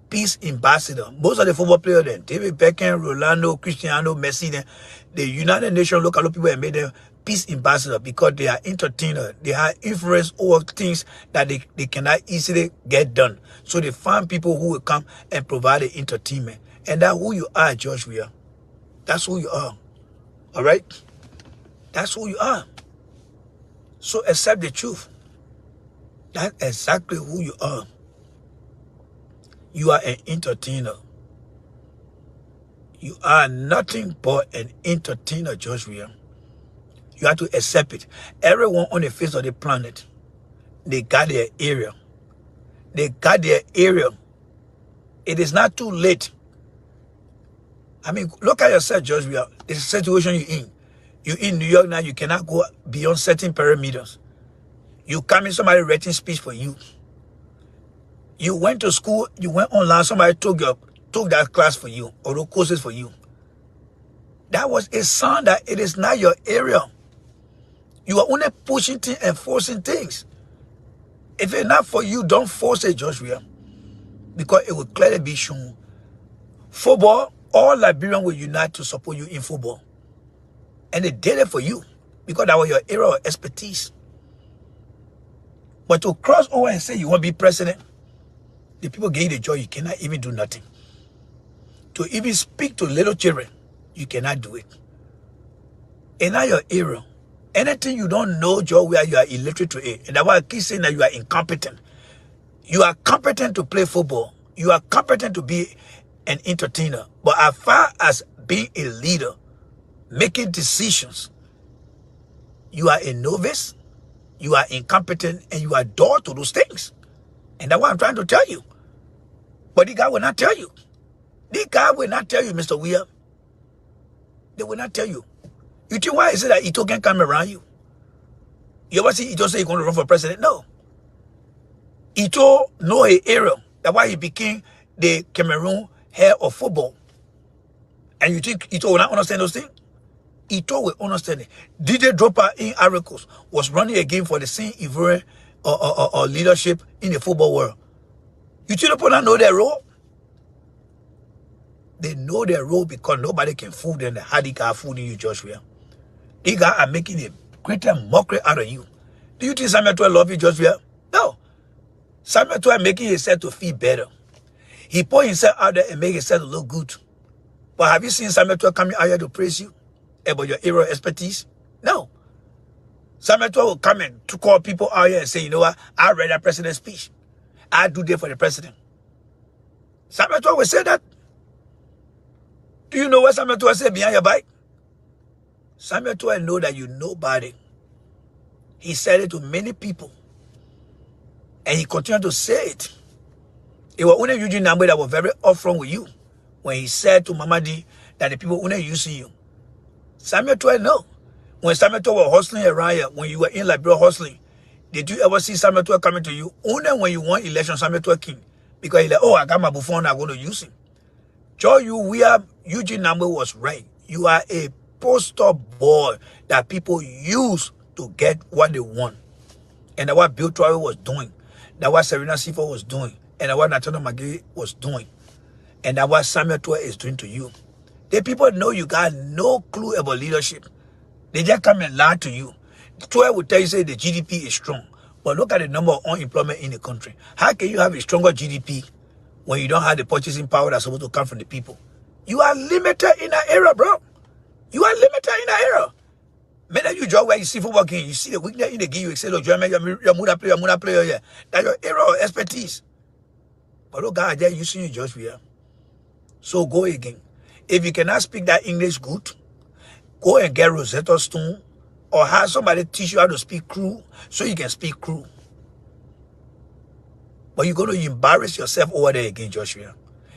peace ambassador. Most of the football players then, David Beckham, Ronaldo, Cristiano, Messi, then, the United Nations look at those people and made them peace ambassador because they are entertainers. They have influence over things that they cannot easily get done. So they find people who will come and provide the entertainment. And that's who you are, George Weah. That's who you are. All right? That's who you are. So accept the truth. That's exactly who you are. You are an entertainer. You are nothing but an entertainer, George Weah. You have to accept it. Everyone on the face of the planet, they got their area. They got their area. It is not too late. Look at yourself, George Weah. The situation you're in. You're in New York now, you cannot go beyond certain parameters. You come in, somebody writing speech for you. You went to school, you went online, somebody took that class for you, or those courses for you. That was a sign that it is not your area. You are only pushing things and forcing things. If it's not for you, don't force it, George Weah. Because it will clearly be shown. Football, all Liberians will unite to support you in football. And they did it for you. Because that was your area of expertise. But to cross over and say you want to be president, the people gave you the joy, you cannot even do nothing. To even speak to little children, you cannot do it. In your area, Anything you don't know, Joe, where you are illiterate to it. And that's why I keep saying that you are incompetent. You are competent to play football. You are competent to be an entertainer. But as far as being a leader, making decisions, you are a novice, you are incompetent, and you are dull to those things. And that's what I'm trying to tell you. But the guy will not tell you. The guy will not tell you, Mr. Weah. They will not tell you. You think why is it that Ito can come around you? You ever see Ito say he's going to run for president? No. Ito know an area. That's why he became the Cameroon head of football. And you think Ito will not understand those things? Ito will understand it. DJ Dropper in Aricos was running again for the same Ivorian or leadership in the football world. You think people don't know their role? They know their role because nobody can fool them. How they got fooling you, Joshua? They guys are making a greater mockery out of you. Do you think Samuel Eto'o love you, Joshua? No. Samuel Eto'o making himself to feel better. He put himself out there and make himself to look good. But have you seen Samuel Eto'o coming out here to praise you about your area of expertise? No. Samuel Eto'o will come in to call people out here and say, you know what, I read that president's speech. I do that for the president. Samuel Eto'o will say that. Do you know what Samuel Eto'o said behind your back? Samuel Eto'o know that you nobody. He said it to many people. And he continued to say it. It was only Eugene Nambwe that was very upfront with you when he said to Mamadi that the people only using you. Samuel Eto'o know. When Samuel Eto'o was hustling around here, when you were in Liberia hustling, did you ever see Samuel Eto'o coming to you? Only when you won election, Samuel Eto'o came. Because he like, oh, I got my buffon, I'm going to use him. Joe, Eugene Nambwe was right. You are a poster boy that people use to get what they want. And that's what Bill Traore was doing. That's what Serena Sifo was doing. And that's what Natano Magui was doing. And that's what Samuel Eto'o is doing to you. The people know you got no clue about leadership. They just come and lie to you. Eto'o will tell you, say the GDP is strong. But look at the number of unemployment in the country. How can you have a stronger GDP when you don't have the purchasing power that's supposed to come from the people? You are limited in that era, bro. You are limited in that era. Many of you job where you see football game, you see the weakness in the game, you say, look, you're a player, yeah. That's your era of expertise. But look, God, you see you just here. So go again. If you cannot speak that English good, go and get Rosetta Stone or have somebody teach you how to speak Crew so you can speak Crew. But you're going to embarrass yourself over there again, Joshua.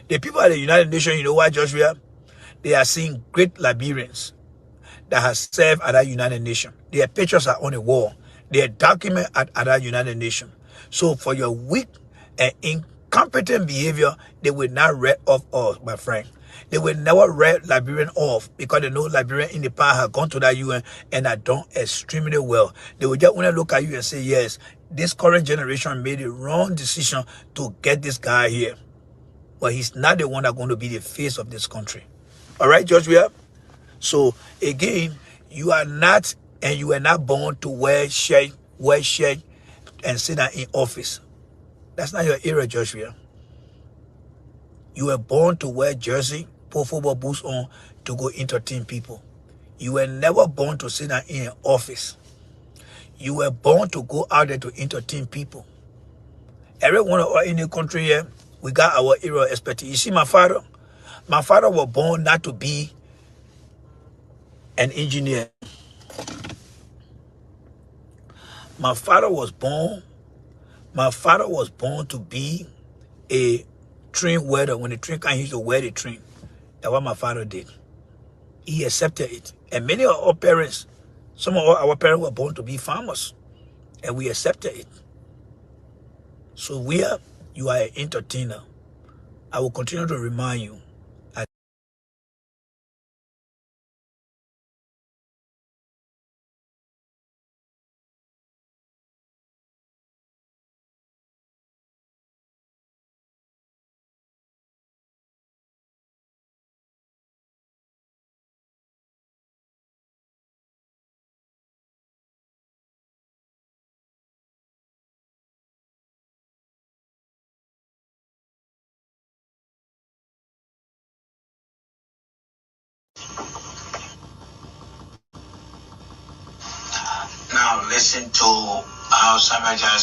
The people at the United Nations, you know why, Joshua? They are seeing great Liberians that have served at that United Nations. Their pictures are on the wall. They are documented at that United Nations. So for your weak and incompetent behavior, they will not read off us, my friend. They will never read Liberian off because they know Liberian in the past have gone to that UN and are done extremely well. They will just want to look at you and say, yes, this current generation made the wrong decision to get this guy here. But he's not the one that's going to be the face of this country. All right, Joshua? So, again, you are not, and you were not born to wear shirt, and sit down in office. That's not your era, Joshua. You were born to wear jersey, put football boots on, to go entertain people. You were never born to sit down in an office. You were born to go out there to entertain people. Everyone in the country here, we got our era of expertise. You see, my father was born not to be an engineer. My father was born to be a train welder. When the train came, he used to wear the train. That's what my father did. He accepted it. And many of our parents, some of our parents were born to be farmers. And we accepted it. So you are an entertainer. I will continue to remind you. listen to how Samuel Johnson